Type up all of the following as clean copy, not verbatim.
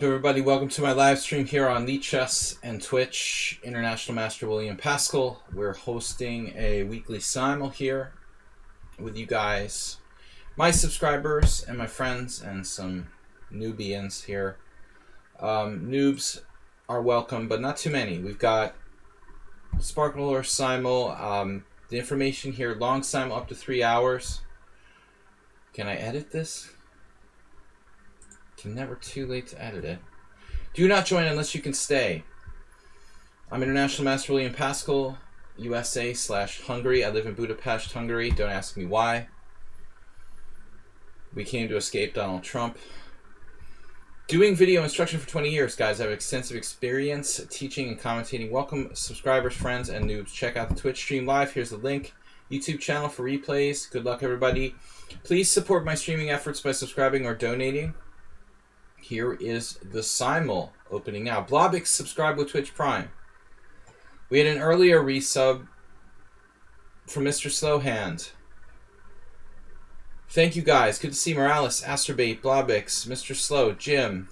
Everybody, welcome to my live stream here on lichess and Twitch. International Master William Pascal. We're hosting a weekly simul here with you guys, my subscribers and my friends, and some newbians here. Noobs are welcome, but not too many. We've got Sparkler simul. The information here: long simul up to 3 hours. Can I edit this? Never too late to edit it. Do not join unless you can stay. I'm International Master William Pascal, USA/Hungary. I live in Budapest, Hungary. Don't ask me why. We came to escape Donald Trump. Doing video instruction for 20 years, guys. I have extensive experience teaching and commentating. Welcome, subscribers, friends, and noobs. Check out the Twitch stream live. Here's the link. YouTube channel for replays. Good luck, everybody. Please support my streaming efforts by subscribing or donating. Here is the simul opening now. Blobix, subscribe with Twitch Prime. We had an earlier resub from Mr. Slowhand. Thank you guys. Good to see Morales, Asterbait, Blobix, Mr. Slow, Jim,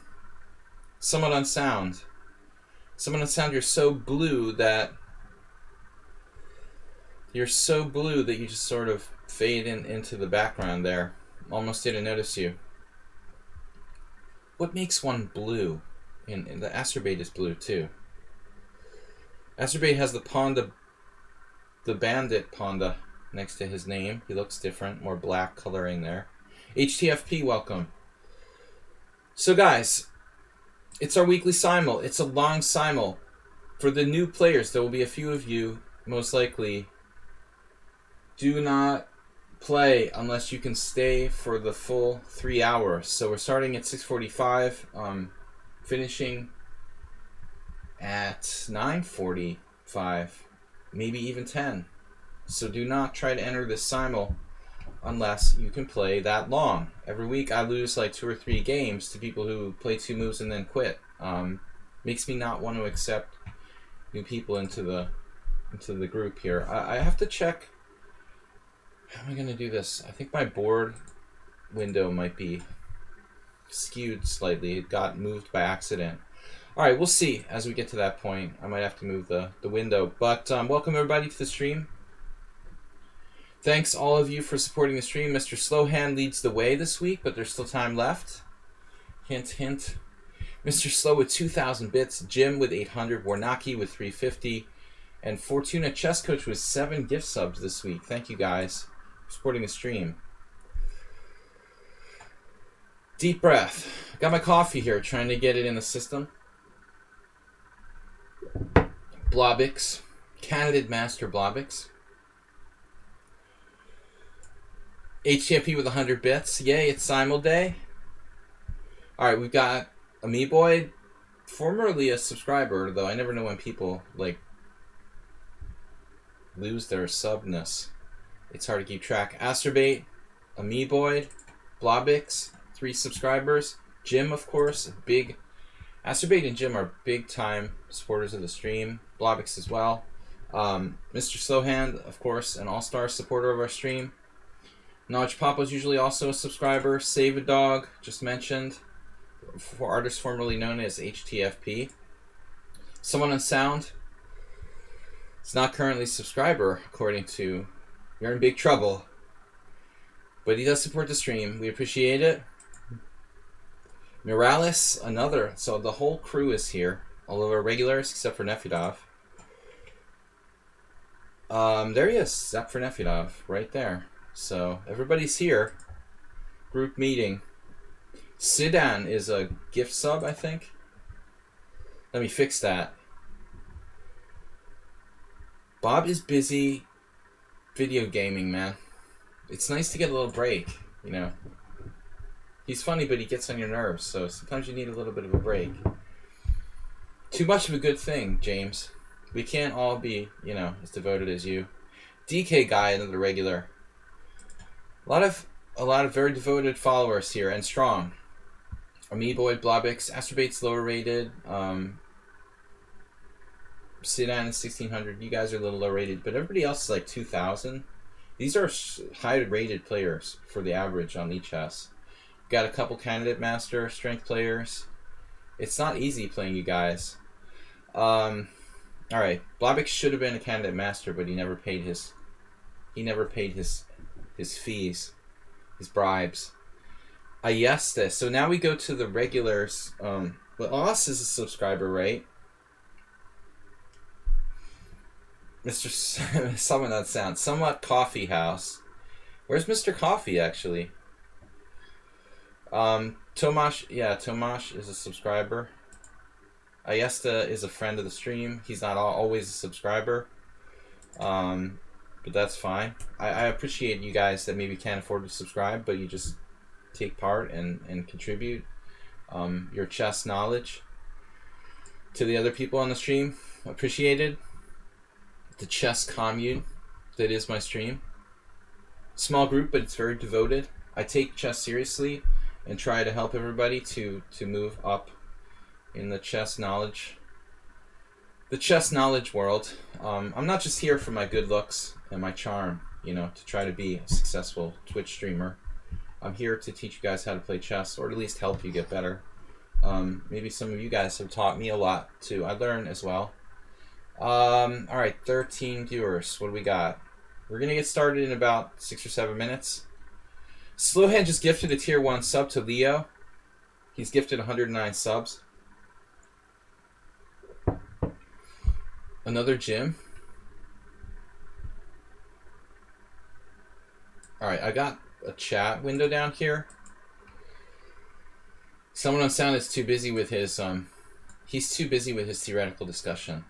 Someone on Sound. Someone on Sound, you're so blue that you just sort of fade into the background there. Almost didn't notice you. What makes one blue? And the Asterbait is blue too. Asterbait has the panda, the bandit panda next to his name. He looks different, more black coloring there. HTFP, welcome. So guys, it's our weekly simul. It's a long simul. For the new players, there will be a few of you, most likely. Do not play unless you can stay for the full 3 hours. So we're starting at 6:45, finishing at 9:45, maybe even 10. So do not try to enter this simul unless you can play that long. Every week I lose like 2 or 3 games to people who play 2 moves and then quit. Makes me not want to accept new people into the group here. I have to check. How am I going to do this? I think my board window might be skewed slightly. It got moved by accident. All right, we'll see as we get to that point. I might have to move the window. But welcome everybody to the stream. Thanks all of you for supporting the stream. Mr. Slowhand leads the way this week, but there's still time left. Hint, hint. Mr. Slow with 2,000 bits. Jim with 800. Warnaki with 350. And Fortuna Chess Coach with 7 gift subs this week. Thank you guys for supporting the stream. Deep breath. Got my coffee here, trying to get it in the system. Blobix. Candidate Master Blobix. HTFP with 100 bits. Yay, it's Simul Day. Alright, we've got Amiiboy, formerly a subscriber, though I never know when people, like, lose their subness. It's hard to keep track. Asterbait, Amiiboy, Blobix, 3 subscribers. Jim, of course, big. Asterbait and Jim are big time supporters of the stream. Blobix as well. Mr. Slowhand, of course, an all-star supporter of our stream. Knowledge Papa's usually also a subscriber. Save a Dog, just mentioned, for artists formerly known as HTFP. Someone on Sound. It's not currently a subscriber, according to You're in Big Trouble. But he does support the stream. We appreciate it. Morales, another. So the whole crew is here. All of our regulars, except for Nefidov. There he is. Except for Nefidov. Right there. So everybody's here. Group meeting. Sidan is a gift sub, I think. Let me fix that. Bob is busy video gaming, man. It's nice to get a little break, you know. He's funny, but he gets on your nerves, so sometimes you need a little bit of a break. Too much of a good thing, James. We can't all be, you know, as devoted as you. DK Guy, another regular. A lot of very devoted followers here, and strong. Amiiboy, Blobix, Astrobait's lower rated. Sidan is 1,600. You guys are a little low rated, but everybody else is like 2,000. These are high rated players for the average on lichess. Got a couple candidate master strength players. It's not easy playing you guys. All right, Blobik should have been a candidate master, but he never paid his fees, his bribes. Ayesta. So now we go to the regulars. Well, Oz is a subscriber, right? Mr. Someone that sounds somewhat Coffee House. Where's Mr. Coffee actually? Tomash, yeah, Tomash is a subscriber. Ayesta is a friend of the stream. He's not always a subscriber, but that's fine. I appreciate you guys that maybe can't afford to subscribe, but you just take part and contribute your chess knowledge to the other people on the stream. Appreciated. The chess commune that is my stream. Small group, but it's very devoted. I take chess seriously and try to help everybody to move up in the chess knowledge world. I'm not just here for my good looks and my charm, you know, to try to be a successful Twitch streamer. I'm here to teach you guys how to play chess, or at least help you get better. Maybe some of you guys have taught me a lot too. I learn as well. All right, 13 viewers. What do we got? We're gonna get started in about 6 or 7 minutes. Slowhand just gifted a tier 1 sub to Leo. He's gifted 109 subs. Another Jim. All right, I got a chat window down here. Someone on sound is too busy with his he's too busy with his theoretical discussion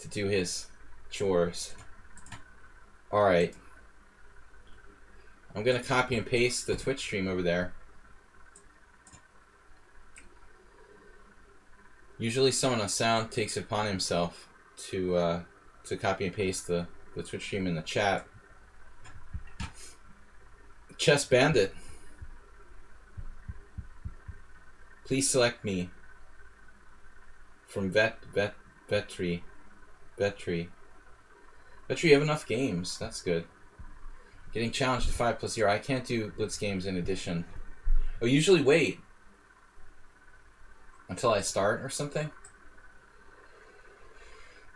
to do his chores. All right, I'm gonna copy and paste the Twitch stream over there. Usually someone on sound takes it upon himself to copy and paste the Twitch stream in the chat. Chess Bandit. Please select me from Vetri. You have enough games. That's good. Getting challenged to 5+ year. I can't do Blitz games in addition. Oh, usually wait until I start or something.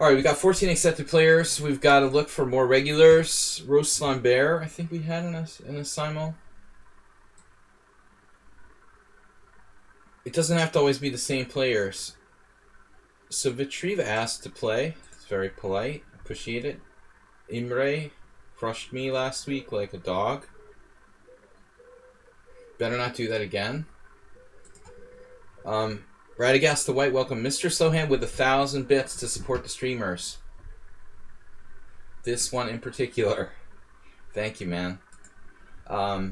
Alright, we got 14 accepted players. We've got to look for more regulars. Ruslan Bear, I think we had in a Simul. It doesn't have to always be the same players. So Vitriva asked to play. It's very polite. Appreciate it. Imre crushed me last week like a dog. Better not do that again. Radagast the White, welcome. Mr. Slowhand with 1,000 bits to support the streamers. This one in particular. Thank you, man. I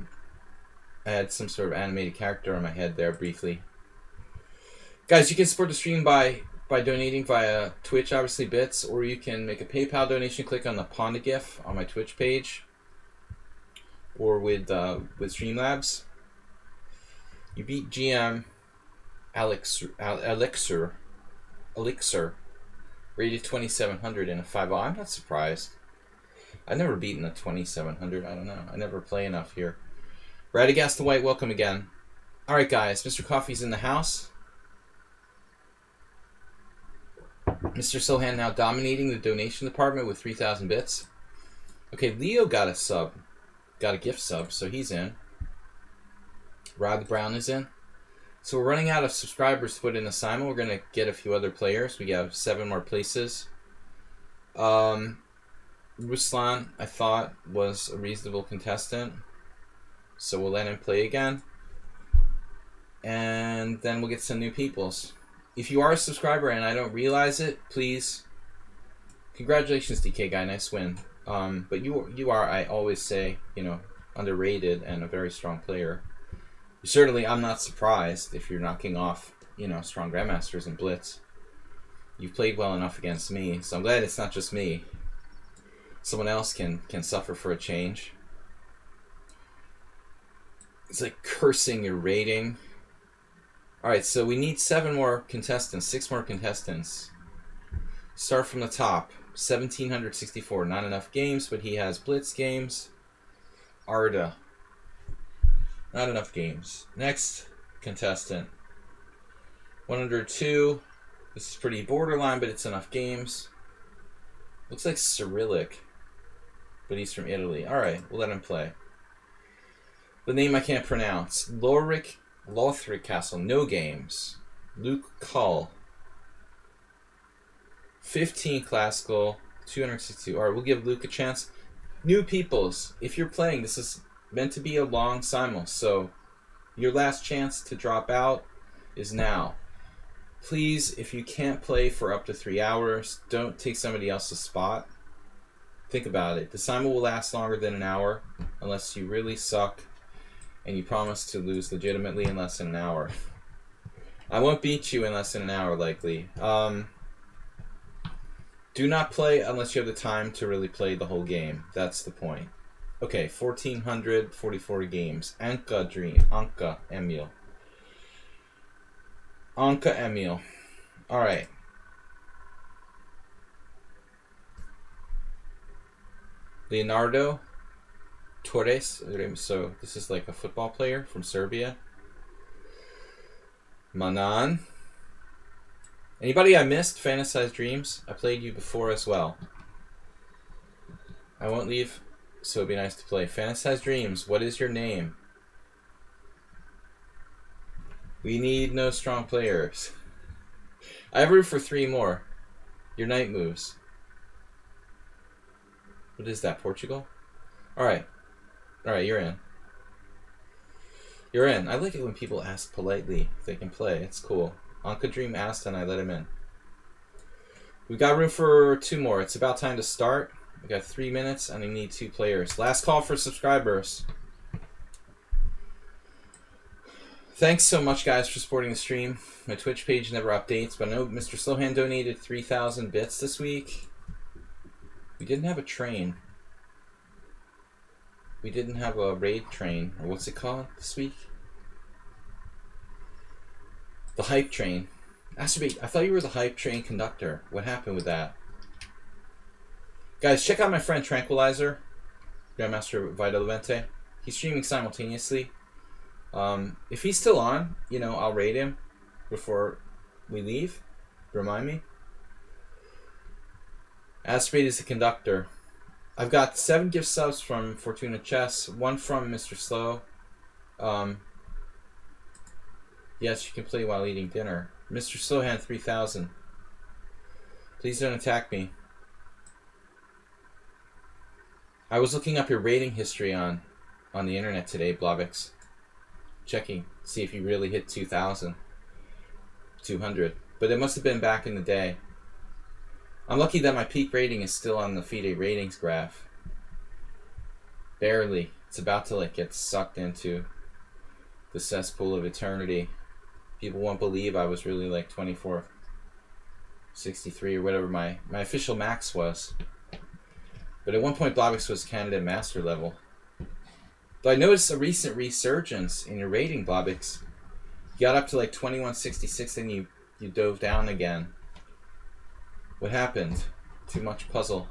had some sort of animated character on my head there briefly. Guys, you can support the stream by donating via Twitch, obviously bits, or you can make a PayPal donation. Click on the Panda GIF on my Twitch page, or with Streamlabs. You beat GM Elixir, rated 2700 in a 5.0. I'm not surprised. I've never beaten a 2700. I don't know. I never play enough here. Radagast the White, welcome again. All right, guys. Mr. Coffee's in the house. Mr. Sohan now dominating the donation department with 3,000 bits. Okay, Leo got a sub. Got a gift sub, so he's in. Rod Brown is in. So we're running out of subscribers to put in the Simul. We're going to get a few other players. We have 7 more places. Ruslan, I thought, was a reasonable contestant. So we'll let him play again. And then we'll get some new peoples. If you are a subscriber and I don't realize it, please, congratulations, DK Guy, nice win. But you are, I always say, you know, underrated and a very strong player. Certainly, I'm not surprised if you're knocking off, you know, strong grandmasters in Blitz. You've played well enough against me, so I'm glad it's not just me. Someone else can suffer for a change. It's like cursing your rating. Alright, so we need 7 more contestants, 6 more contestants. Start from the top. 1,764. Not enough games, but he has Blitz games. Arda. Not enough games. Next contestant. 102. This is pretty borderline, but it's enough games. Looks like Cyrillic, but he's from Italy. Alright, we'll let him play. The name I can't pronounce. Lothric Castle. No games. Luke Cull. 15 classical. 262. Alright, we'll give Luke a chance. New peoples, if you're playing, this is meant to be a long simul, so your last chance to drop out is now. Please, if you can't play for up to 3 hours, don't take somebody else's spot. Think about it. The simul will last longer than an hour unless you really suck and you promise to lose legitimately in less than an hour. I won't beat you in less than an hour, likely. Do not play unless you have the time to really play the whole game. That's the point. Okay, 1,444 games. Anka Dream. Anka Emil. Anka Emil. Alright. Leonardo Torres. So this is like a football player from Serbia. Manan. Anybody I missed? Fantasized Dreams. I played you before as well. I won't leave, so it'd be nice to play. Fantasized Dreams. What is your name? We need no strong players. I have room for 3 more. Your knight moves. What is that, Portugal? Alright. Alright, you're in. You're in. I like it when people ask politely if they can play. It's cool. Anka Dream asked and I let him in. We've got room for 2 more. It's about time to start. We got 3 minutes and we need 2 players. Last call for subscribers. Thanks so much, guys, for supporting the stream. My Twitch page never updates, but I know Mr. Slowhand donated 3,000 bits this week. We didn't have a train. We didn't have a raid train, or what's it called this week? The hype train. Astrobate, I thought you were the hype train conductor. What happened with that? Guys, check out my friend Tranquilizer, Grandmaster Vita Levente. He's streaming simultaneously. If he's still on, I'll raid him before we leave. Remind me. Astrobate is the conductor. I've got 7 gift subs from Fortuna Chess, 1 from Mr. Slow. Yes, you can play while eating dinner. Mr. Slowhand 3000. Please don't attack me. I was looking up your rating history on the internet today, Blobix. Checking, see if you really hit 2,000. 200. But it must have been back in the day. I'm lucky that my peak rating is still on the FIDE ratings graph. Barely. It's about to get sucked into the cesspool of eternity. People won't believe I was really 2463 or whatever my official max was. But at one point Blobix was candidate master level. But I noticed a recent resurgence in your rating, Blobix. You got up to 2166 and you dove down again. What happened? Too much puzzle.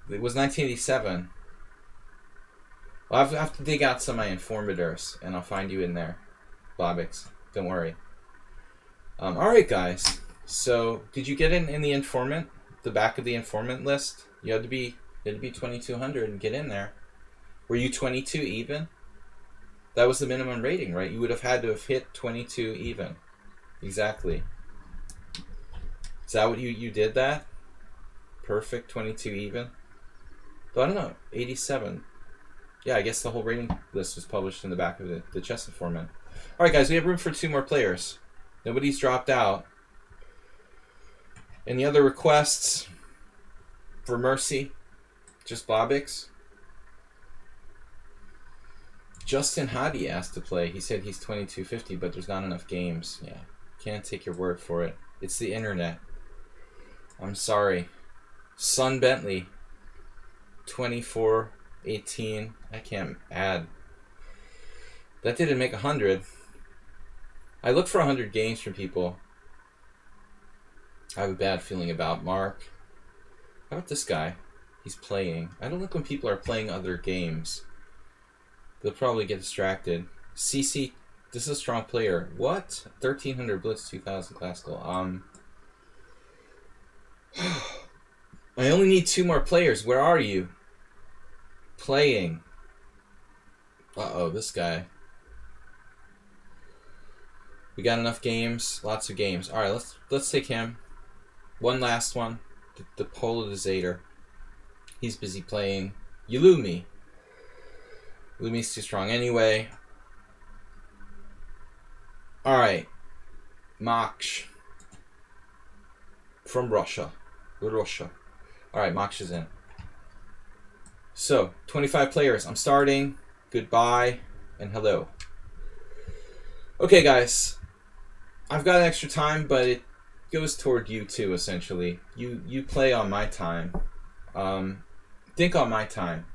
It was 1987. Well, I have to dig out some of my informators and I'll find you in there. Blobix, don't worry. Alright, guys. So, did you get in the informant? The back of the informant list? You had to be 2200 and get in there. Were you 22 even? That was the minimum rating, right? You would have had to have hit 22 even. Exactly. Is that what you did that? Perfect, 22 even? But I don't know, 87. Yeah, I guess the whole rating list was published in the back of the chess informant. Alright, guys, we have room for 2 more players. Nobody's dropped out. Any other requests for Mercy? Just Blobix? Justin Hadi asked to play. He said he's 2250, but there's not enough games. Yeah, can't take your word for it. It's the internet. I'm sorry. Son Bentley, 2418. I can't add. That didn't make 100. I look for 100 games from people. I have a bad feeling about Mark. How about this guy? He's playing. I don't like when people are playing other games. They'll probably get distracted. CC This is a strong player. What? 1300 Blitz, 2000 Classical. I only need 2 more players. Where are you? Playing. Uh-oh, this guy. We got enough games. Lots of games. Alright, let's take him. One last one. The Polarizator. He's busy playing Yulumi. Yulumi's too strong anyway. Alright. Maksh. From Russia. Russia. Alright, Maksh is in. So, 25 players. I'm starting. Goodbye. And hello. Okay, guys. I've got extra time, but it goes toward you too, essentially. You play on my time. Think on my time.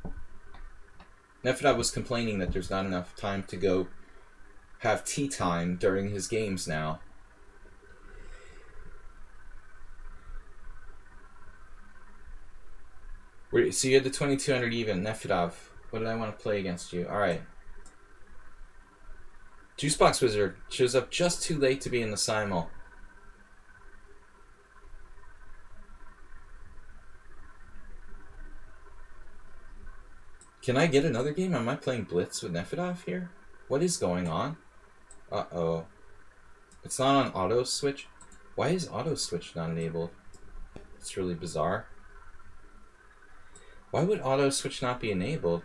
Nefedov was complaining that there's not enough time to go have tea time during his games now. So you had the 2200 even. Nefedov, what did I want to play against you? Alright. Juicebox Wizard shows up just too late to be in the Simul. Can I get another game? Am I playing Blitz with Nefedov here? What is going on? Uh-oh. It's not on auto switch? Why is auto switch not enabled? It's really bizarre. Why would auto switch not be enabled?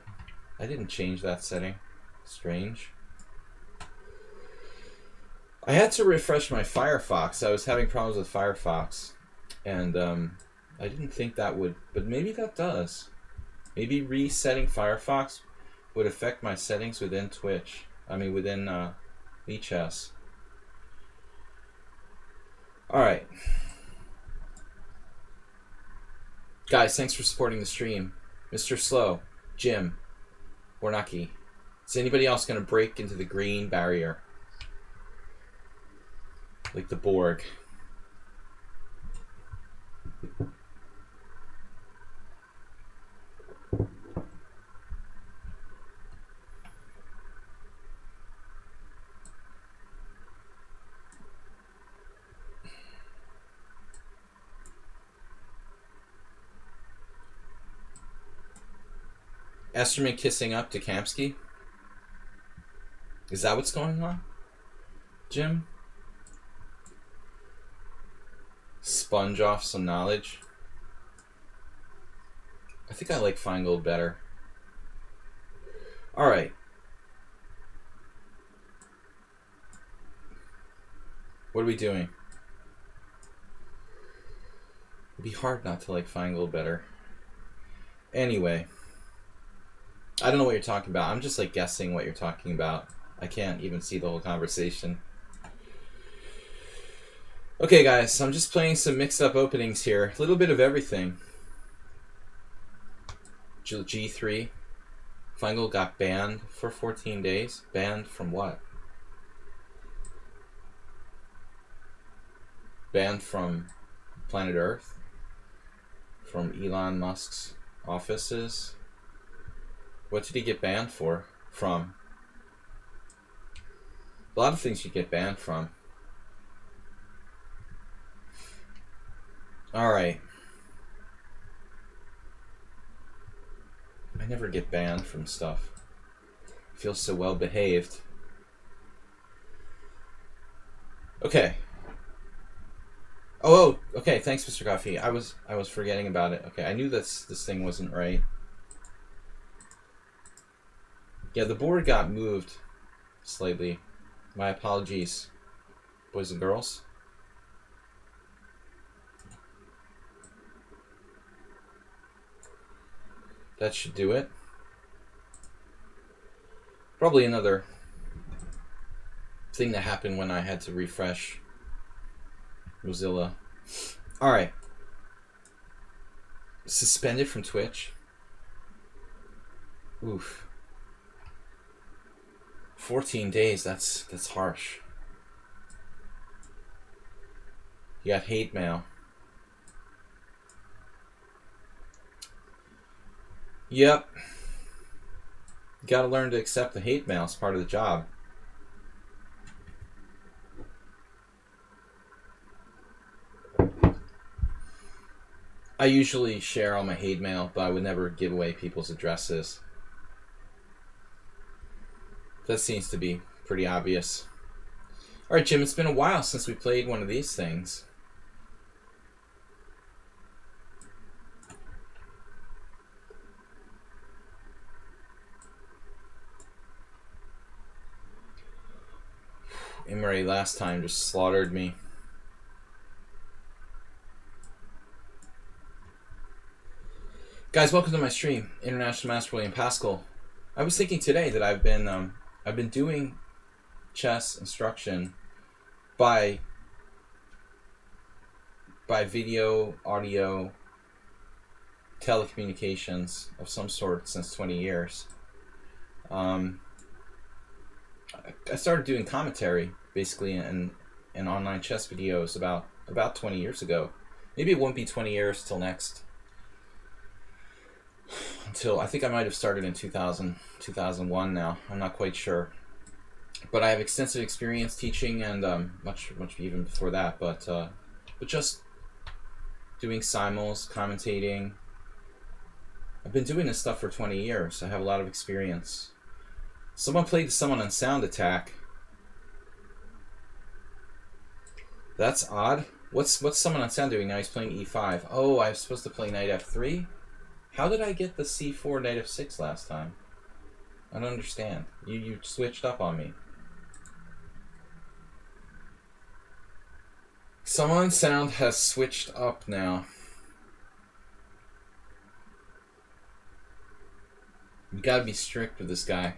I didn't change that setting. Strange. I had to refresh my Firefox. I was having problems with Firefox. And I didn't think that would, but maybe that does. Maybe resetting Firefox would affect my settings within Twitch. I mean, within lichess. Alright. Guys, thanks for supporting the stream. Mr. Slow, Jim, Warnaki. Is anybody else going to break into the green barrier? Like the Borg. Esterman kissing up to Kamsky? Is that what's going on? Jim? Sponge off some knowledge? I think I like Feingold better. Alright. What are we doing? It'd be hard not to like Feingold better. Anyway. I don't know what you're talking about. I'm just like guessing what you're talking about. I can't even see the whole conversation. Okay, guys, I'm just playing some mixed up openings here. A little bit of everything. G3. Feingold got banned for 14 days. Banned from what? Banned from planet Earth? From Elon Musk's offices? What did he get banned for? From? A lot of things you get banned from. Alright. I never get banned from stuff. I feel so well behaved. Okay. Oh, okay, thanks, Mr. Coffee. I was forgetting about it. Okay, I knew this thing wasn't right. Yeah, the board got moved slightly. My apologies, boys and girls. That should do it. Probably another thing that happened when I had to refresh Mozilla. Alright. Suspended from Twitch? Oof. 14 days, that's harsh. You got hate mail. Yep. You gotta learn to accept the hate mail. It's part of the job. I usually share all my hate mail, but I would never give away people's addresses. That seems to be pretty obvious. Alright, Jim, it's been a while since we played one of these things. Imre last time just slaughtered me. Guys, welcome to my stream, International Master William Pascal. I was thinking today that I've been doing chess instruction by video, audio, telecommunications of some sort since 20 years. I started doing commentary basically in online chess videos about 20 years ago. Maybe it won't be 20 years till next. Until I think I might have started in 2000, 2001 now. I'm not quite sure. But I have extensive experience teaching and much even before that. But just doing simuls, commentating. I've been doing this stuff for 20 years. I have a lot of experience. Someone played someone on Sound Attack. That's odd. What's someone on Sound doing now? He's playing e5. Oh, I was supposed to play knight f3? How did I get the c4 knight f6 last time? I don't understand. You switched up on me. Someone on Sound has switched up now. You gotta be strict with this guy.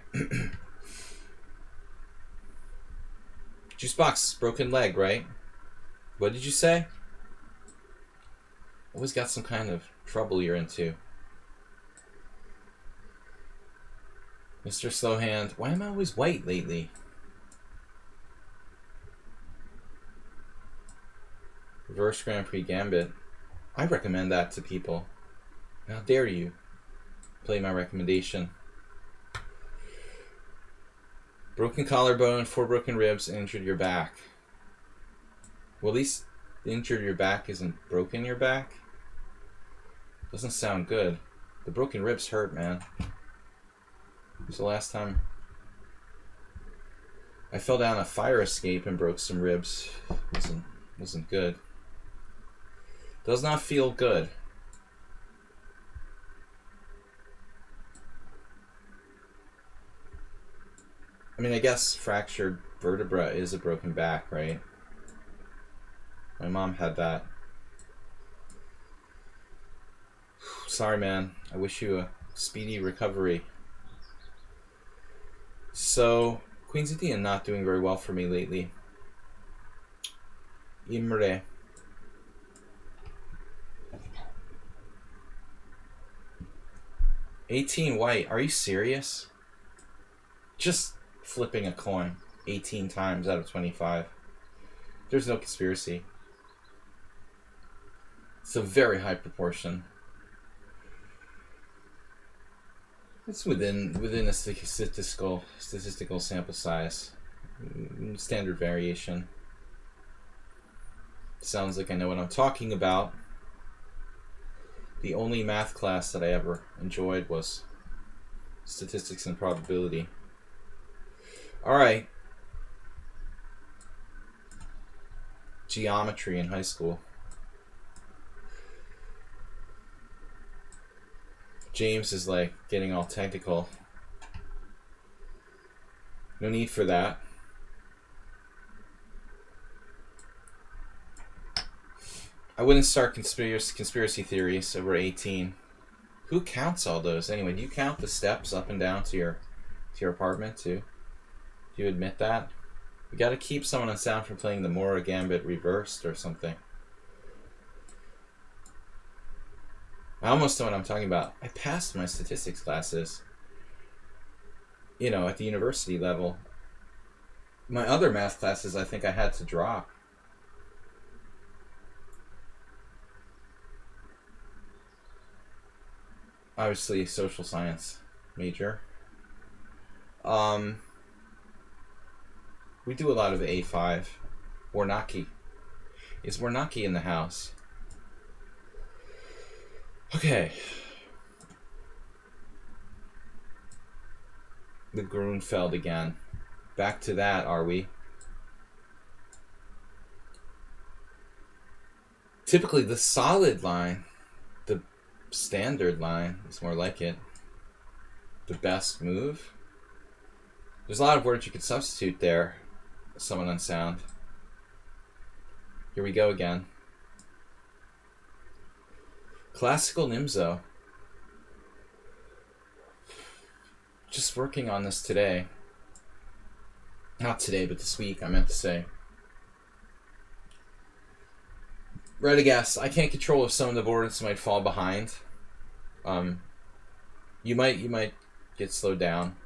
Juicebox, broken leg, right? What did you say? Always got some kind of trouble you're into. Mr. Slowhand, why am I always white lately? Reverse Grand Prix Gambit. I recommend that to people. How dare you play my recommendation? Broken collarbone, 4 broken ribs, and injured your back. Well, at least injured your back isn't broken your back. Doesn't sound good. The broken ribs hurt, man. So last time I fell down a fire escape and broke some ribs. Wasn't good. Does not feel good. I mean, I guess fractured vertebra is a broken back, right? My mom had that. Sorry, man. I wish you a speedy recovery. So, Queen's Indian not doing very well for me lately. Imre. $18 white. Are you serious? Just flipping a coin 18 times out of 25. There's no conspiracy. It's a very high proportion. It's within a statistical sample size. Standard variation. Sounds like I know what I'm talking about. The only math class that I ever enjoyed was statistics and probability. Alright. Geometry in high school. James is like getting all technical. No need for that. I wouldn't start conspiracy theories over 18. Who counts all those? Anyway, do you count the steps up and down to your apartment too? Do you admit that? We gotta keep someone on Sound from playing the Mora Gambit reversed or something. I almost know what I'm talking about. I passed my statistics classes, you know, at the university level. My other math classes I think I had to drop. Obviously a social science major. We do a lot of A5. Warnaki. Is Warnaki in the house? Okay. The Grunfeld again. Back to that, are we? Typically, the solid line, the standard line, is more like it. The best move. There's a lot of words you could substitute there. Someone unsound. Here we go again. Classical Nimzo. Just working on this today. Not today, but this week, I meant to say. Right, I guess. I can't control if some of the boards might fall behind. You might get slowed down.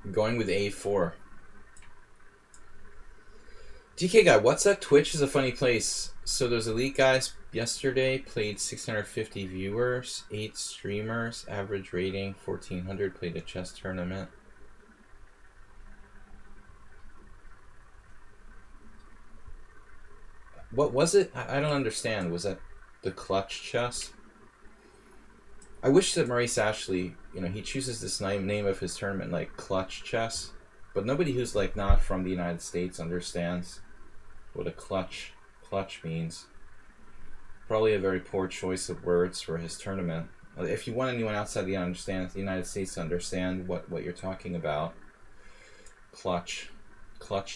I'm going with A4. DK guy, what's up? Twitch is a funny place. So those elite guys yesterday played 650 viewers, 8 streamers, average rating 1400, played a chess tournament. What was it? I don't understand. Was that the clutch chess? I wish that Maurice Ashley, he chooses this name of his tournament like clutch chess, but nobody who's like not from the United States understands what a clutch means. Probably a very poor choice of words for his tournament. If you want anyone outside the United States to understand what you're talking about, clutch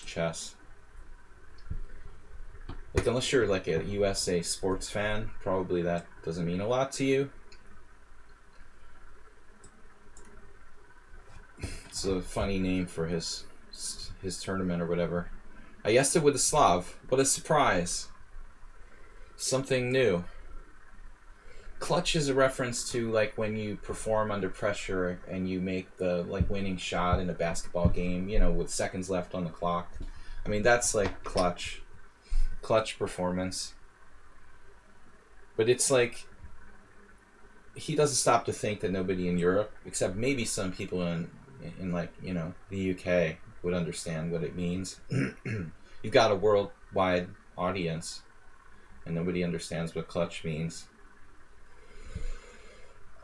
chess. Like, unless you're like a USA sports fan, probably that doesn't mean a lot to you. It's a funny name for his tournament or whatever. I guessed it with a Slav. What a surprise. Something new. Clutch is a reference to like when you perform under pressure and you make the like winning shot in a basketball game, with seconds left on the clock. I mean, that's like clutch performance. But it's like he doesn't stop to think that nobody in Europe, except maybe some people in like, the UK would understand what it means. You've got a worldwide audience and nobody understands what clutch means.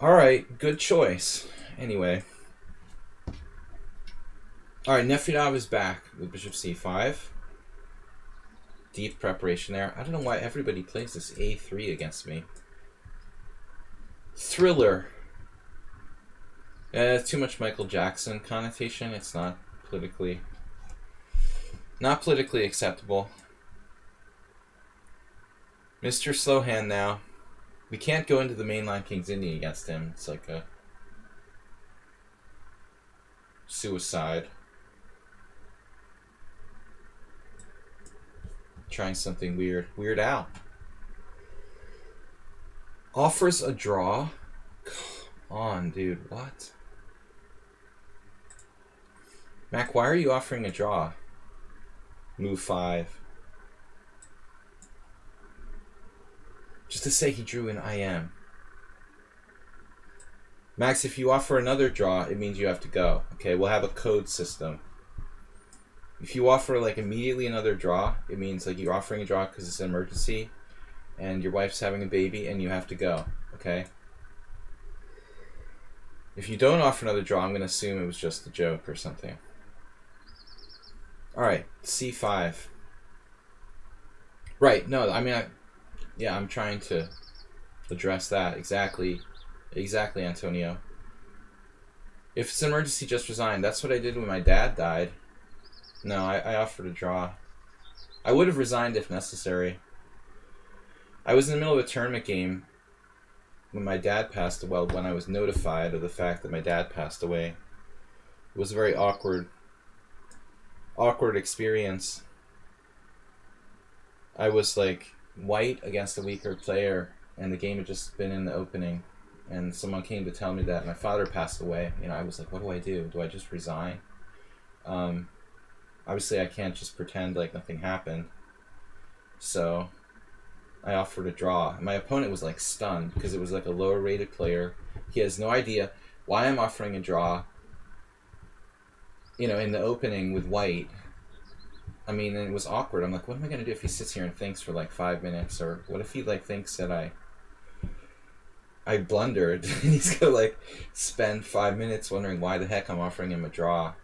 Alright, good choice. Anyway. Alright, Nefedov is back with bishop c5. Deep preparation there. I don't know why everybody plays this a3 against me. Thriller. Too much Michael Jackson connotation. It's not politically acceptable. Mr. Slowhand now. We can't go into the mainline King's Indian against him. It's like a suicide. Trying something weird. Weird Al. Offers a draw? Come on, dude. What? Mac, why are you offering a draw? Move 5. Just to say he drew an IM. Max, if you offer another draw, it means you have to go. Okay, we'll have a code system. If you offer like immediately another draw, it means like you're offering a draw because it's an emergency and your wife's having a baby and you have to go. Okay? If you don't offer another draw, I'm going to assume it was just a joke or something. Alright, c5. Right, no, I mean, I'm trying to address that. Exactly, Antonio. If it's an emergency, just resign. That's what I did when my dad died. No, I offered a draw. I would have resigned if necessary. I was in the middle of a tournament game when my dad passed away. Well, when I was notified of the fact that my dad passed away. It was a very awkward experience. I was like white against a weaker player, and the game had just been in the opening, and someone came to tell me that my father passed away. I was like, what do? Do I just resign? obviously I can't just pretend like nothing happened. So I offered a draw. My opponent was like stunned because it was like a lower rated player. He has no idea why I'm offering a draw, you know, in the opening with white. I mean, it was awkward. I'm like, what am I going to do if he sits here and thinks for like 5 minutes? Or what if he like thinks that I blundered and he's going to like spend 5 minutes wondering why the heck I'm offering him a draw.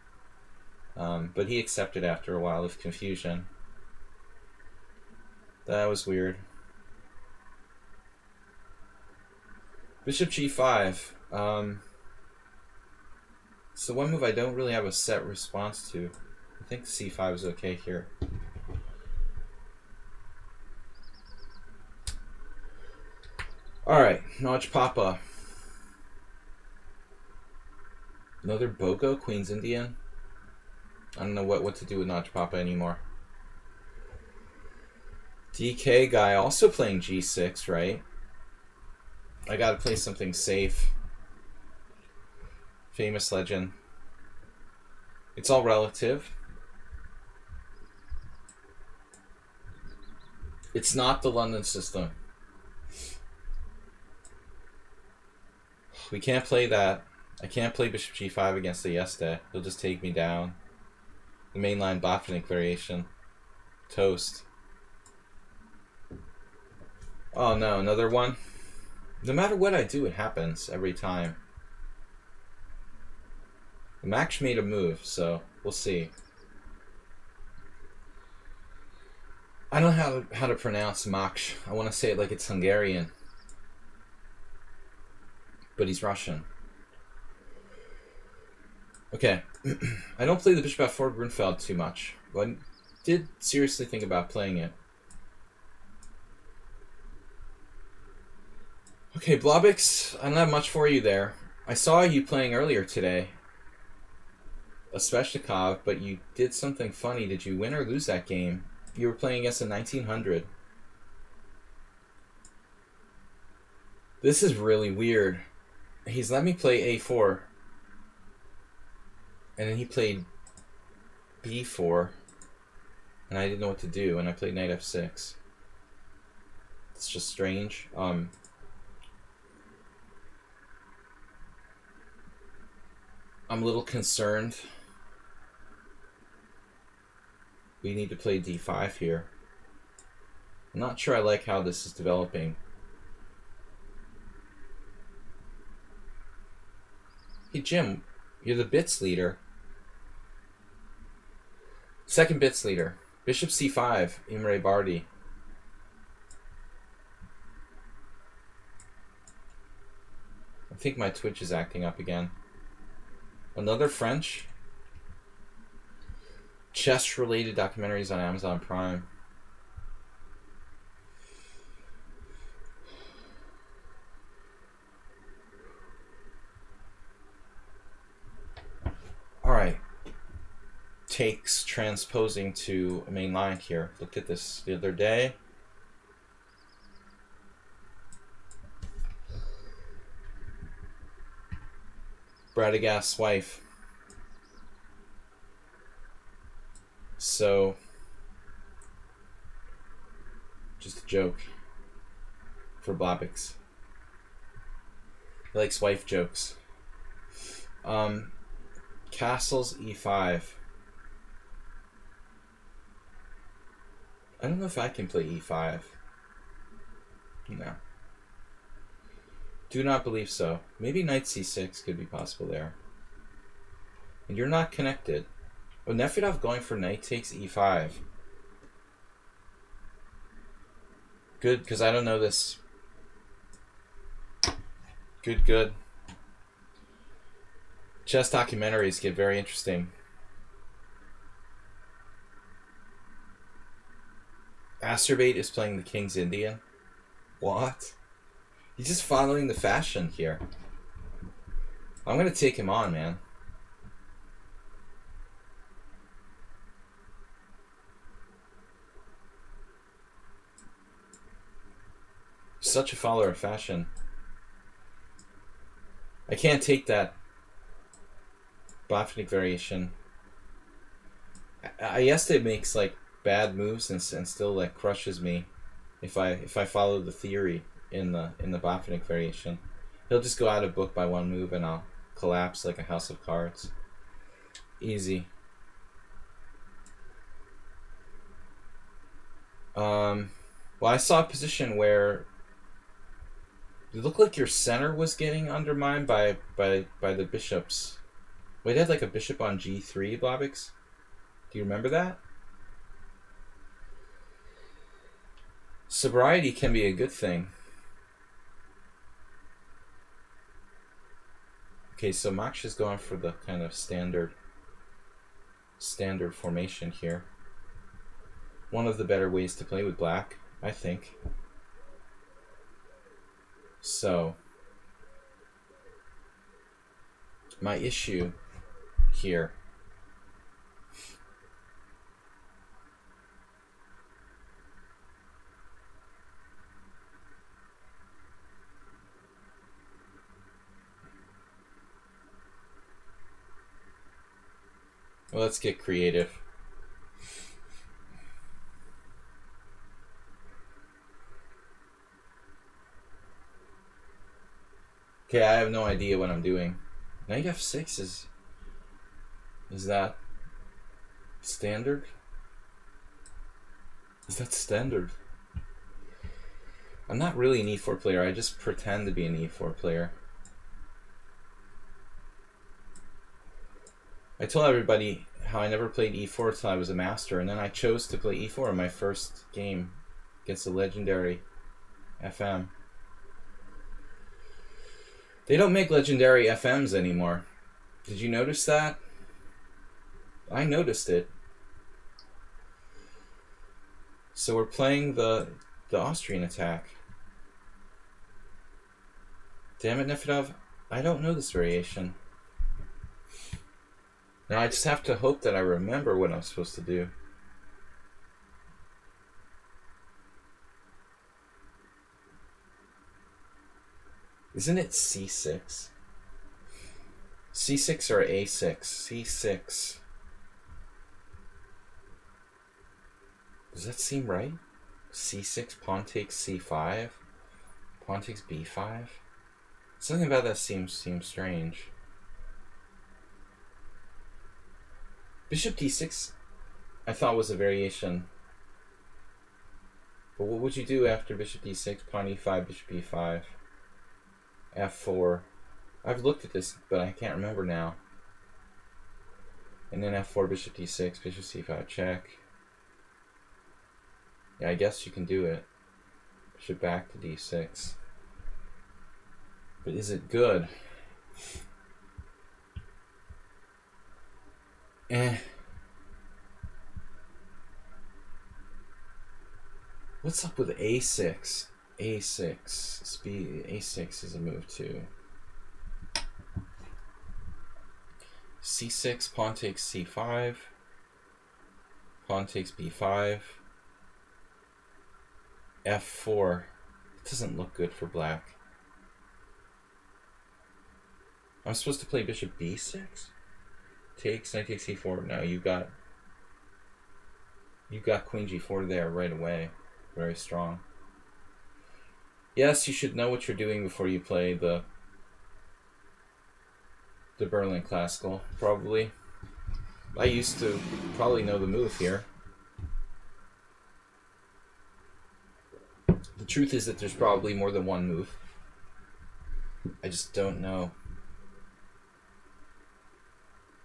But he accepted after a while of confusion. That was weird. Bishop g5. So one move I don't really have a set response to. I think c5 is okay here. Alright, Notch Papa. Another Bogo, Queen's Indian. I don't know what to do with Notch Papa anymore. DK guy also playing g6, right? I gotta play something safe. Famous legend. It's all relative. It's not the London system. We can't play that. I can't play Bishop g5 against the Yeste. He'll just take me down. The mainline Botvinnik variation. Toast. Oh no, another one? No matter what I do, it happens every time. The Max made a move, so we'll see. I don't know how to pronounce Max. I want to say it like it's Hungarian. But he's Russian. Okay. I don't play the Bishop f4 Grunfeld too much. But I did seriously think about playing it. Okay, Blobix, I don't have much for you there. I saw you playing earlier today. A Sveshnikov, but you did something funny. Did you win or lose that game? You were playing against a 1900. This is really weird. He's let me play a4. And then he played b4. And I didn't know what to do. And I played knight f6. It's just strange. I'm a little concerned. We need to play d5 here. I'm not sure I like how this is developing. Hey Jim, you're the bits leader. Second bits leader. Bishop c5, Imre Bardi. I think my Twitch is acting up again. Another French? Chess-related documentaries on Amazon Prime. Alright. Takes transposing to a main line here. Looked at this the other day. Bradagast's wife. So, just a joke for Blobix. He likes wife jokes. Castles e5. I don't know if I can play e5. No. Do not believe so. Maybe knight c6 could be possible there. And you're not connected. Oh, Nefedov going for knight takes e5. Good, because I don't know this. Good, good. Chess documentaries get very interesting. Asterbate is playing the King's Indian. What? He's just following the fashion here. I'm going to take him on, man. Such a follower of fashion. I can't take that Botvinnik variation. Ayeste makes like bad moves and still like crushes me if I follow the theory in the Botvinnik variation. He'll just go out of book by one move and I'll collapse like a house of cards. Easy. Well, I saw a position where it looked like your center was getting undermined by the bishops. Wait, it had like a bishop on g3, Blobix? Do you remember that? Sobriety can be a good thing. Okay, so Moksha is going for the kind of standard formation here. One of the better ways to play with black, I think. So, my issue here well, let's get creative. Okay, I have no idea what I'm doing. Knight f6 is that standard? Is that standard? I'm not really an e4 player, I just pretend to be an e4 player. I told everybody how I never played e4 until I was a master, and then I chose to play e4 in my first game against a legendary FM. They don't make legendary FMs anymore. Did you notice that? I noticed it. So we're playing the Austrian attack. Damn it, Nefedov. I don't know this variation. Now I just have to hope that I remember what I'm supposed to do. Isn't it c6? c6 or a6? c6. Does that seem right? c6, pawn takes c5, pawn takes b5. Something about that seems strange. Bishop d6 I thought was a variation. But what would you do after bishop d6, pawn e5, bishop e5, f4? I've looked at this, but I can't remember now. And then f4, bishop d6, bishop c5, check. Yeah, I guess you can do it. Bishop back to d6. But is it good? What's up with a6? a6 is a move too. c6, pawn takes c5, pawn takes b5, f4. It doesn't look good for black. I'm supposed to play bishop b6? Takes, knight takes c4. No, you got queen g4 there right away. Very strong. Yes, you should know what you're doing before you play the Berlin Classical, probably. I used to probably know the move here. The truth is that there's probably more than one move. I just don't know.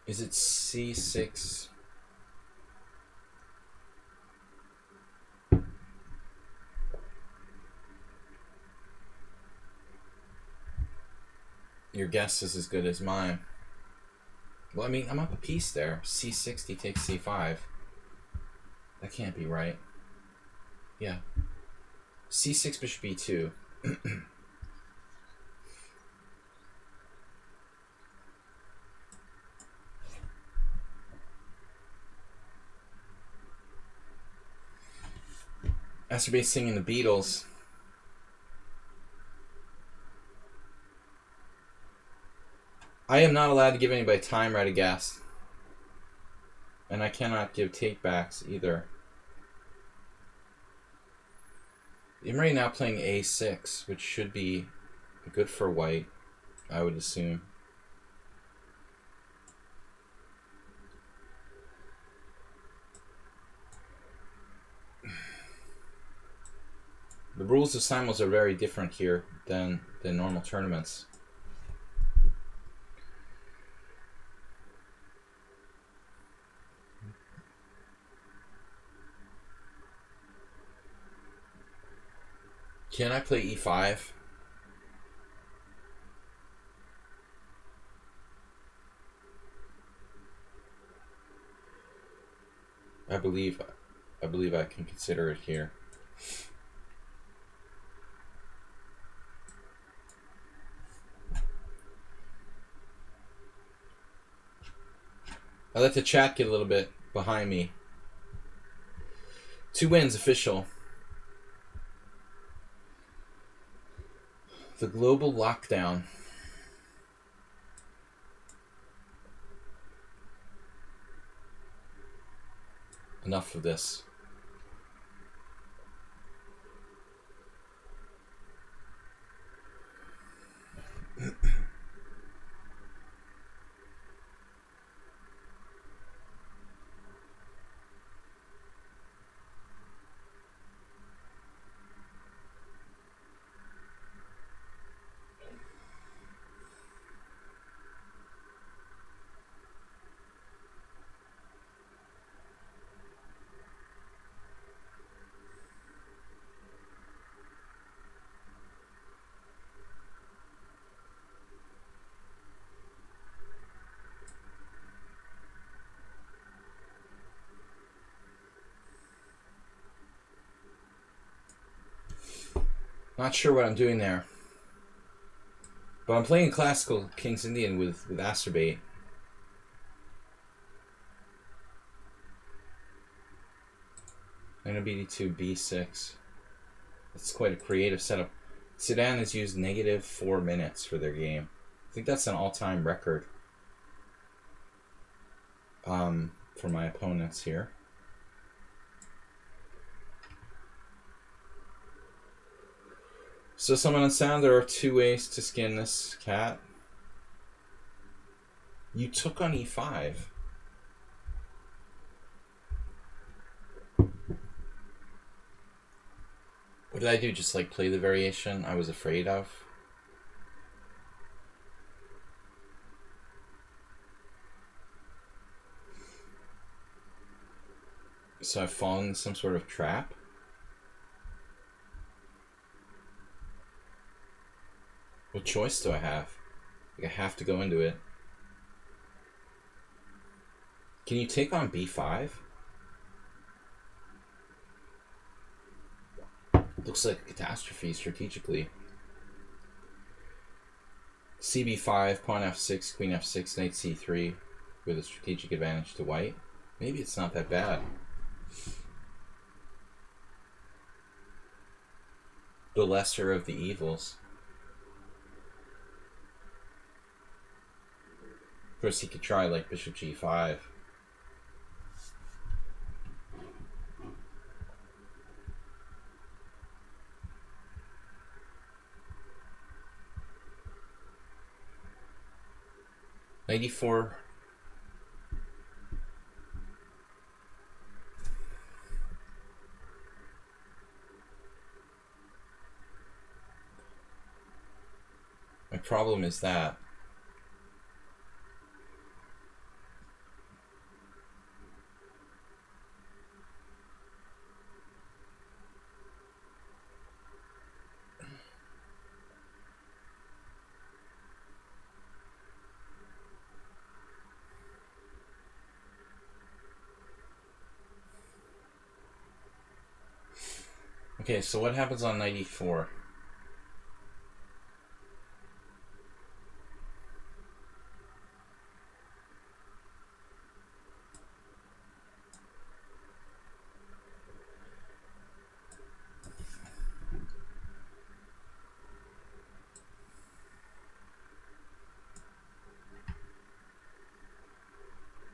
Is it c6? Your guess is as good as mine. Well, I mean, I'm up a piece there. c60 takes c5. That can't be right. Yeah. c6, bishop e2. Asterbay singing the Beatles. I am not allowed to give anybody time, Radagast. And I cannot give take-backs either. I'm right now playing a6, which should be good for white, I would assume. The rules of Simuls are very different here than normal tournaments. Can I play e5? I believe I can consider it here. I let the chat get a little bit behind me. 2 wins official. The global lockdown. Enough of this. Not sure what I'm doing there. But I'm playing classical King's Indian with Acerbate. I'm going to BD2, B6. That's quite a creative setup. Sudan has used -4 minutes for their game. I think that's an all-time record for my opponents here. So someone on sound, there are 2 ways to skin this cat. You took on e5. What did I do? Just like play the variation I was afraid of? So I've fallen into some sort of trap? What choice do I have? Like I have to go into it. Can you take on b5? Looks like a catastrophe strategically. cb5, pawn f6, queen f6, knight c3 with a strategic advantage to white. Maybe it's not that bad. The lesser of the evils. Of course, he could try like bishop g5. '94. My problem is that okay, so what happens on '94?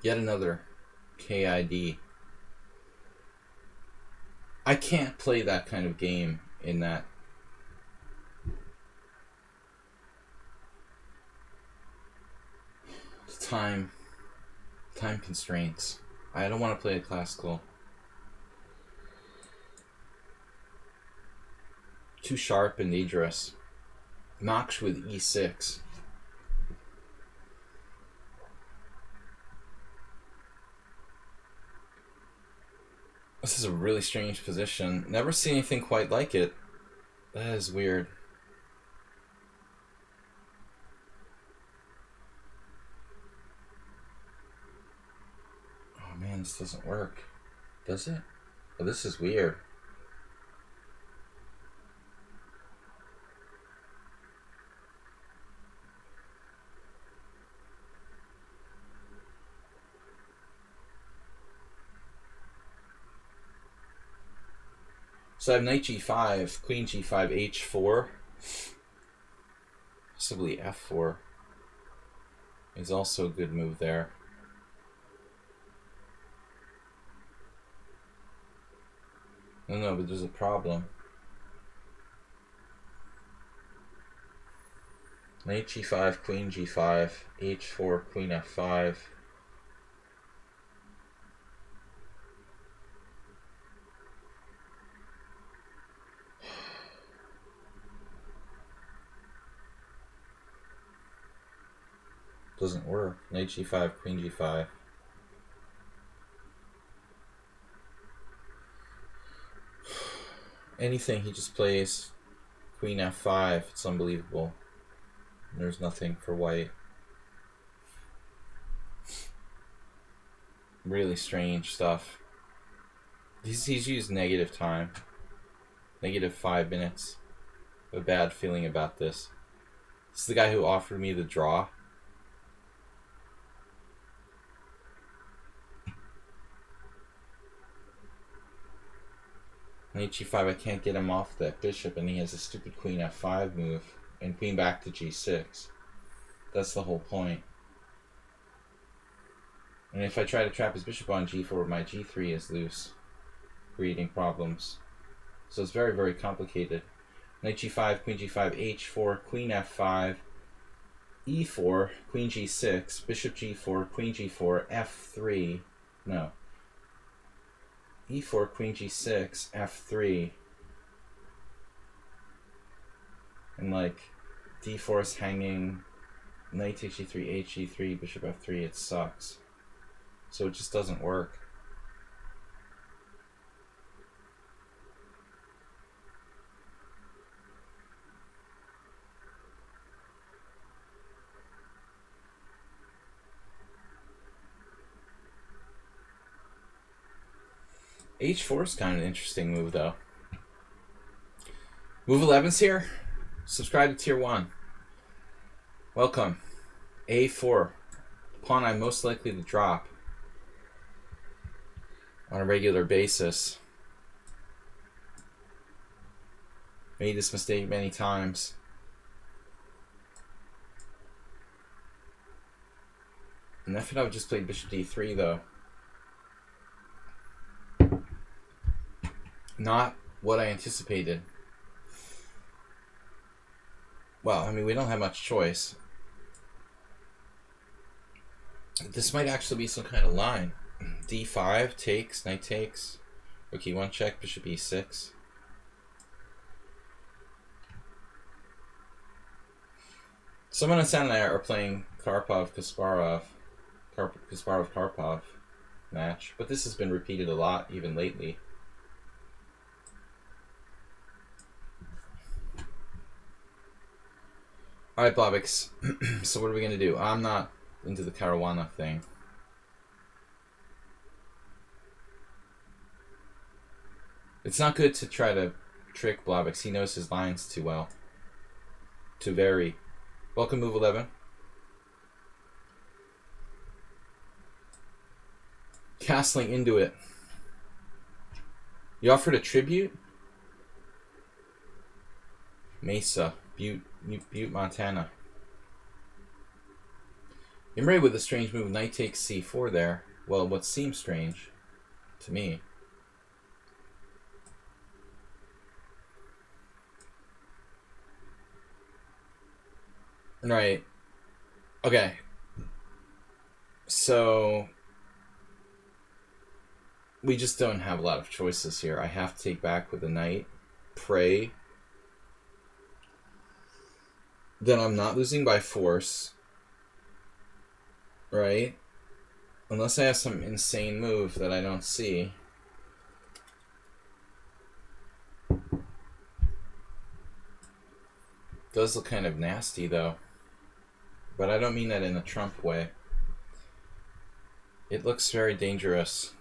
Yet another KID. I can't play that kind of game in that. Time constraints. I don't want to play a classical. Too sharp and dangerous. Mox with e6. This is a really strange position. Never seen anything quite like it. That is weird. Oh man, this doesn't work. Does it? Oh, this is weird. So I have knight g5, queen g5, h4. Possibly f4 is also a good move there. No, but there's a problem. Knight g5, queen g5, h4, queen f5. Doesn't work. Knight g5, queen g5. Anything he just plays. Queen f5. It's unbelievable. There's nothing for white. Really strange stuff. He's used negative time. Negative 5 minutes. I have a bad feeling about this. This is the guy who offered me the draw. Knight g5, I can't get him off that bishop, and he has a stupid queen f5 move, and queen back to g6. That's the whole point. And if I try to trap his bishop on g4, my g3 is loose, creating problems. So it's very, very complicated. Knight g5, queen g5, h4, queen f5, e4, queen g6, bishop g4, queen g4, f3, no. e4, queen g6, f3, and like d4 is hanging, knight takes g3, hg3, bishop f3. It sucks. So it just doesn't work. h4 is kind of an interesting move, though. Move 11's here. Subscribe to Tier 1. Welcome. a4. Pawn I'm most likely to drop on a regular basis. Made this mistake many times. And I think I would just play bishop d3, though. Not what I anticipated. Well, I mean, we don't have much choice. This might actually be some kind of line. d5 takes, knight takes. Rook e1 check, bishop e6. Someone on San and I are playing Kasparov match, but this has been repeated a lot, even lately. Alright, Blobix. So what are we going to do? I'm not into the Caruana thing. It's not good to try to trick Blobix. He knows his lines too well. To vary. Welcome, Move 11. Castling into it. You offered a tribute? Mesa. Butte, Montana. Imre with a strange move. Knight takes c4 there. Well, what seems strange to me. Right. Okay. So we just don't have a lot of choices here. I have to take back with the knight, pray. Then I'm not losing by force, right? Unless I have some insane move that I don't see. Does look kind of nasty though. But I don't mean that in a Trump way. It looks very dangerous.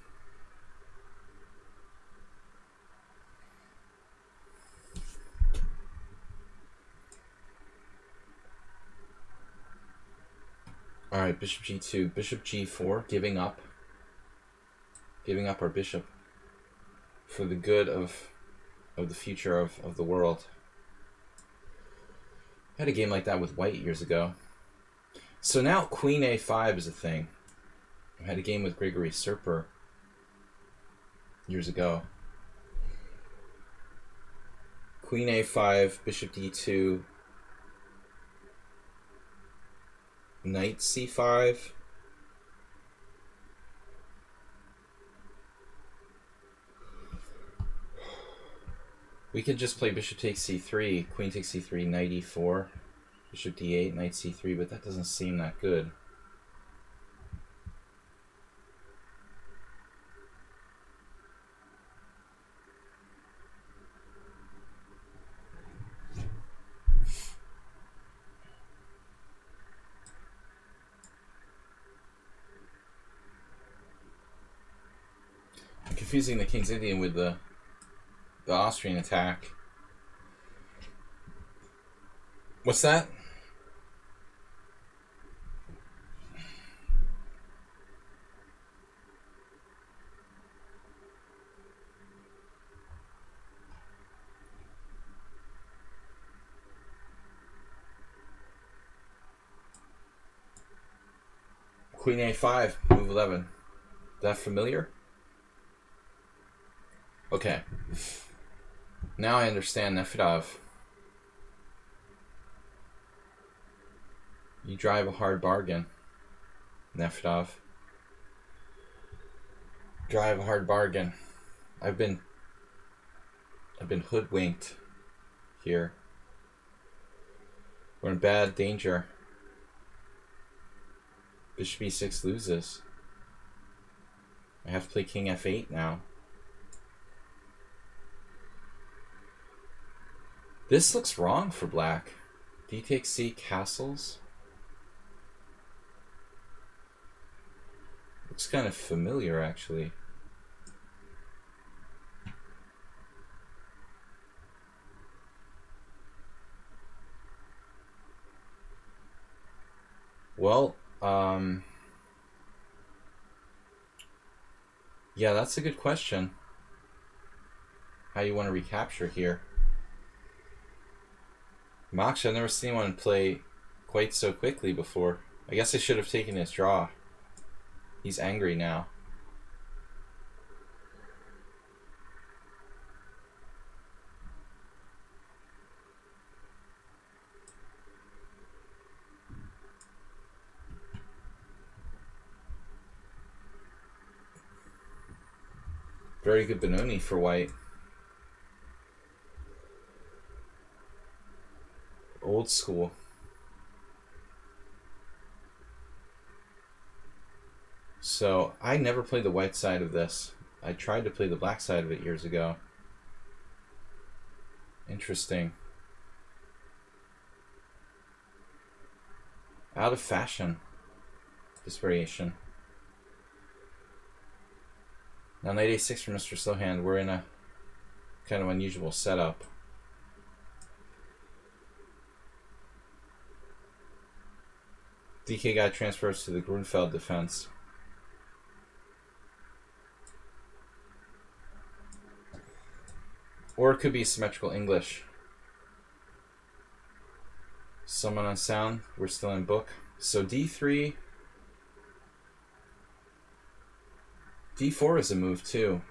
Alright, bishop g2, bishop g4, giving up. Giving up our bishop for the good of the future of the world. I had a game like that with white years ago. So now queen a5 is a thing. I had a game with Grigory Serper years ago. Queen a5, bishop d2, knight c5. We could just play bishop takes c3, queen takes c3, knight e4, bishop d8, knight c3, but that doesn't seem that good. I'm confusing the King's Indian with the Austrian attack. What's that? Queen a5, move 11. That familiar? Okay. Now I understand Nefedov. You drive a hard bargain, Nefedov. Drive a hard bargain. I've been hoodwinked here. We're in bad danger. Bishop e6 loses. I have to play king f8 now. This looks wrong for black. D takes c, castles. Looks kind of familiar, actually. Well, yeah, that's a good question. How you want to recapture here. Moksha, I've never seen one play quite so quickly before. I guess I should have taken his draw. He's angry now. Very good Benoni for white. Old school. So I never played the white side of this. I tried to play the black side of it years ago. Interesting. Out of fashion, this variation. Now knight a6 for Mr. Slowhand. We're in a kind of unusual setup. DK guy transfers to the Grunfeld defense. Or it could be symmetrical English. Someone on sound. We're still in book. So d3. D4 is a move too.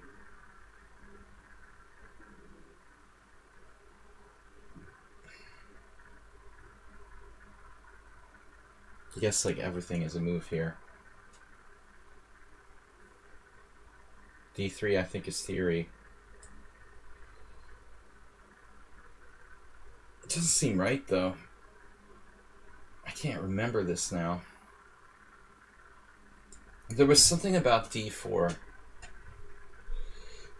I guess like everything is a move here. D3 I think is theory. It doesn't seem right though. I can't remember this now. There was something about D4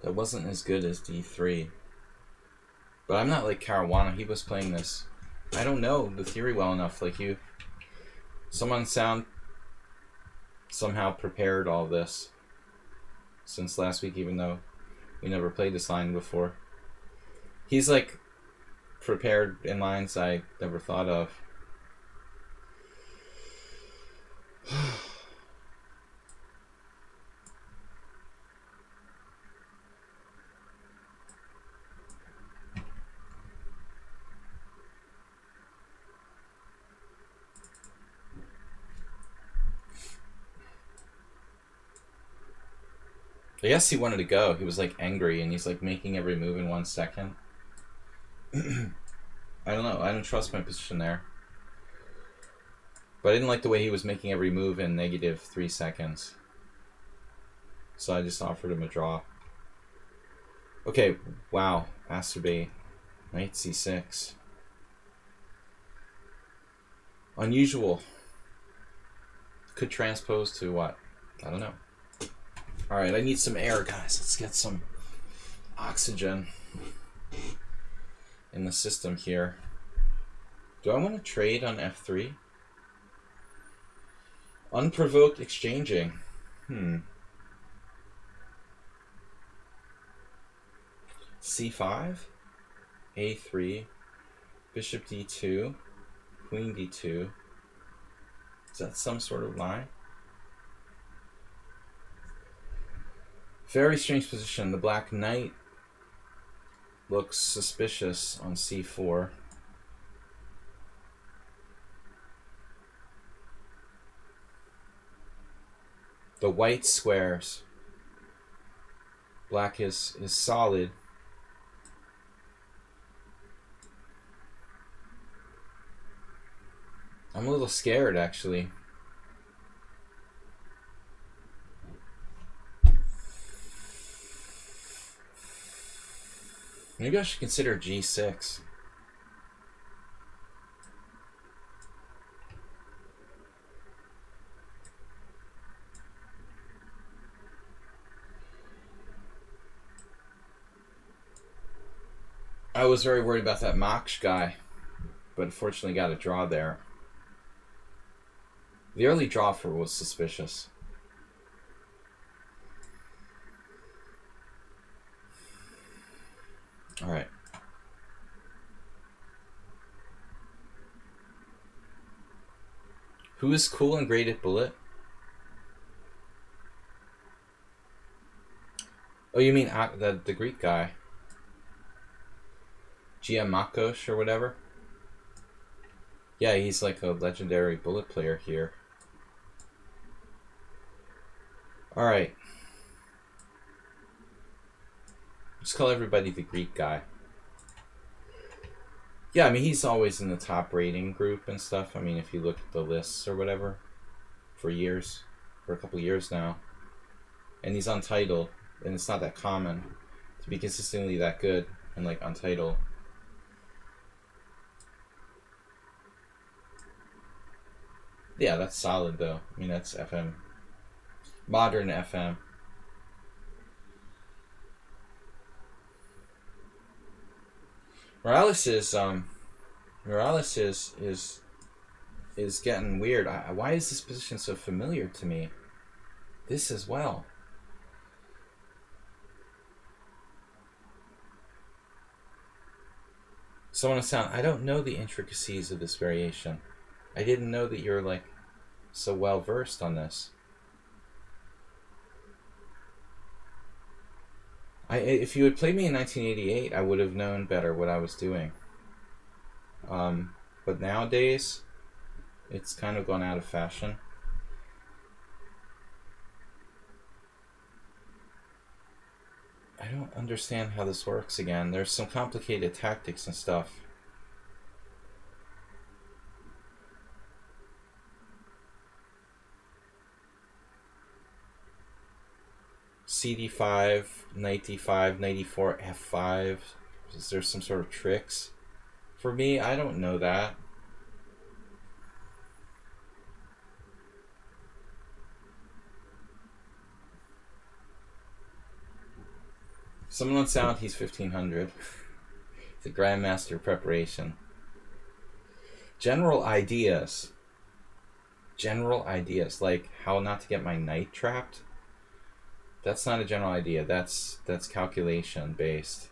that wasn't as good as D3. But I'm not like Caruana. He was playing this. I don't know the theory well enough. Like you, someone somehow prepared all this since last week, even though we never played this line before. He's like prepared in lines I never thought of. I guess he wanted to go. He was like angry and he's like making every move in 1 second. I don't know. I don't trust my position there. But I didn't like the way he was making every move in -3 seconds. So I just offered him a draw. Okay, wow. Masturbate. Knight C6. Unusual. Could transpose to what? I don't know. Alright, I need some air, guys. Let's get some oxygen in the system here. Do I want to trade on F3? Unprovoked exchanging. C5, A3, Bishop D2, Queen D2. Is that some sort of lie? Very strange position. The black knight looks suspicious on C4. The white squares. Black is solid. I'm a little scared, actually. Maybe I should consider G6. I was very worried about that Mach guy, but unfortunately got a draw there. The early draw for was suspicious. All right. Who is cool and great at bullet? Oh, you mean the Greek guy? Giamakos or whatever? Yeah, he's like a legendary bullet player here. Alright. Just call everybody the Greek guy. Yeah, I mean, he's always in the top rating group and stuff. I mean, if you look at the lists or whatever, for years, for a couple years now. And he's untitled, and it's not that common to be consistently that good and, like, untitled. Yeah, that's solid, though. I mean, that's FM. Modern FM. Morales is getting weird. Why is this position so familiar to me? This as well. Someone was saying, I don't know the intricacies of this variation. I didn't know that you're like so well versed on this. If you had played me in 1988, I would have known better what I was doing. But nowadays, it's kind of gone out of fashion. I don't understand how this works again. There's some complicated tactics and stuff. CD5, knight d5, knight e4, f5. Is there some sort of tricks? For me, I don't know that. Someone on sound, he's 1500. It's a Grandmaster preparation. General ideas. General ideas, like how not to get my knight trapped. That's not a general idea. That's calculation based.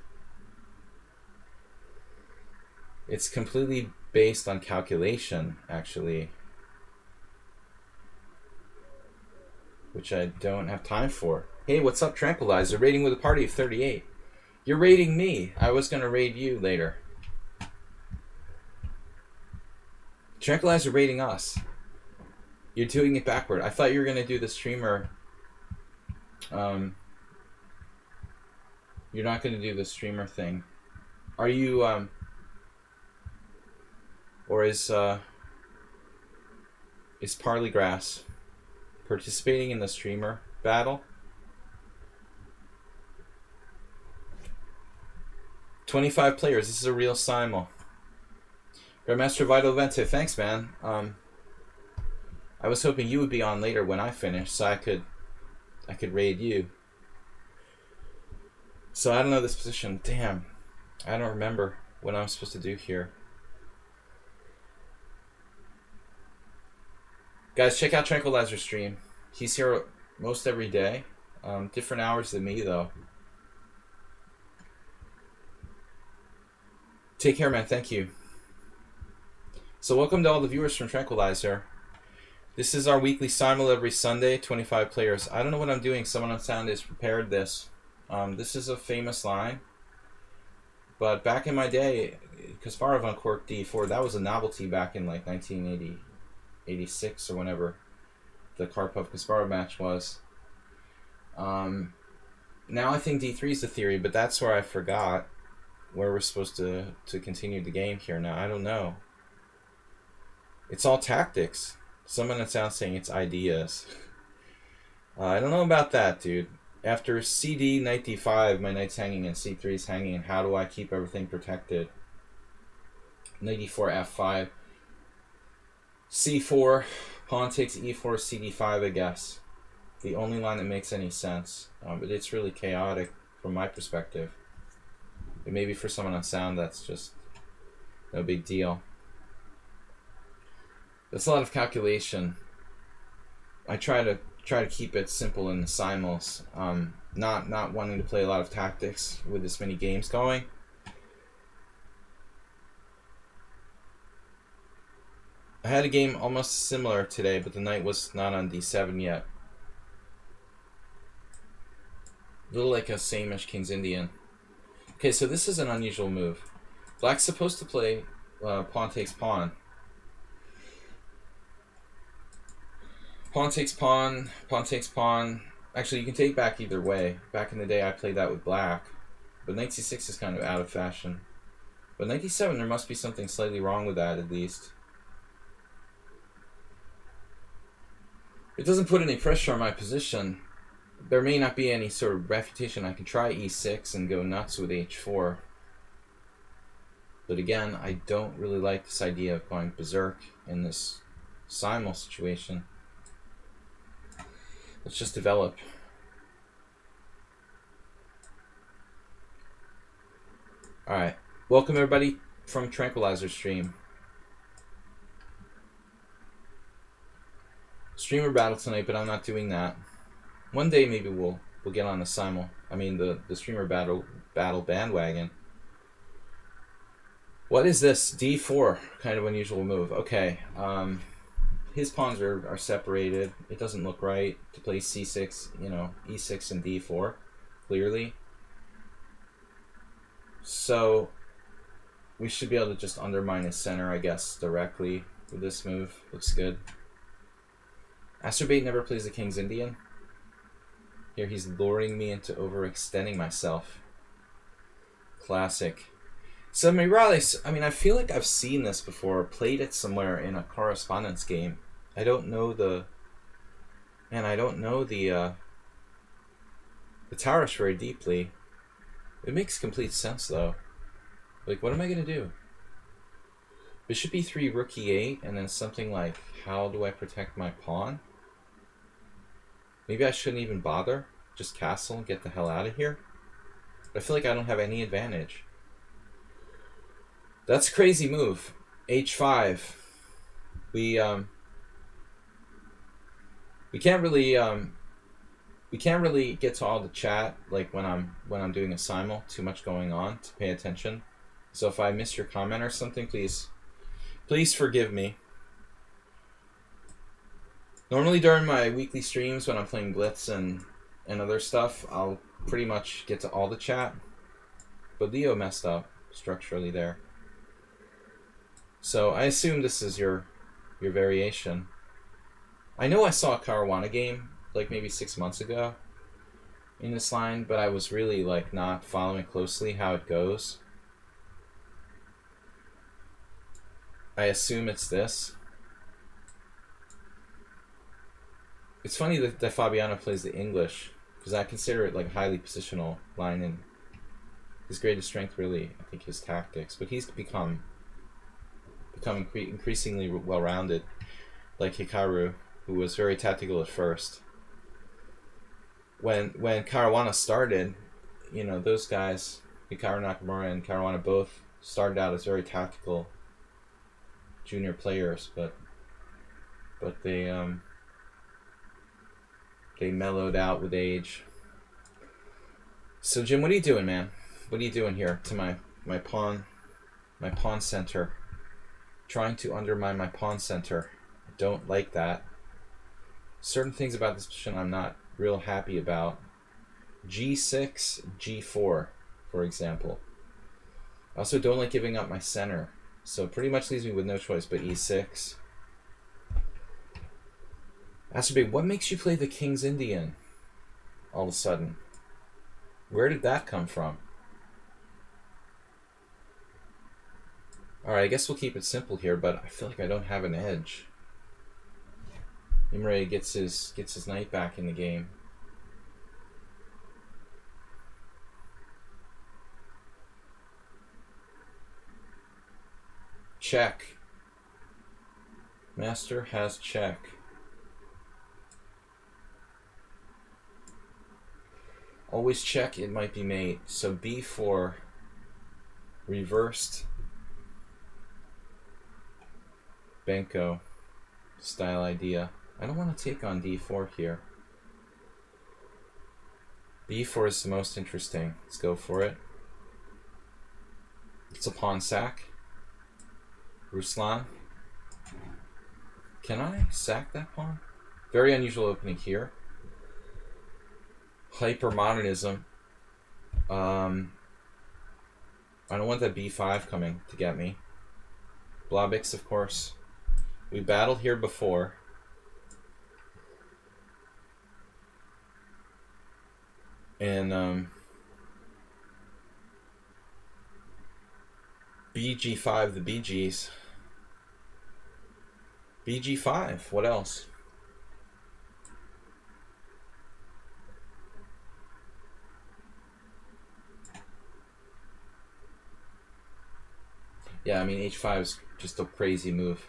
It's completely based on calculation, actually, which I don't have time for. Hey, what's up, Tranquilizer? Raiding with a party of 38. You're raiding me. I was going to raid you later. Tranquilizer raiding us. You're doing it backward. I thought you were going to do the streamer. You're not going to do the streamer thing. Are you, or is Parleygrass participating in the streamer battle? 25 players. This is a real Simul. Grandmaster Vital Vente, thanks, man. I was hoping you would be on later when I finish, so I could raid you. So I don't know this position. Damn, I don't remember what I'm supposed to do here. Guys, check out Tranquilizer's stream. He's here most every day. Different hours than me, though. Take care, man. Thank you. So welcome to all the viewers from Tranquilizer. This is our weekly Simul every Sunday, 25 players. I don't know what I'm doing. Someone on sound has prepared this. This is a famous line. But back in my day, Kasparov on Cork D4, that was a novelty back in like 1986 or whenever the Karpov-Kasparov match was. Now I think D3 is the theory, but that's where I forgot where we're supposed to continue the game here now. I don't know. It's all tactics. Someone on sound saying it's ideas. I don't know about that, dude. After CD, knight d5, my knight's hanging and c3 is hanging, and how do I keep everything protected? Knight e4, f5. c4, pawn takes e4, cd5, I guess. The only line that makes any sense. But it's really chaotic from my perspective. But maybe for someone on sound, that's just no big deal. That's a lot of calculation. I try to keep it simple in the simuls. Not wanting to play a lot of tactics with this many games going. I had a game almost similar today, but the knight was not on d7 yet. A little like a same-ish King's Indian. Okay, so this is an unusual move. Black's supposed to play pawn takes pawn. Pawn takes pawn, pawn takes pawn. Actually, you can take back either way. Back in the day, I played that with black. But knight c6 is kind of out of fashion. But knight d7, there must be something slightly wrong with that, at least. It doesn't put any pressure on my position. There may not be any sort of refutation. I can try e6 and go nuts with h4. But again, I don't really like this idea of going berserk in this Simul situation. Let's just develop. Alright. Welcome everybody from Tranquilizer stream. Streamer battle tonight, but I'm not doing that. One day maybe we'll get on the Simul. I mean the streamer battle bandwagon. What is this? D4. Kind of unusual move. Okay. His pawns are separated. It doesn't look right to play c6, e6 and d4, clearly. So we should be able to just undermine his center, I guess, directly with this move. Looks good. Asterbait never plays the King's Indian. Here he's luring me into overextending myself. Classic. So Mirales, I mean, I feel like I've seen this before, played it somewhere in a correspondence game. I don't know the... Man, I don't know the Taurush very deeply. It makes complete sense, though. Like, what am I going to do? Bishop e3, rook e8, and then something like, how do I protect my pawn? Maybe I shouldn't even bother. Just castle and get the hell out of here. But I feel like I don't have any advantage. That's a crazy move. h5. We can't really get to all the chat like when I'm doing a simul. Too much going on to pay attention. So if I miss your comment or something, please forgive me. Normally during my weekly streams when I'm playing Blitz and other stuff, I'll pretty much get to all the chat. But Leo messed up structurally there. So I assume this is your variation. I know I saw a Caruana game like maybe 6 months ago in this line, but I was really like not following closely how it goes. I assume it's this. It's funny that Fabiano plays the English, because I consider it like a highly positional line, and his greatest strength really, I think, his tactics. But he's become increasingly well-rounded, like Hikaru, who was very tactical at first. When Caruana started, you know, those guys, Hikaru Nakamura and Caruana, both started out as very tactical junior players, but they mellowed out with age. So Jim, what are you doing, man? What are you doing here to my pawn center? Trying to undermine my pawn center. I don't like that. Certain things about this position I'm not real happy about. G6, G4, for example. I also don't like giving up my center, so it pretty much leaves me with no choice but E6. Astrobate, what makes you play the King's Indian all of a sudden? Where did that come from? Alright, I guess we'll keep it simple here, but I feel like I don't have an edge. Imre gets his knight back in the game. Check. Master has check. Always check, it might be mate. So b4 reversed Benko style idea. I don't want to take on d4 here. b4 is the most interesting. Let's go for it. It's a pawn sack. Ruslan. Can I sack that pawn? Very unusual opening here. Hyper-modernism. I don't want that b5 coming to get me. Blobix, of course. We battled here before. And BG5, the BGs. BG5, what else? Yeah, I mean, h5 is just a crazy move.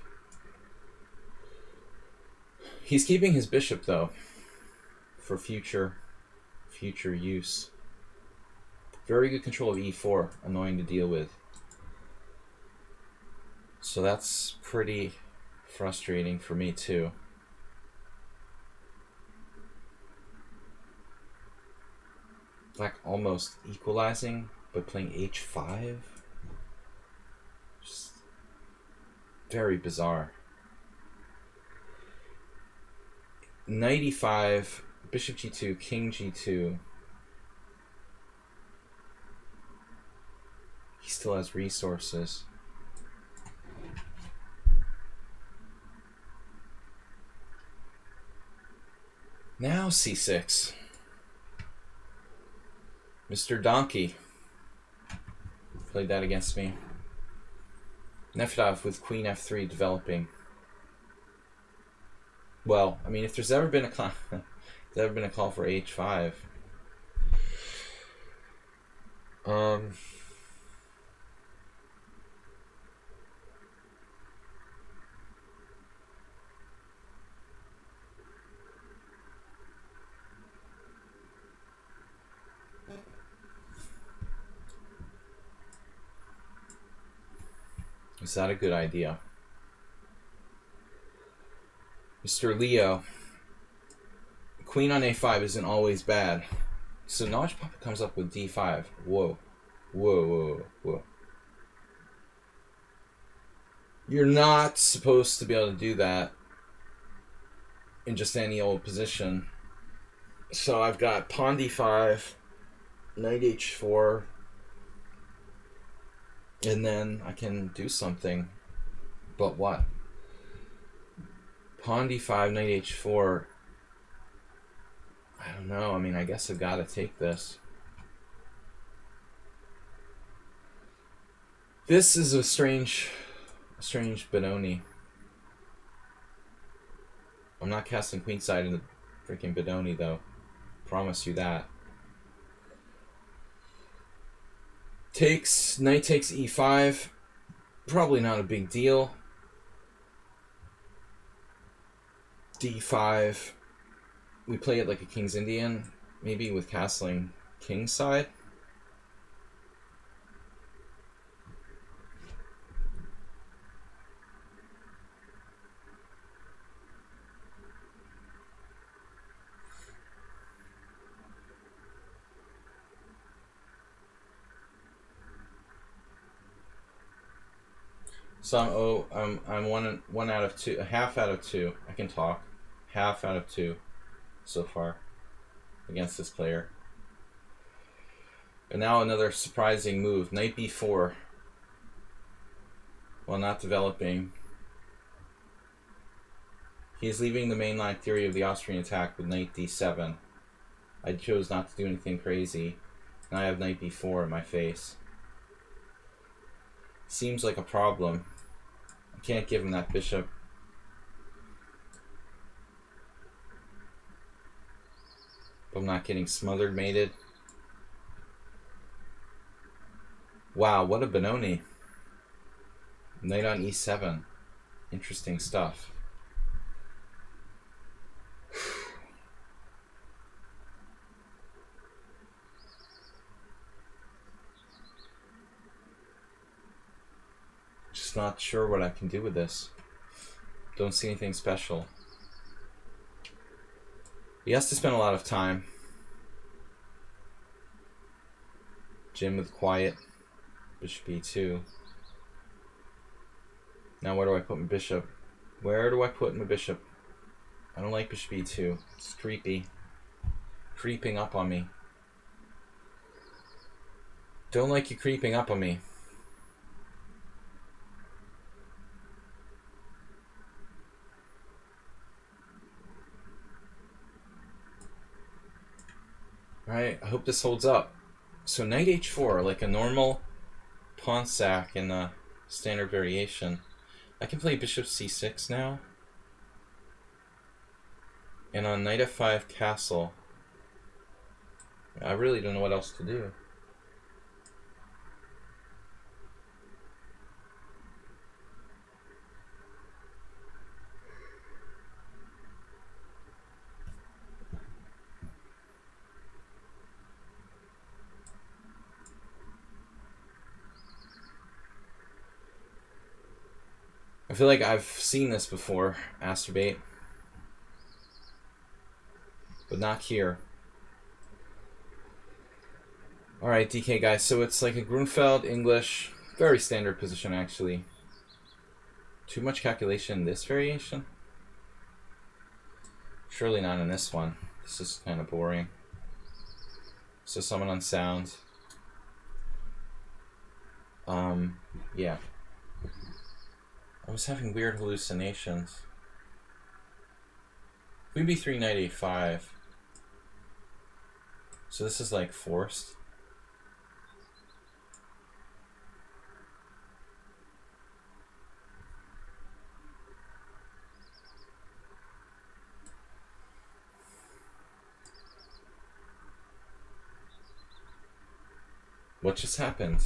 He's keeping his bishop, though, for future use. Very good control of e4, annoying to deal with. So that's pretty frustrating for me, too. Black almost equalizing, but playing h5. Just very bizarre. Knight e5, bishop g2, king g2. He still has resources. Now c6. Mr. Donkey played that against me. Nefedov with Queen F3 developing. Well, I mean, if there's ever been a call, there's ever been a call for H5. Is that a good idea? Mr. Leo. Queen on A5 isn't always bad. So Notch Papa comes up with D5. Whoa. Whoa, whoa, whoa. You're not supposed to be able to do that in just any old position. So I've got pawn D5, knight H4, and then I can do something. But what? Pawn D5, knight H4. I don't know. I mean, I guess I've got to take this. This is a strange Benoni. I'm not casting queenside in the freaking Benoni, though. Promise you that. Knight takes E5. Probably not a big deal. D5. We play it like a King's Indian, maybe with castling King's side. So I'm one out of two, a half out of two. I can talk. Half out of two so far against this player. And now another surprising move, knight b4. While not developing, he is leaving the mainline theory of the Austrian attack with knight d7. I chose not to do anything crazy, and I have knight b4 in my face. Seems like a problem. I can't give him that bishop. I'm not getting smothered mated. Wow, what a Benoni. Knight on e7. Interesting stuff. Just not sure what I can do with this. Don't see anything special. He has to spend a lot of time. Jim with quiet. Bishop e2. Now where do I put my bishop? Where do I put my bishop? I don't like bishop e2. It's creepy. Creeping up on me. Don't like you creeping up on me. Alright, I hope this holds up. So knight h4, like a normal pawn sack in the standard variation. I can play bishop c6 now. And on knight f5 castle, I really don't know what else to do. I feel like I've seen this before, Masturbate. But not here. Alright, DK guys, so it's like a Grunfeld, English, very standard position actually. Too much calculation in this variation? Surely not in this one. This is kind of boring. So someone on sound. Yeah. I was having weird hallucinations. Queen b3, knight a5. So this is like forced. What just happened?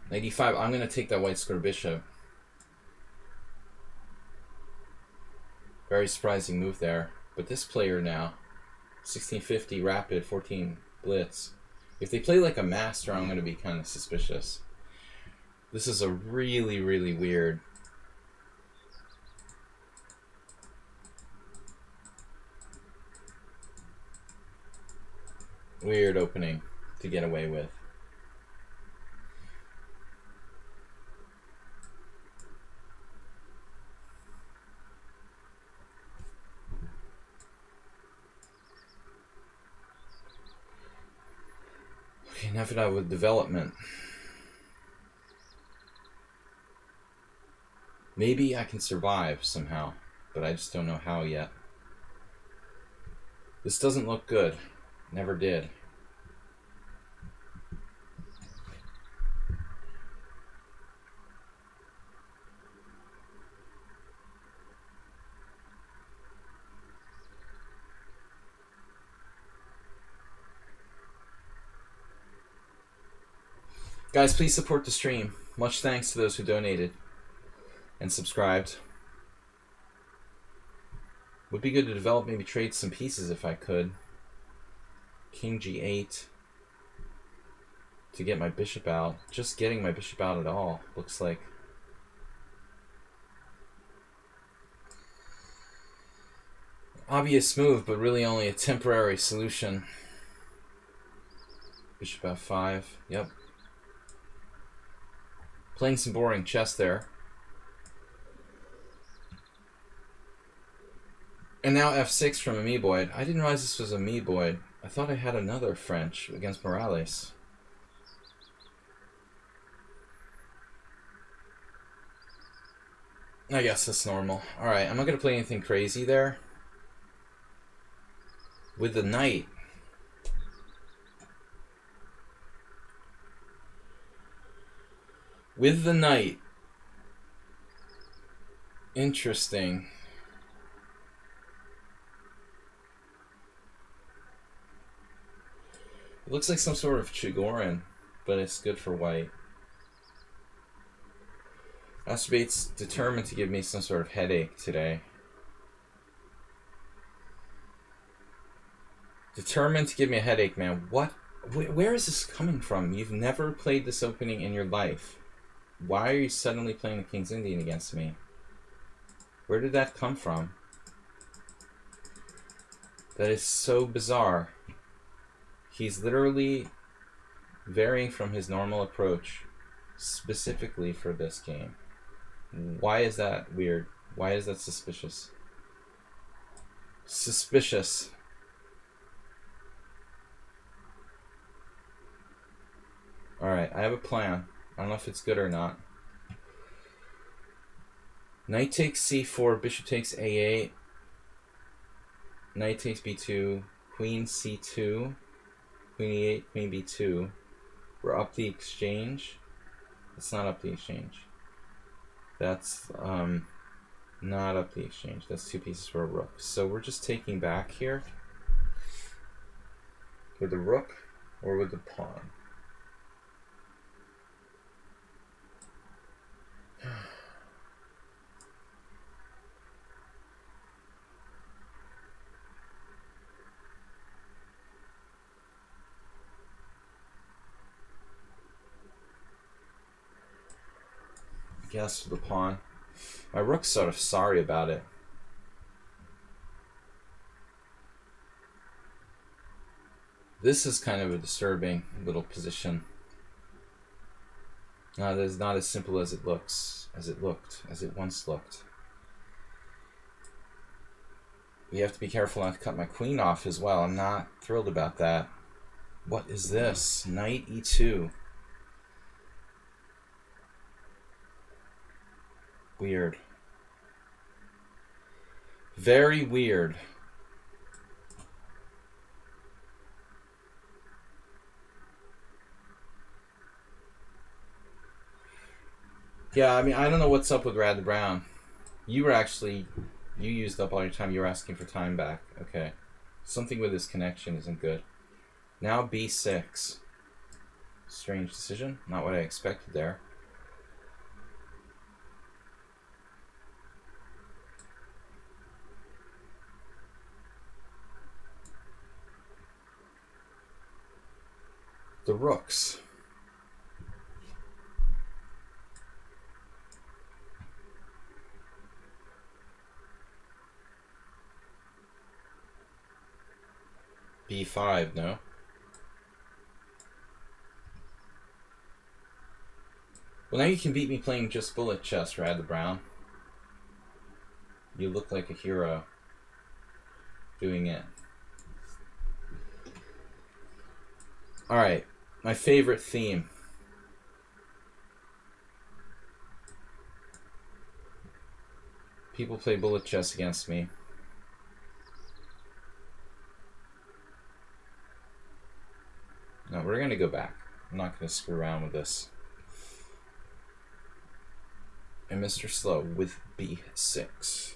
95. I'm going to take that white square bishop. Very surprising move there. But this player now, 1650 rapid, 14 blitz. If they play like a master, I'm going to be kind of suspicious. This is a really, really weird. Weird opening to get away with. Okay, enough of that with development. Maybe I can survive somehow, but I just don't know how yet. This doesn't look good. Never did. Guys, please support the stream. Much thanks to those who donated and subscribed. Would be good to develop, maybe trade some pieces if I could. King G8 to get my bishop out. Just getting my bishop out at all looks like. Obvious move, but really only a temporary solution. Bishop F5. Yep. Playing some boring chess there. And now F6 from Ameboid. I didn't realize this was Ameboid. I thought I had another French against Morales. I guess that's normal. Alright, I'm not going to play anything crazy there. With the knight. With the knight. Interesting. It looks like some sort of Chigorin, but it's good for white. Masturbate's determined to give me some sort of headache today. Determined to give me a headache, man. What? Where is this coming from? You've never played this opening in your life. Why are you suddenly playing the King's Indian against me? Where did that come from? That is so bizarre. He's literally varying from his normal approach specifically for this game. Why is that weird? Why is that suspicious? Suspicious. Alright, I have a plan. I don't know if it's good or not. Knight takes c4, bishop takes a8. Knight takes b2, queen c2, queen e8, queen b2. We're up the exchange. It's not up the exchange. That's not up the exchange. That's two pieces for a rook. So we're just taking back here. With the rook or with the pawn? I guess the pawn. My rook's sort of sorry about it. This is kind of a disturbing little position. It is not as simple as it looks, as it once looked. You have to be careful not to cut my queen off as well. I'm not thrilled about that. What is this? Knight e2. Weird. Very weird. Yeah, I mean, I don't know what's up with Rad Brown. You used up all your time. You were asking for time back. Okay. Something with his connection isn't good. Now b6. Strange decision. Not what I expected there. The rooks. b5, no? Well, now you can beat me playing just bullet chess, Rad Brown. You look like a hero doing it. Alright, my favorite theme. People play bullet chess against me. No, we're going to go back. I'm not going to screw around with this. And Mr. Slow with b6.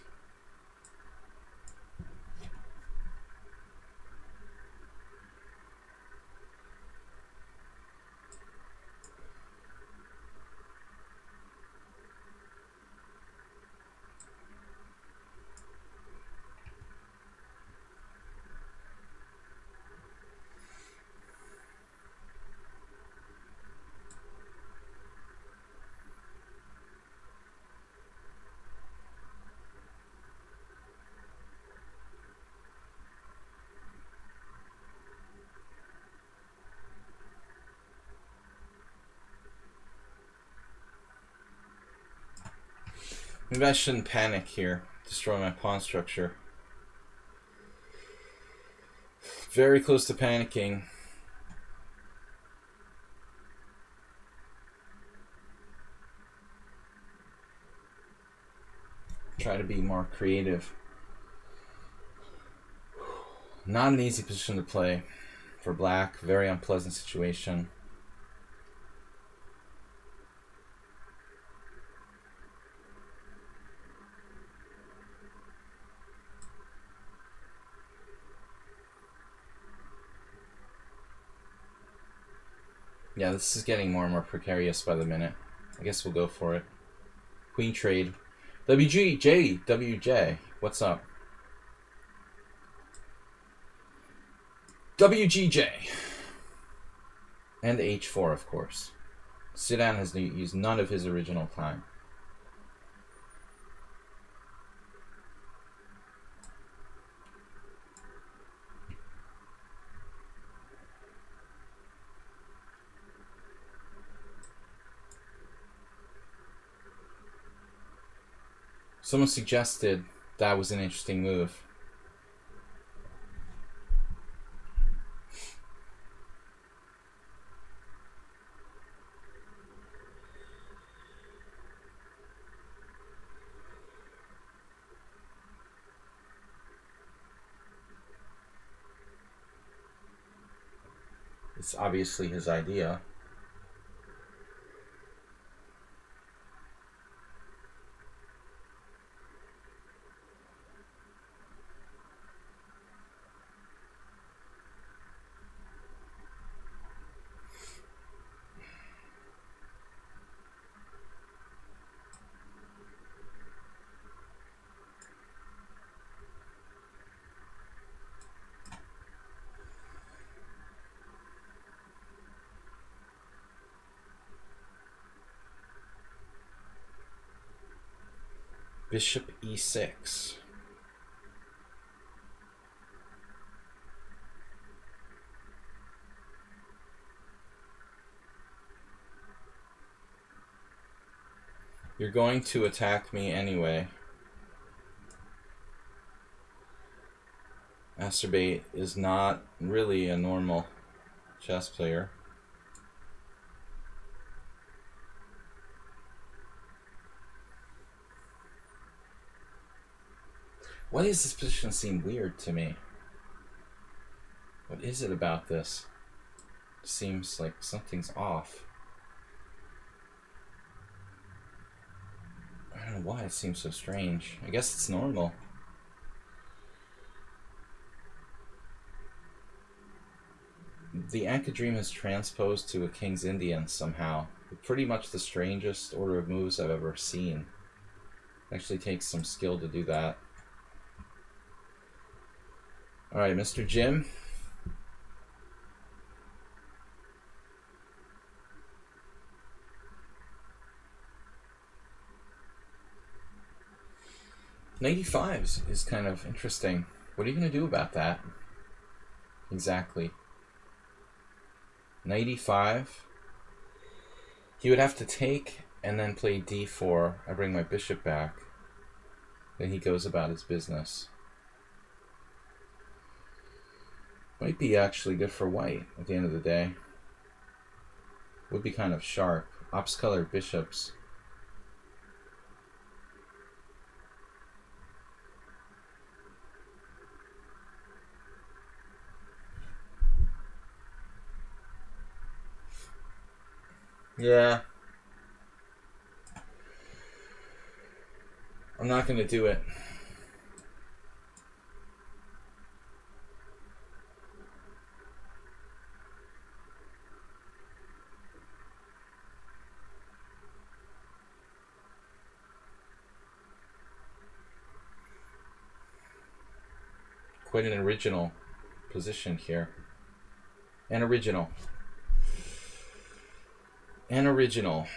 Maybe I shouldn't panic here. Destroy my pawn structure. Very close to panicking. Try to be more creative. Not an easy position to play for black. Very unpleasant situation. Yeah, this is getting more and more precarious by the minute. I guess we'll go for it. Queen trade. WJ, what's up? WGJ. And H4, of course. Sidan has used none of his original time. Someone suggested that was an interesting move. It's obviously his idea. Bishop e6. You're going to attack me anyway. Masturbate is not really a normal chess player. Why does this position seem weird to me? What is it about this? It seems like something's off. I don't know why it seems so strange. I guess it's normal. The Ankh-Dream has transposed to a King's Indian somehow. Pretty much the strangest order of moves I've ever seen. It actually takes some skill to do that. Alright, Mr. Jim. Knight e5 is kind of interesting. What are you going to do about that? Exactly. Knight e5. He would have to take and then play d4. I bring my bishop back. Then he goes about his business. Might be actually good for white at the end of the day. Would be kind of sharp. Ops-colored bishops. Yeah. I'm not going to do it. Quite an original position here. An original. An original.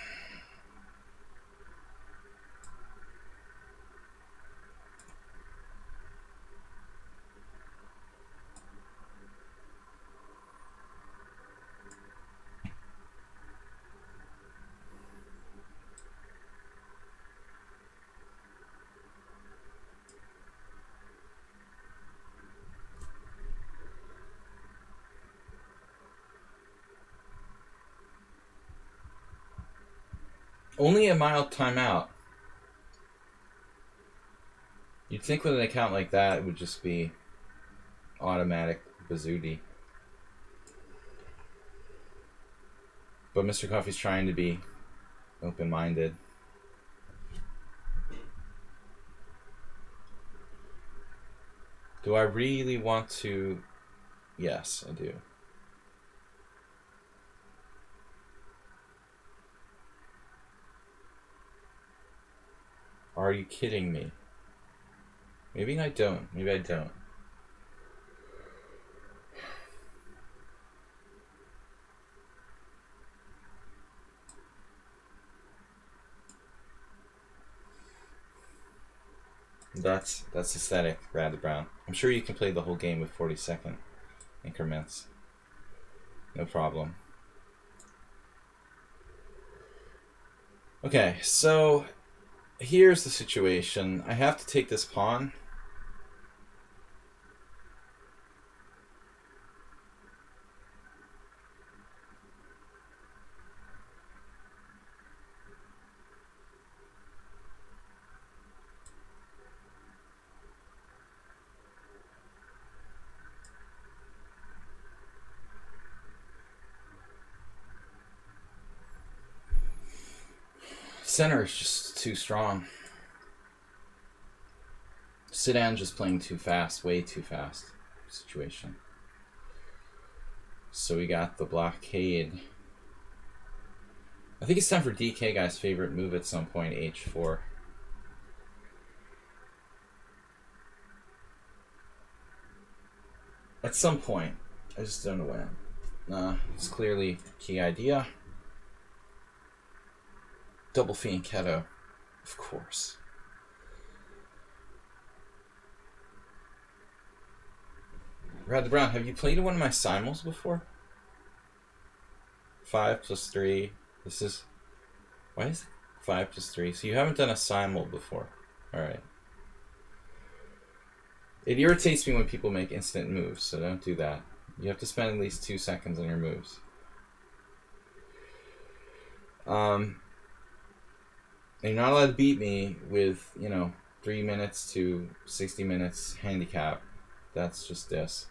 Only a mild timeout. You'd think with an account like that, it would just be automatic bazooty. But Mr. Coffee's trying to be open-minded. Do I really want to? Yes, I do. Are you kidding me? Maybe I don't. Maybe I don't. That's aesthetic, Brad Brown. I'm sure you can play the whole game with 40-second increments. No problem. Okay, so here's the situation. I have to take this pawn. Center is just too strong. Sidan just playing too fast, way too fast situation. So we got the blockade. I think it's time for DK guy's favorite move at some point, H4. At some point. I just don't know when. It's clearly key idea. Double fianchetto, of course. Brad Brown, have you played one of my simuls before? 5 plus 3. This is... Why is it 5 plus 3? So you haven't done a simul before. Alright. It irritates me when people make instant moves, so don't do that. You have to spend at least 2 seconds on your moves. And you're not allowed to beat me with, 3 minutes to 60 minutes handicap. That's just this.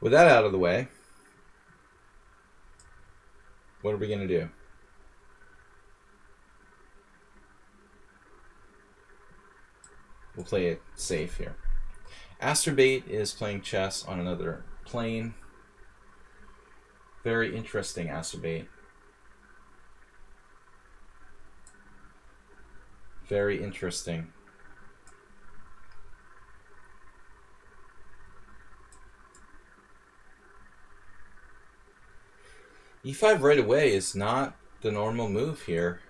With that out of the way, what are we going to do? We'll play it safe here. Asterbait is playing chess on another plain. Very interesting, acerbate. Very interesting. E5 right away is not the normal move here.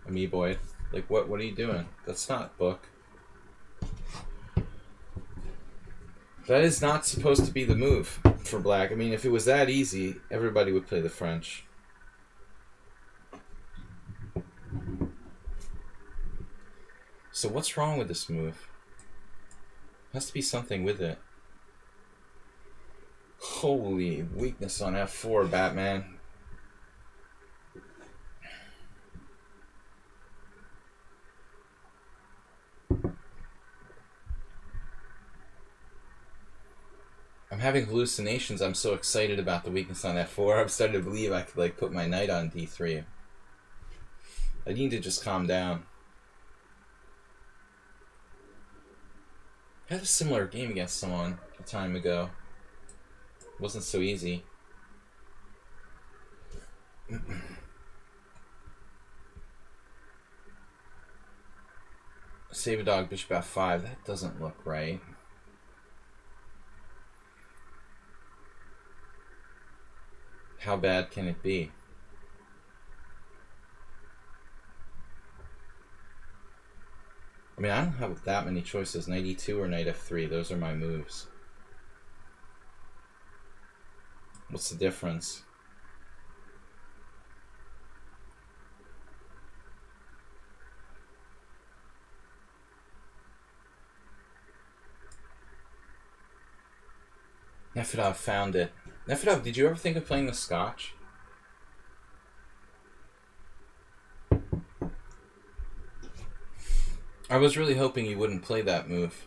Ameboid. Like, what are you doing? That's not book. That is not supposed to be the move for black. I mean, if it was that easy, everybody would play the French. So what's wrong with this move? Has to be something with it. Holy weakness on F4, Batman. I'm having hallucinations. I'm so excited about the weakness on F4. I'm starting to believe I could like put my knight on D3. I need to just calm down. I had a similar game against someone a time ago. It wasn't so easy. Save a dog, bishop F5. That doesn't look right. How bad can it be? I mean, I don't have that many choices. Knight E2 or knight F3. Those are my moves. What's the difference? Nefedov found it. Nefedov, did you ever think of playing the Scotch? I was really hoping you wouldn't play that move.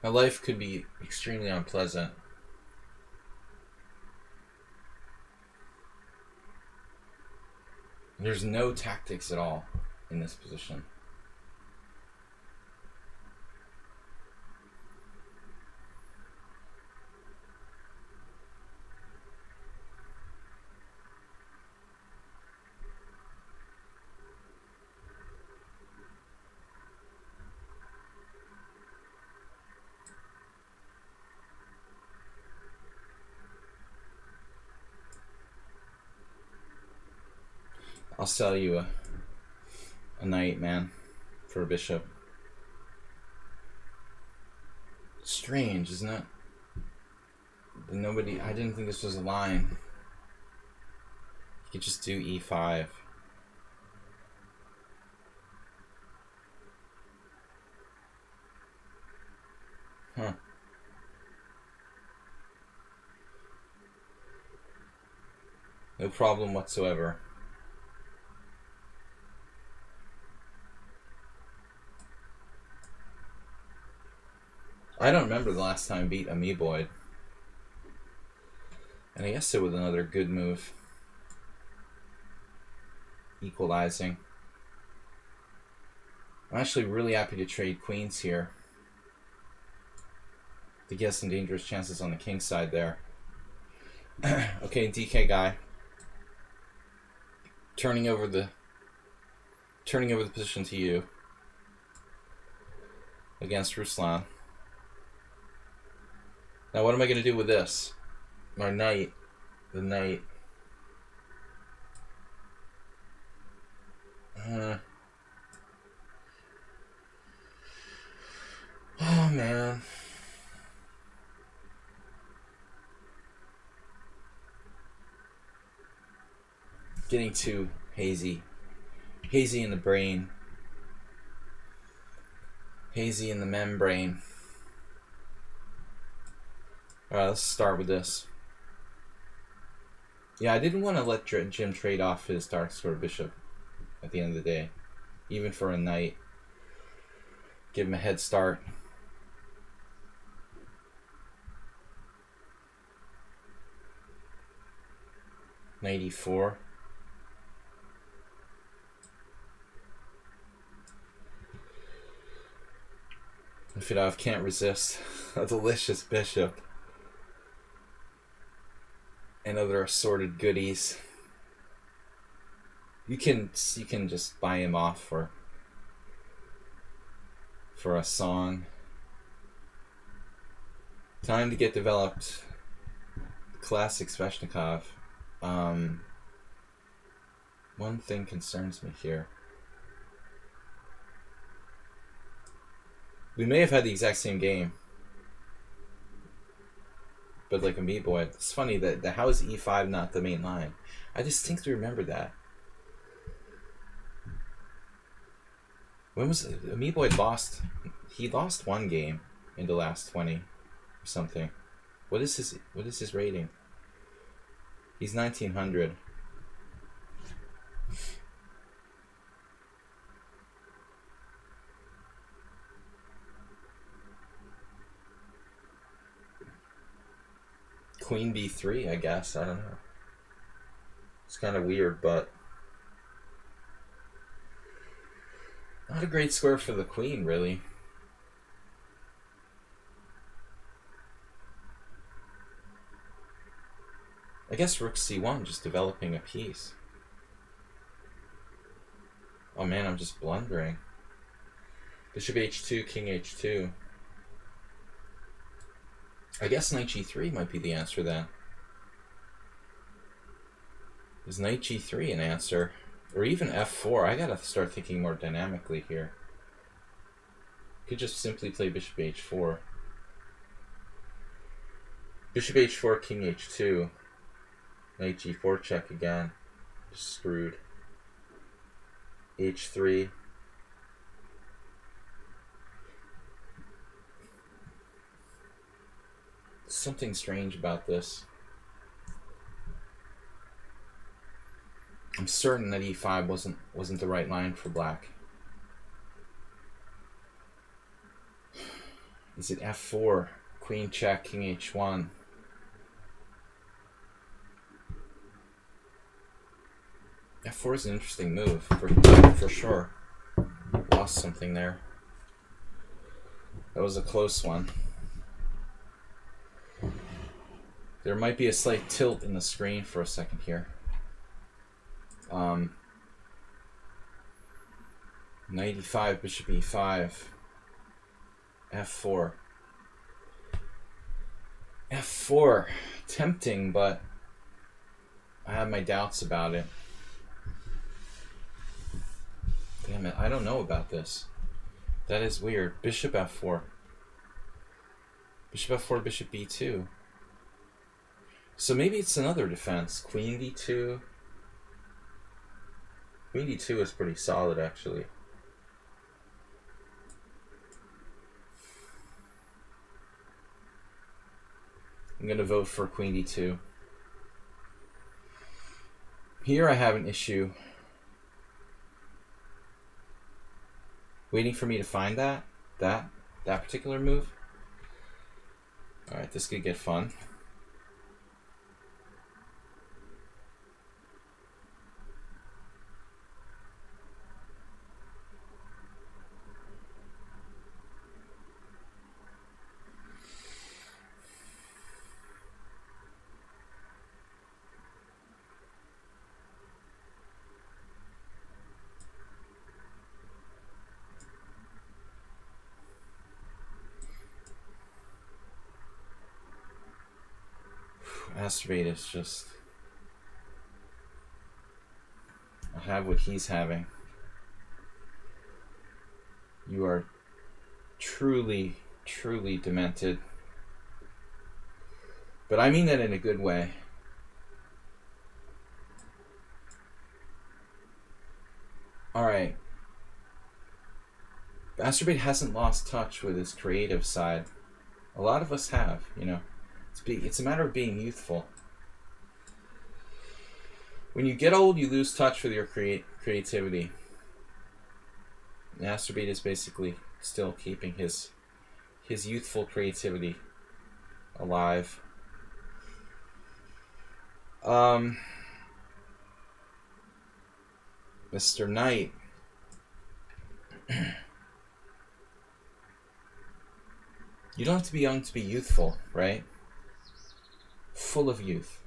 My life could be extremely unpleasant. There's no tactics at all in this position. I'll sell you a knight, man, for a bishop. Strange, isn't it? Nobody, I didn't think this was a line. You could just do E5. Huh. No problem whatsoever. I don't remember the last time I beat Ameboid. And I guess it was another good move. Equalizing. I'm actually really happy to trade queens here. To get some dangerous chances on the king side there. Okay, DK guy. Turning over the position to you. Against Ruslan. Now what am I going to do with this? My knight. The knight. Oh man. Getting too hazy. Hazy in the brain. Hazy in the membrane. Alright, let's start with this. Yeah, I didn't want to let Jim trade off his dark sword bishop at the end of the day. Even for a knight. Give him a head start. Knight e4. Fedotov can't resist a delicious bishop and other assorted goodies. You can just buy him off for a song. Time to get developed. Classic Sveshnikov. One thing concerns me here. We may have had the exact same game, but like a Meat Boy. It's funny that how is e5 not the main line? I distinctly remember that. When was Meat Boy lost? He lost one game in the last 20 or something. What is his rating? He's 1900. Queen b3, I guess. I don't know. It's kind of weird, but not a great square for the queen, really. I guess rook c1, just developing a piece. Oh man, I'm just blundering. Bishop h2, king h2. I guess knight g3 might be the answer then. Is knight g3 an answer? Or even f4? I gotta start thinking more dynamically here. Could just simply play bishop h4. Bishop h4, king h2. Knight g4 check again. Just screwed. h3. Something strange about this. I'm certain that e5 wasn't the right line for black. Is it f4? Queen check, king h1. f4 is an interesting move for sure. Lost something there. That was a close one. There might be a slight tilt in the screen for a second here. Knight e5, bishop e5, f4. f4, tempting, but I have my doubts about it. Damn it, I don't know about this. That is weird. Bishop f4. Bishop f4, bishop b2. So maybe it's another defense. Queen d2. Queen d2 is pretty solid, actually. I'm going to vote for queen d2. Here I have an issue. Waiting for me to find that particular move. All right, this could get fun. Masturbate is just... I have what he's having. You are truly, truly demented. But I mean that in a good way. Alright. Masturbate hasn't lost touch with his creative side. A lot of us have, you know. It's a matter of being youthful. When you get old, you lose touch with your creativity. Masturbate is basically still keeping his youthful creativity alive. Mr. Knight. You don't have to be young to be youthful, right? Full of youth.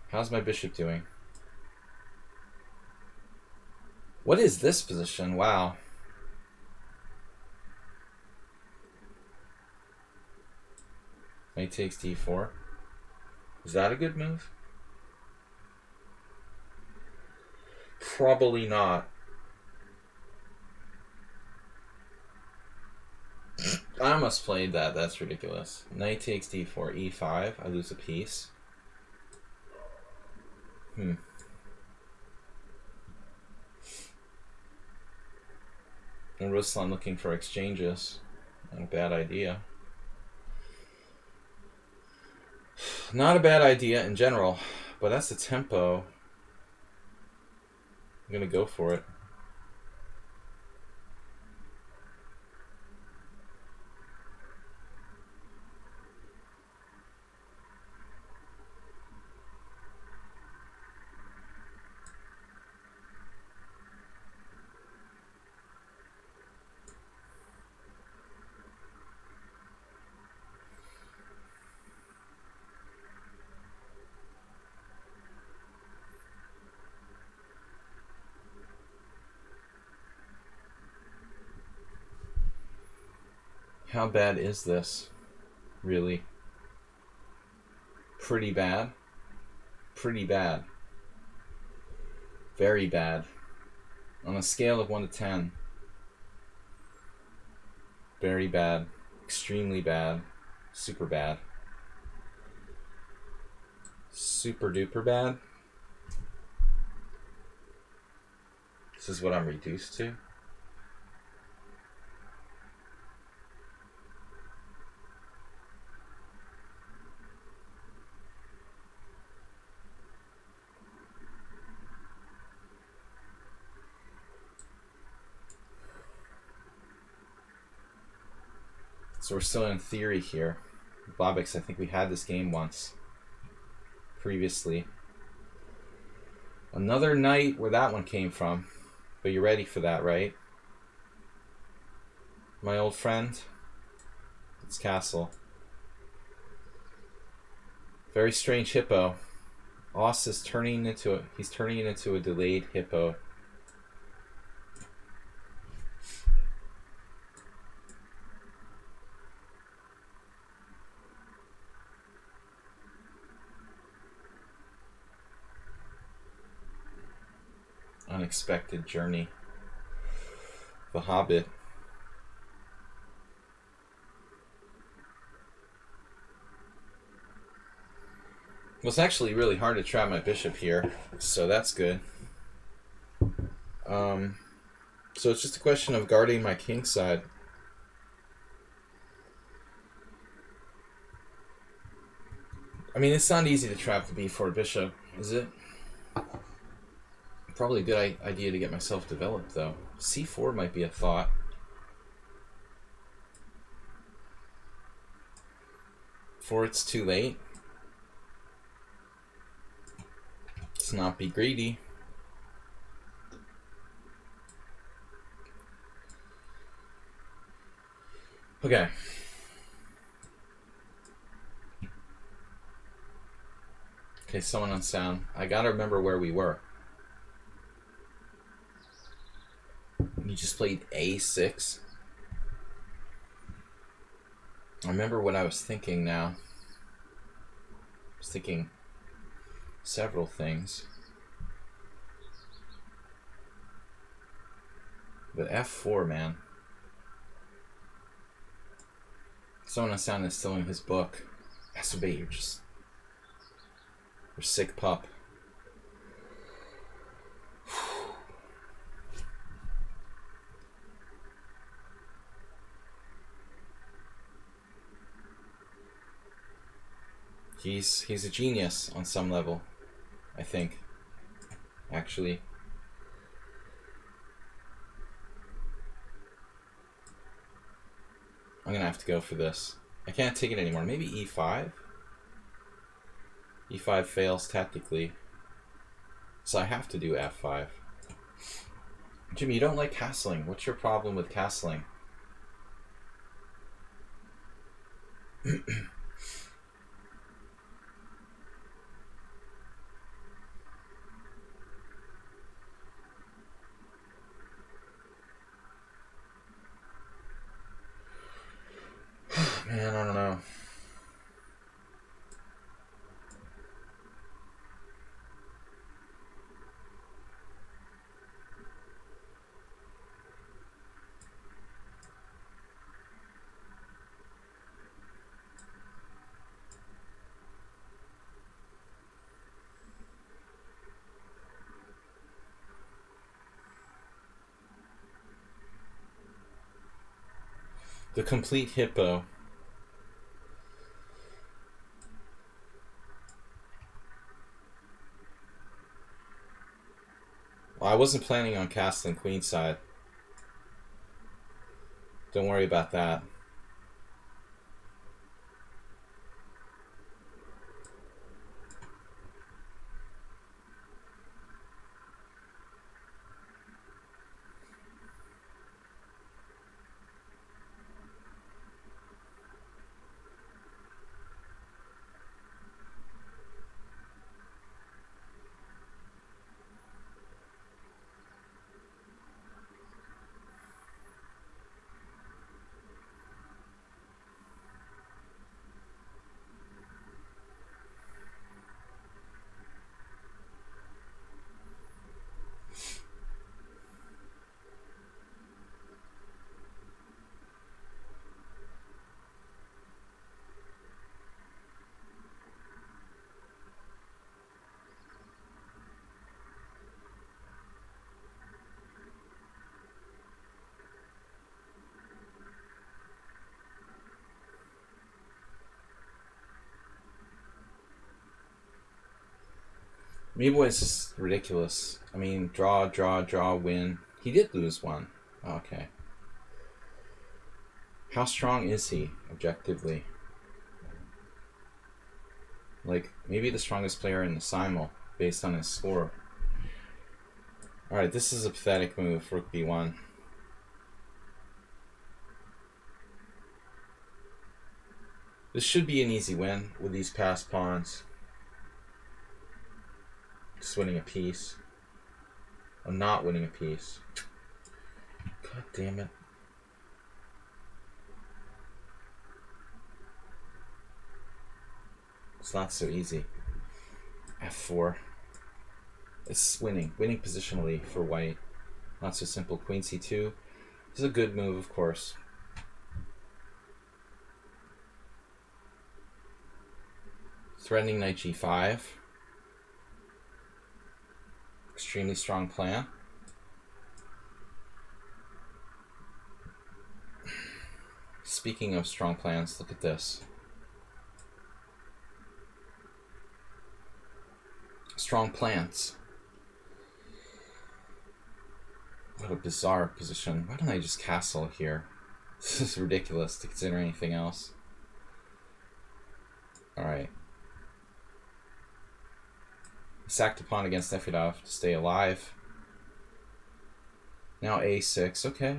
How's my bishop doing? What is this position? Wow. Knight takes d4. Is that a good move? Probably not. I almost played that. That's ridiculous. Knight takes d4, e5. I lose a piece. And Ruslan looking for exchanges. Not a bad idea. Not a bad idea in general, but that's the tempo. I'm gonna go for it. How bad is this? Really? Pretty bad? Pretty bad. Very bad. On a scale of 1 to 10. Very bad. Extremely bad. Super bad. Super duper bad. This is what I'm reduced to. So we're still in theory here. Bobix, I think we had this game once. Previously. Another knight where that one came from. But you're ready for that, right? My old friend? It's castle. Very strange hippo. Oss is turning into he's turning it into a delayed hippo. Unexpected journey. The Hobbit. Well, it's actually really hard to trap my bishop here, so that's good. So it's just a question of guarding my king side. I mean, it's not easy to trap the b4 bishop, is it? Probably a good idea to get myself developed, though. c4 might be a thought. Before it's too late. Let's not be greedy. Okay. Okay, someone on sound. I gotta remember where we were. You just played a6. I remember what I was thinking now. I was thinking several things. But f4, man. Someone on sound is still in his book. Masturbate, you're sick pup. He's a genius on some level, I think. Actually. I'm gonna have to go for this. I can't take it anymore. Maybe e5? e5 fails tactically. So I have to do f5. Jimmy, you don't like castling. What's your problem with castling? Man, I don't know. The complete hippo. Well, I wasn't planning on castling queenside. Don't worry about that. Me boy's just ridiculous. I mean, draw, win. He did lose one. Okay. How strong is he, objectively? Like, maybe the strongest player in the Simul, based on his score. Alright, this is a pathetic move, Rook B1. This should be an easy win with these passed pawns. Just winning a piece. I'm not winning a piece. God damn it. It's not so easy. F4. It's winning. Winning positionally for white. Not so simple. Queen C2. This is a good move, of course. Threatening knight G5. Extremely strong plan. Speaking of strong plans, look at this. Strong plants. What a bizarre position. Why don't I just castle here? This is ridiculous to consider anything else. Alright. Sacked a pawn against Nefedov to stay alive. Now A6, okay.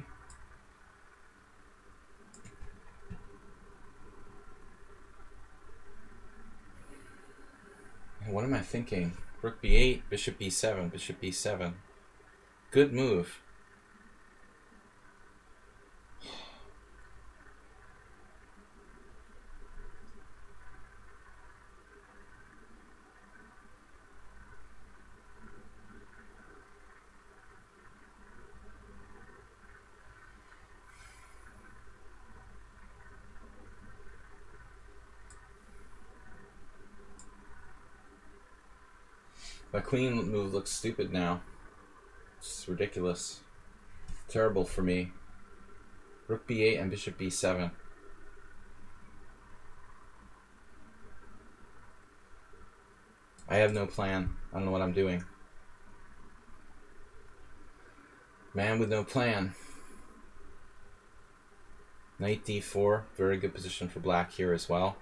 What am I thinking? Rook B8, Bishop B7, Bishop B7. Good move. My queen move looks stupid now. It's ridiculous. Terrible for me. Rook B8 and Bishop B7. I have no plan. I don't know what I'm doing. Man with no plan. Knight D4. Very good position for black here as well.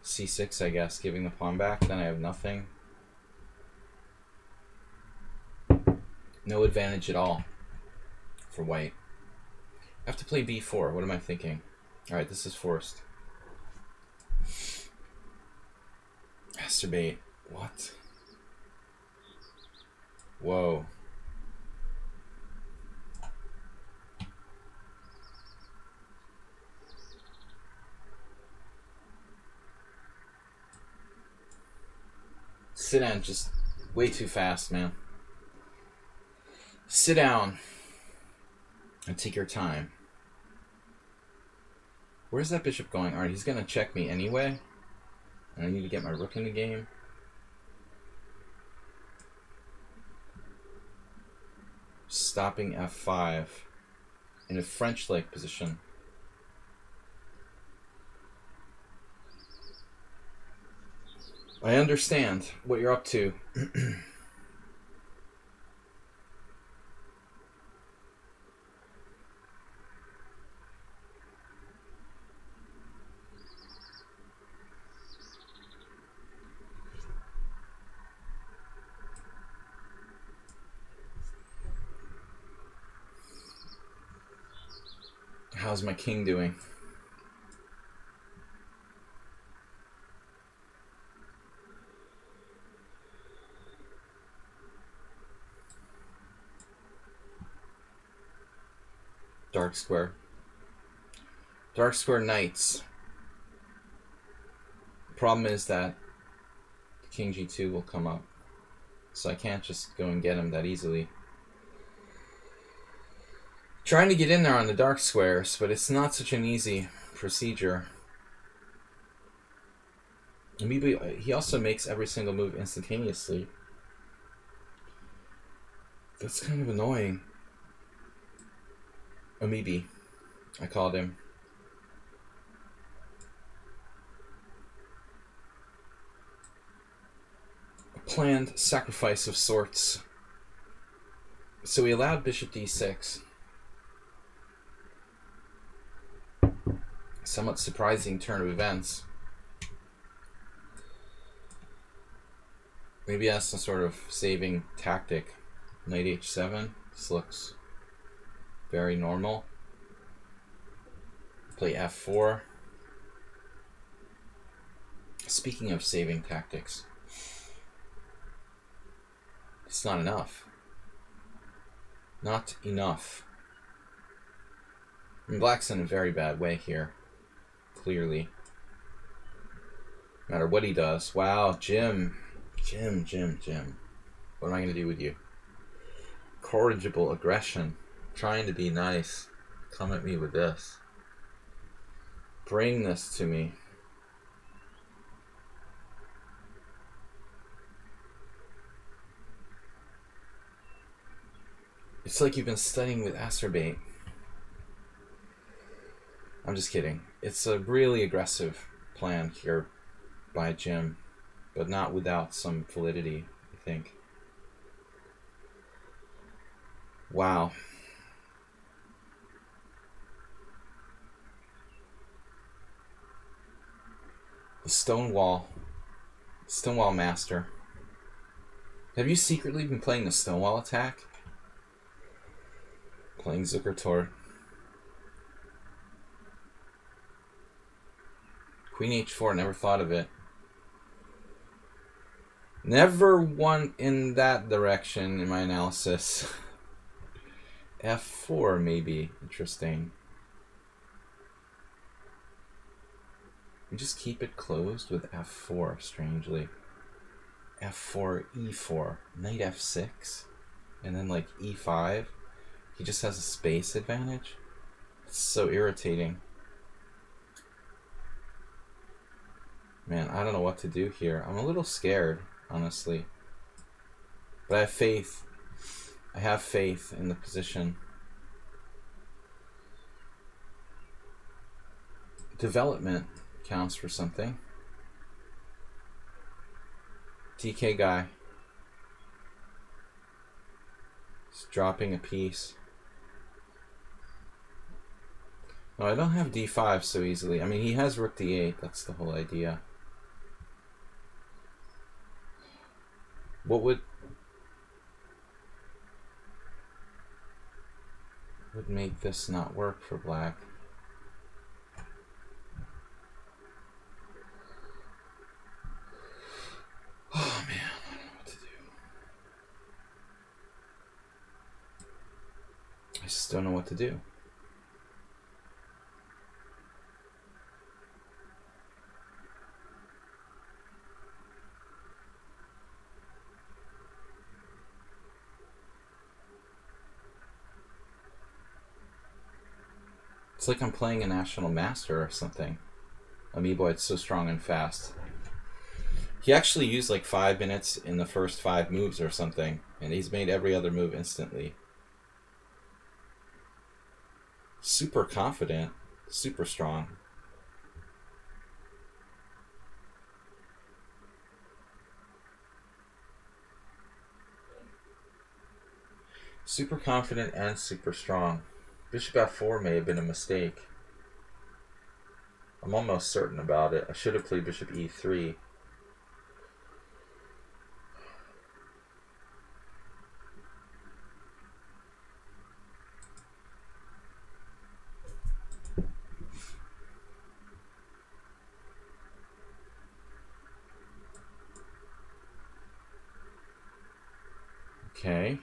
C6, I guess, giving the pawn back. Then I have nothing. No advantage at all for white. I have to play b4. What am I thinking? Alright, this is forced. Masturbate. What? Whoa. Sit down, just way too fast, man. Sit down and take your time. Where's that bishop going? Alright, he's gonna check me anyway. And I need to get my rook in the game. Stopping f5 in a French-like position. I understand what you're up to. How's my king doing? Dark square. Dark square knights. The problem is that king g2 will come up. So I can't just go and get him that easily. Trying to get in there on the dark squares, but it's not such an easy procedure. Maybe he also makes every single move instantaneously. That's kind of annoying. Amiibi, I called him. A planned sacrifice of sorts. So he allowed bishop d6. Somewhat surprising turn of events. Maybe that's some sort of saving tactic. Knight h7. This looks very normal. Play f4. Speaking of saving tactics, it's not enough. Not enough. And black's in a very bad way here. Clearly. No matter what he does. Wow, Jim. Jim. What am I going to do with you? Corrigible aggression. Trying to be nice. Come at me with this. Bring this to me. It's like you've been studying with Acerbate. I'm just kidding. It's a really aggressive plan here by Jim, but not without some validity, I think. Wow. The Stonewall Master. Have you secretly been playing the Stonewall attack? Playing Zuckertor. Queen h4, never thought of it. Never went in that direction in my analysis. f4 maybe. Interesting. We just keep it closed with f4, strangely. f4, e4, knight f6, and then like e5. He just has a space advantage. It's so irritating. Man, I don't know what to do here. I'm a little scared, honestly. But I have faith. I have faith in the position. Development counts for something. DK guy. He's dropping a piece. No, I don't have d5 so easily. I mean, he has rook d8. That's the whole idea. What would... would make this not work for black? Oh man, I don't know what to do. I just don't know what to do. It's like I'm playing a national master or something. Amiibo, it's so strong and fast. He actually used like 5 minutes in the first 5 moves or something, and he's made every other move instantly. Super confident, super strong. Super confident and super strong. Bishop f4 may have been a mistake. I'm almost certain about it. I should have played bishop e3. Okay.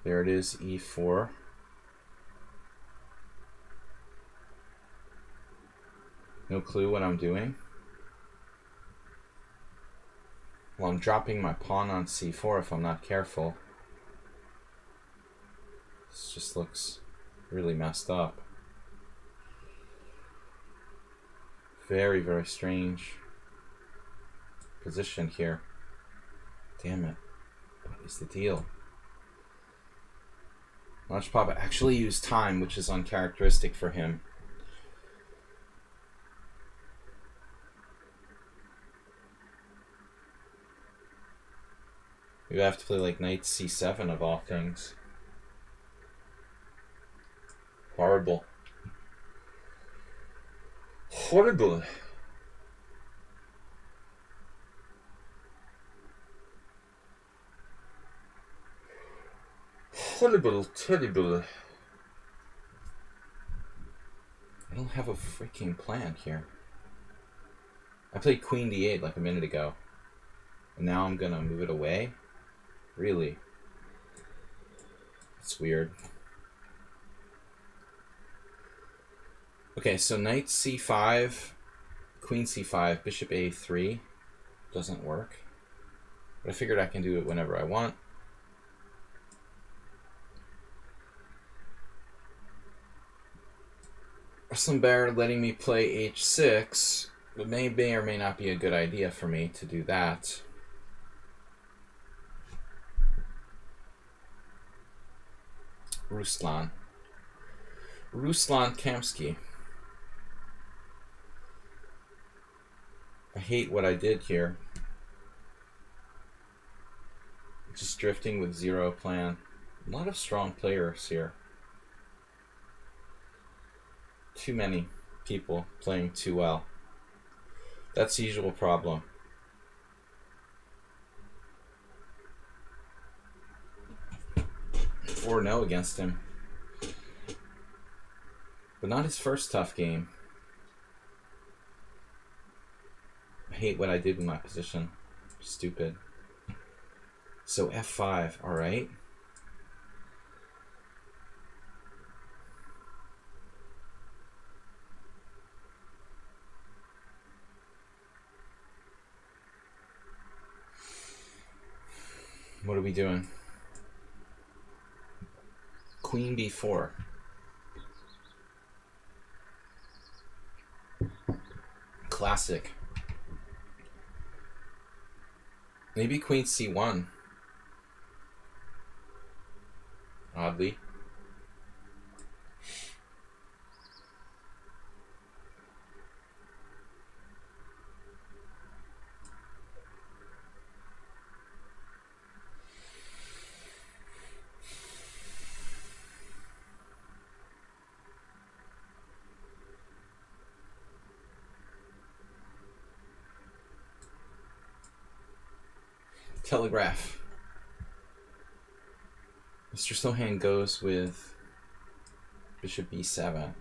There it is, e4. No clue what I'm doing. Well, I'm dropping my pawn on c4 if I'm not careful. This just looks really messed up. Very, very strange position here. Damn it. What is the deal? Launch Papa actually used time, which is uncharacteristic for him. We have to play like knight c7 of all things. Horrible. Horrible. Horrible, terrible. I don't have a freaking plan here. I played queen d8 like a minute ago. And now I'm gonna move it away? Really? It's weird. Okay, so knight c5, queen c5, bishop a3 doesn't work. But I figured I can do it whenever I want. Wrestling Bear letting me play h6, but may or may not be a good idea for me to do that. Ruslan Kamsky. I hate what I did here. Just drifting with zero plan. A lot of strong players here. Too many people playing too well. That's the usual problem. Or no against him. But not his first tough game. I hate what I did with my position. Stupid. So f5, alright. What are we doing? Queen b4. Classic. Maybe queen c1. Oddly. Telegraph. Mr. Sohan goes with bishop b7.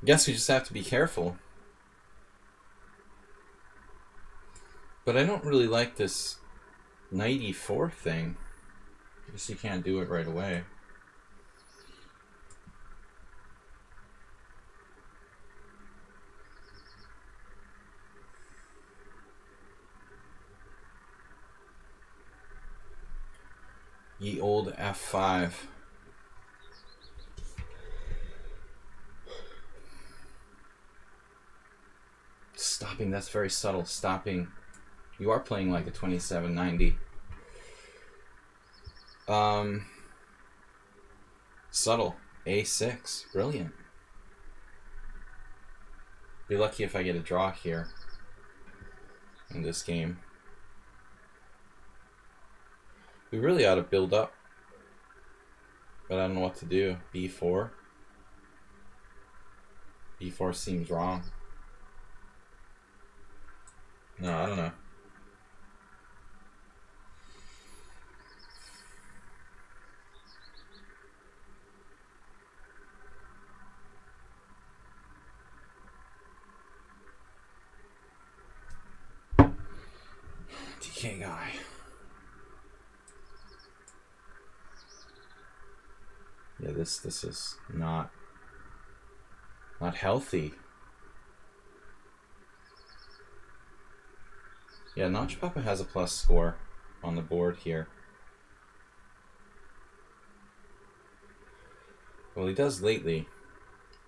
I guess we just have to be careful. But I don't really like this knight e4 thing. I guess you can't do it right away. Ye old f5. Stopping, that's very subtle. Stopping. You are playing like a 2790. Subtle. A6. Brilliant. Be lucky if I get a draw here in this game. We really ought to build up. But I don't know what to do. B4. B4 seems wrong. No, I don't know. DK guy. Yeah, this is not healthy. Yeah, Notch Papa has a plus score on the board here. Well, he does lately,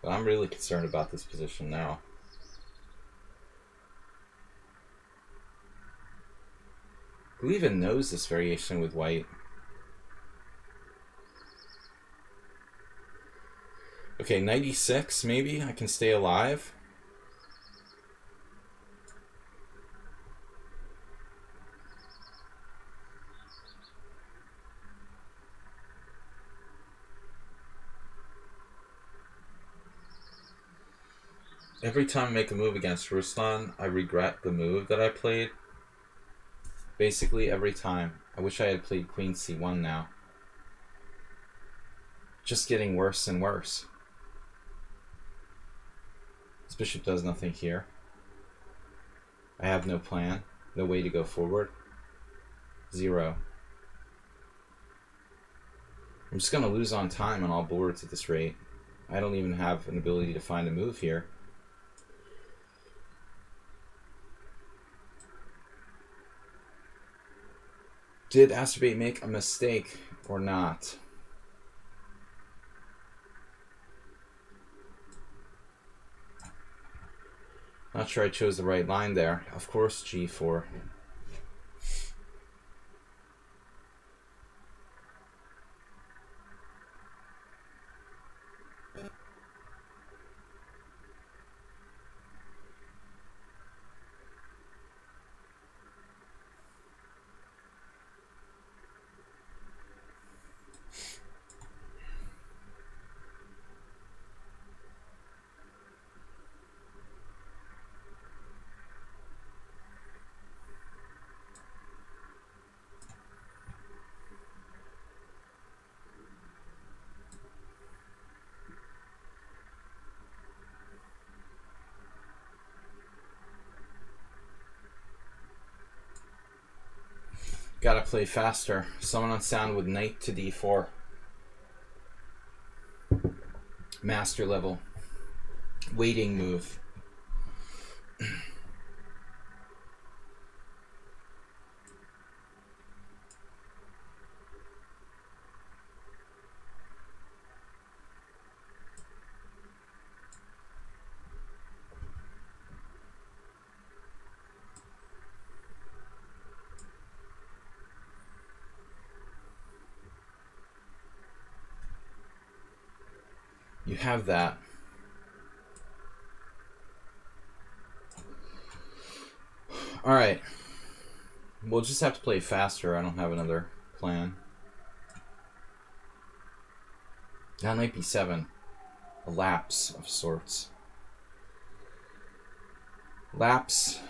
but I'm really concerned about this position now. Who even knows this variation with white? Okay, 96, maybe I can stay alive. Every time I make a move against Ruslan, I regret the move that I played. Basically, every time. I wish I had played Queen C1 now. Just getting worse and worse. This bishop does nothing here. I have no plan, no way to go forward. Zero. I'm just going to lose on time on all boards at this rate. I don't even have an ability to find a move here. Did Astrobate make a mistake or not? Not sure I chose the right line there. Of course, G4. Gotta play faster. Someone on sound with knight to d4. Master level. Waiting move. You have that. Alright. We'll just have to play faster. I don't have another plan. That might be 7. A lapse of sorts. Lapse.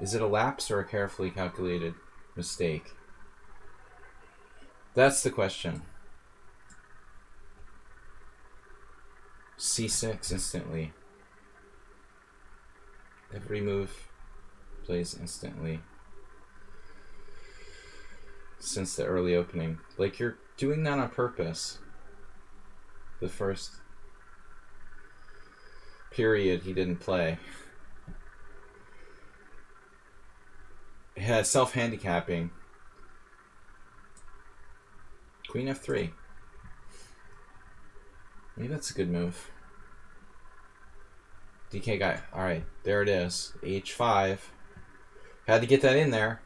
Is it a lapse or a carefully calculated mistake? That's the question. C6 instantly. Every move plays instantly. Since the early opening. Like, you're doing that on purpose. The first period he didn't play. It has self-handicapping. Queen f3. Maybe that's a good move. DK guy. Alright, there it is. h5. Had to get that in there.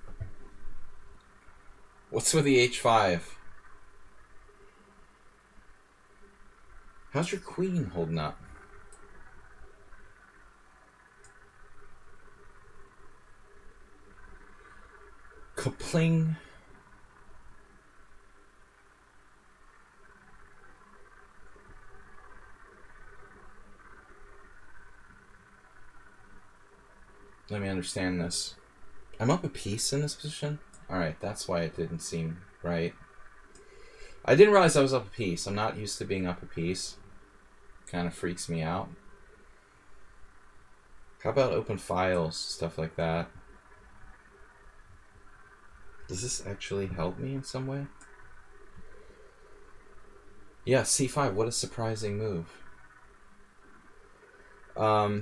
What's with the h5? How's your queen holding up? Kapling. Let me understand this. I'm up a piece in this position? Alright, that's why it didn't seem right. I didn't realize I was up a piece. I'm not used to being up a piece. Kind of freaks me out. How about open files, stuff like that? Does this actually help me in some way? Yeah, c5. What a surprising move. How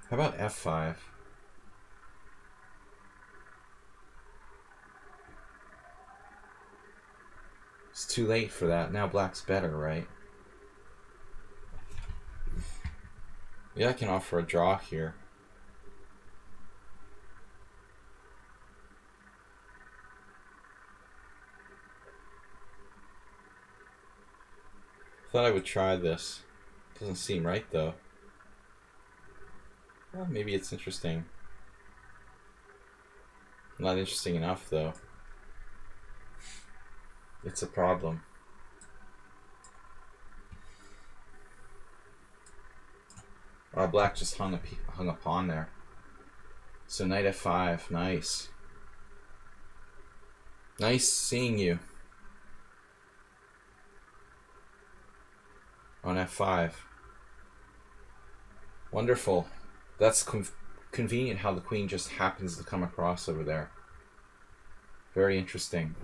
about f5? It's too late for that. Now black's better, right? Yeah, I can offer a draw here. Thought I would try this. Doesn't seem right though. Well, maybe it's interesting. Not interesting enough though. It's a problem. Oh, black just hung a pawn there. So knight f5, nice. Nice seeing you. On f5. Wonderful. That's convenient how the queen just happens to come across over there. Very interesting.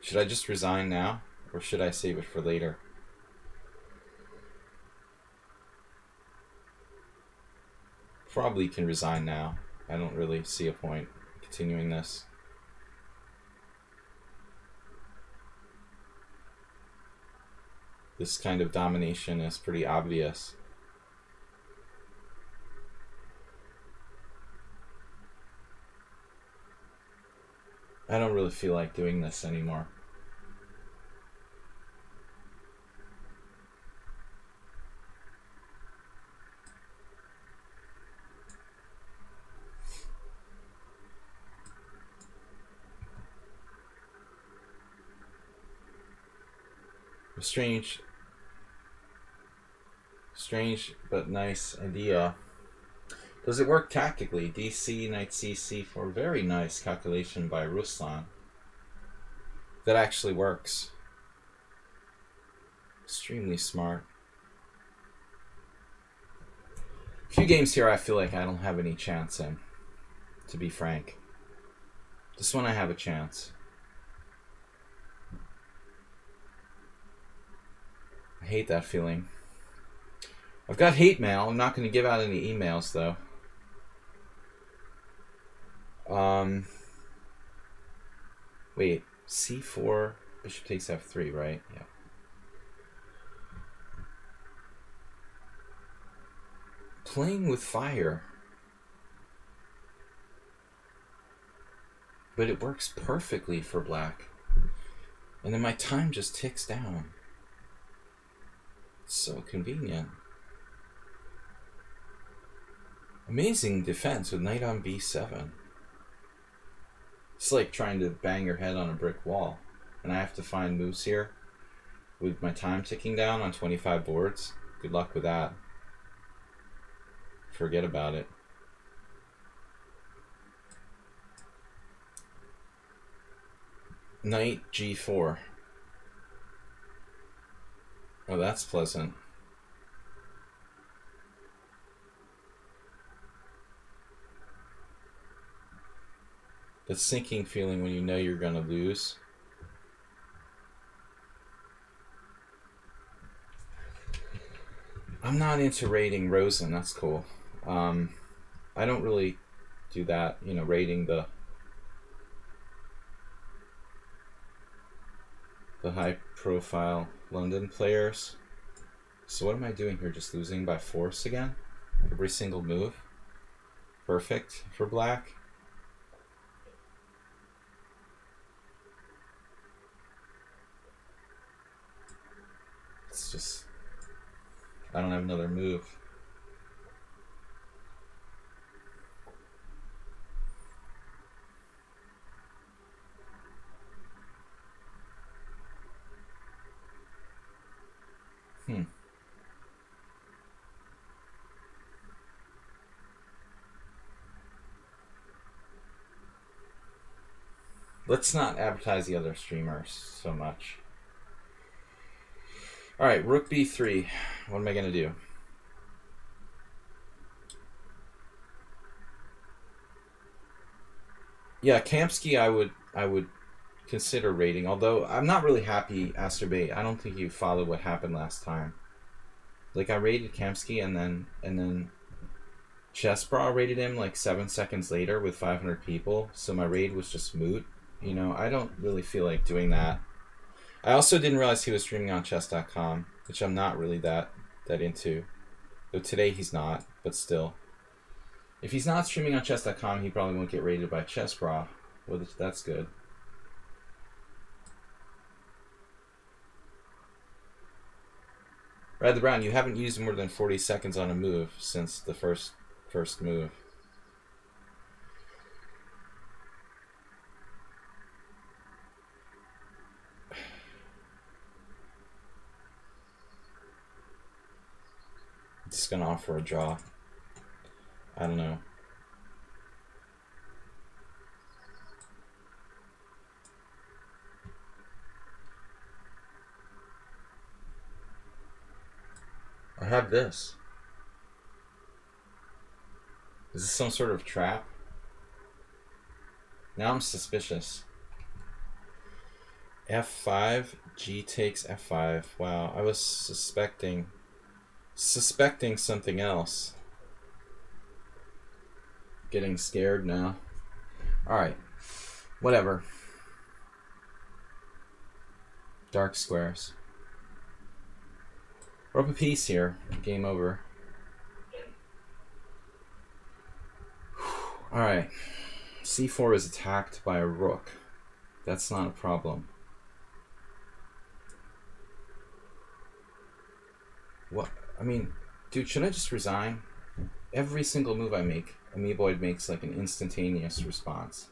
Should I just resign now? Or should I save it for later? Probably can resign now. I don't really see a point continuing this. This kind of domination is pretty obvious. I don't really feel like doing this anymore. Strange but nice idea. Does it work tactically? DC, knight c, c4. Very nice calculation by Ruslan. That actually works. Extremely smart. A few games here I feel like I don't have any chance in, to be frank. This one I have a chance. I hate that feeling. I've got hate mail. I'm not going to give out any emails though. Wait, c4, bishop takes f3, right? Yeah. Playing with fire. But it works perfectly for black. And then my time just ticks down. It's so convenient. Amazing defense with knight on b7. It's like trying to bang your head on a brick wall. And I have to find moves here with my time ticking down on 25 boards. Good luck with that. Forget about it. Knight g4. Oh, that's pleasant. The sinking feeling when you know you're going to lose. I'm not into rating Rosen. That's cool. I don't really do that, you know, rating the high-profile London players. So what am I doing here? Just losing by force again? Every single move? Perfect for black. It's just... I don't have another move. Let's not advertise the other streamers so much. Alright, rook b3. What am I going to do? Yeah, Kamsky I would consider rating, although I'm not really happy, Asterbait. I don't think you followed what happened last time. Like, I rated Kamsky and then Chessbra rated him like 7 seconds later with 500 people, so my raid was just moot. You know, I don't really feel like doing that. I also didn't realize he was streaming on chess.com, which I'm not really that into. Though today he's not, but still. If he's not streaming on chess.com, he probably won't get rated by Chessbra. Well, that's good. Red the Brown, you haven't used more than 40 seconds on a move since the first move. Just gonna offer a draw. I don't know. I have this. Is this some sort of trap? Now I'm suspicious. F5, G takes F5. Wow, I was suspecting something else. Getting scared now. Alright. Whatever. Dark squares. We're up a piece here. Game over. Alright. C4 is attacked by a rook. That's not a problem. What? I mean, dude, should I just resign? Every single move I make, Amoeboid makes like an instantaneous response.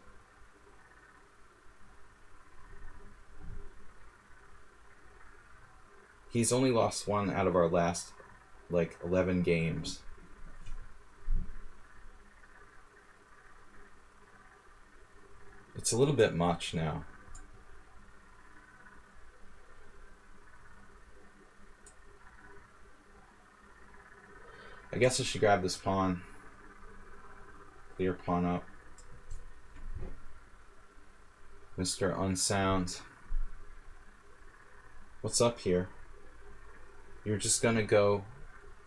He's only lost one out of our last, like, 11 games. It's a little bit much now. I guess I should grab this pawn. Clear pawn up. Mr. Unsound. What's up here? You're just gonna go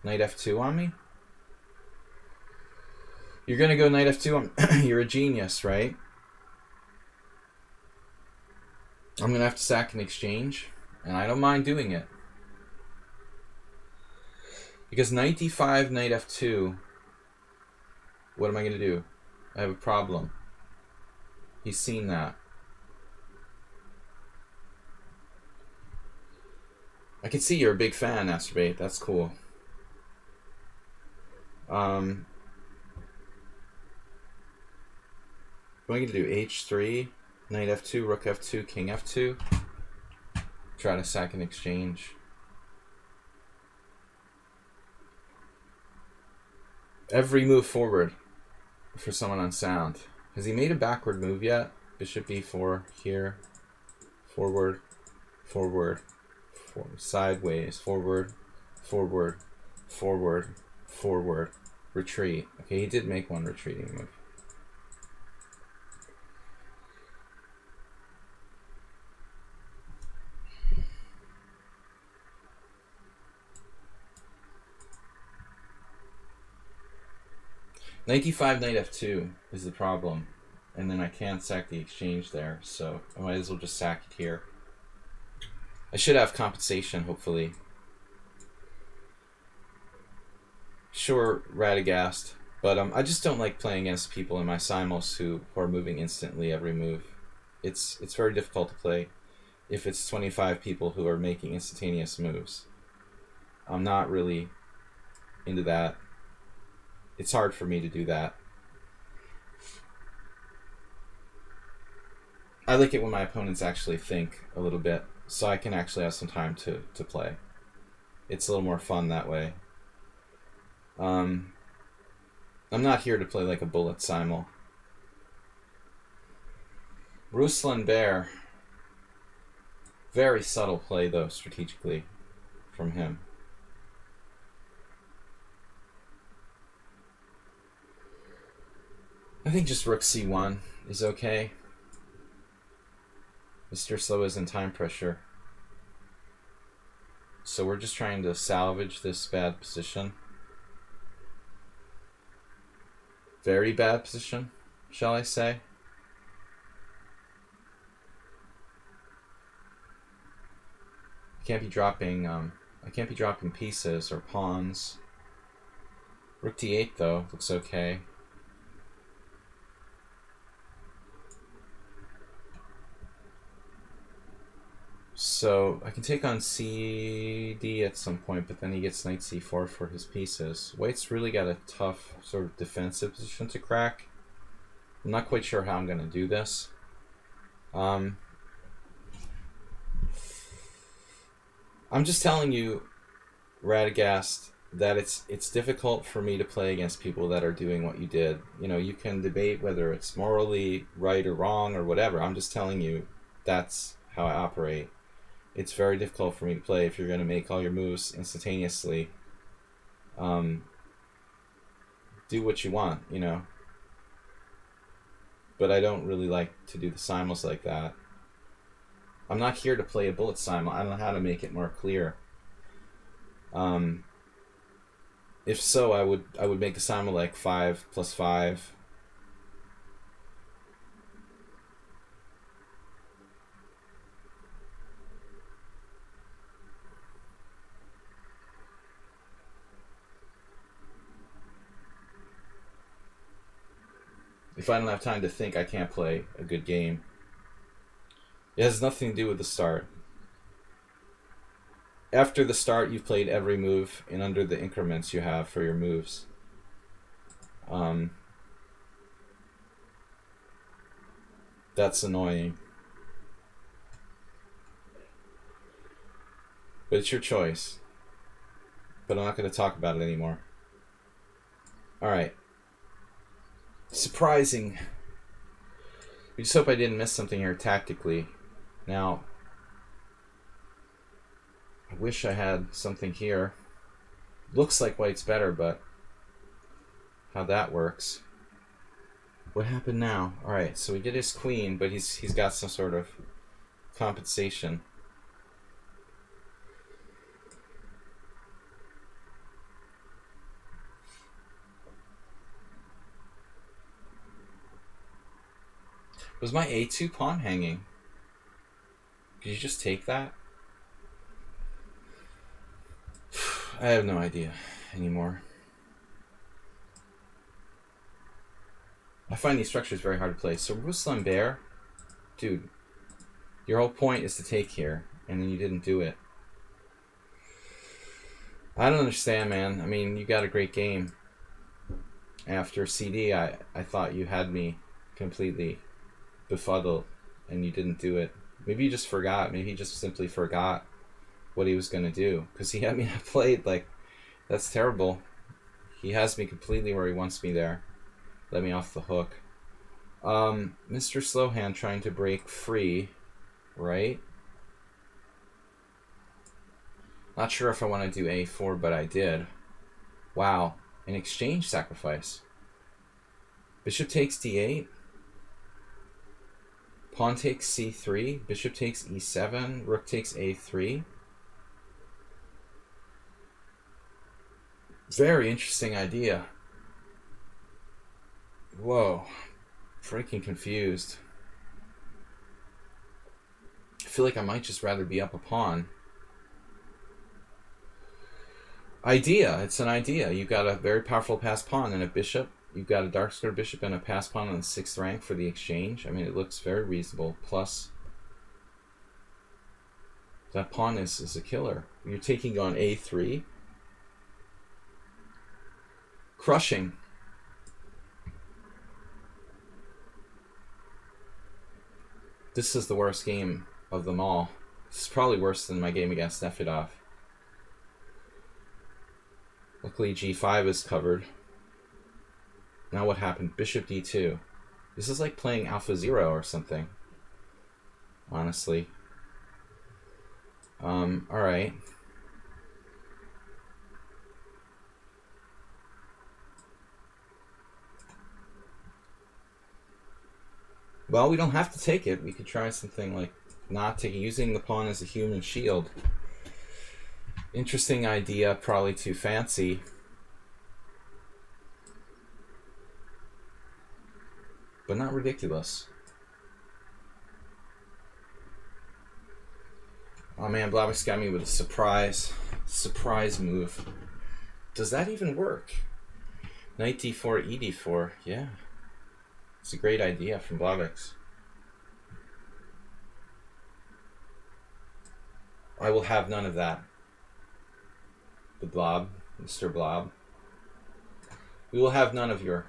knight f2 on me? You're gonna go knight f2 on You're a genius, right? I'm gonna have to sack an exchange, and I don't mind doing it. Because knight d5, knight f2, what am I gonna do? I have a problem. He's seen that. I can see you're a big fan, Astrobate. That's cool. What am I going to do? H3, knight F2, rook F2, king F2. Try to sack an exchange. Every move forward for someone on sound. Has he made a backward move yet? Bishop E4 here. Forward, forward, forward, sideways, forward, forward, forward, forward, retreat. Okay, he did make one retreating move. Knight D5, knight F2 is the problem. And then I can't sack the exchange there, so I might as well just sack it here. I should have compensation, hopefully. Sure, Radagast, but I just don't like playing against people in my simuls who are moving instantly every move. It's very difficult to play if it's 25 people who are making instantaneous moves. I'm not really into that. It's hard for me to do that. I like it when my opponents actually think a little bit, so I can actually have some time to play. It's a little more fun that way. I'm not here to play like a bullet simul. Ruslan Bear. Very subtle play, though, strategically, from him. I think just rook c1 is okay. Mr. Slow is in time pressure. So we're just trying to salvage this bad position. Very bad position, shall I say? I can't be dropping pieces or pawns. Rook d8 though looks okay. So I can take on CD at some point, but then he gets knight c4 for his pieces. White's really got a tough sort of defensive position to crack. I'm not quite sure how I'm going to do this. I'm just telling you, Radagast, that it's difficult for me to play against people that are doing what you did. You know, you can debate whether it's morally right or wrong or whatever. I'm just telling you that's how I operate. It's very difficult for me to play if you're going to make all your moves instantaneously. Do what you want, you know. But I don't really like to do the simuls like that. I'm not here to play a bullet simul. I don't know how to make it more clear. If so, I would make the simul like 5 + 5. If I don't have time to think, I can't play a good game. It has nothing to do with the start. After the start, you've played every move and under the increments you have for your moves. That's annoying. But it's your choice. But I'm not going to talk about it anymore. Alright. Surprising. We just hope I didn't miss something here tactically. Now, I wish I had something here. Looks like white's better, but how that works. What happened now? Alright, so we get his queen, but he's got some sort of compensation. Was my a2 pawn hanging? Did you just take that? I have no idea anymore. I find these structures very hard to play. So Ruslan Bear, dude, your whole point is to take here, and then you didn't do it. I don't understand, man. I mean, you got a great game. After CD, I thought you had me completely befuddled, and you didn't do it. Maybe you just forgot. Maybe he just simply forgot what he was going to do. Because he had me played, like, that's terrible. He has me completely where he wants me there. Let me off the hook. Mr. Slowhand trying to break free, right? Not sure if I want to do a4, but I did. Wow, an exchange sacrifice. Bishop takes d8. Pawn takes c3. Bishop takes e7. Rook takes a3. Very interesting idea. Whoa. Freaking confused. I feel like I might just rather be up a pawn. Idea. It's an idea. You've got a very powerful passed pawn and a bishop. You've got a dark squared bishop and a passed pawn on the 6th rank for the exchange. I mean, it looks very reasonable. Plus, that pawn is a killer. You're taking on a3. Crushing. This is the worst game of them all. This is probably worse than my game against Nefedov. Luckily, g5 is covered. Now what happened? Bishop d2. This is like playing Alpha Zero or something. Honestly. Alright. Well, we don't have to take it. We could try something like not taking, using the pawn as a human shield. Interesting idea, probably too fancy. But not ridiculous. Oh man, Blavix got me with a surprise move. Does that even work? Knight d4, e d4, yeah. It's a great idea from Blavix. I will have none of that. The Blob, Mr. Blob. We will have none of your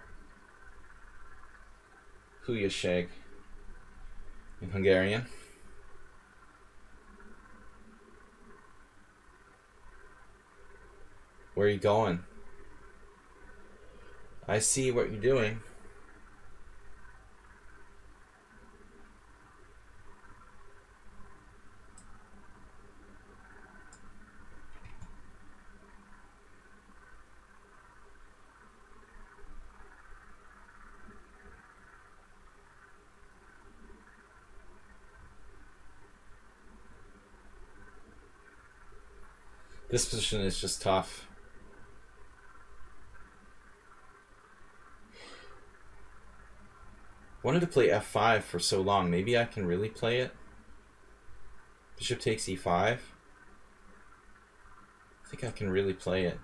Hülyeség in Hungarian. Where are you going? I see what you're doing. This position is just tough. Wanted to play f5 for so long. Maybe I can really play it. Bishop takes e5. I think I can really play it.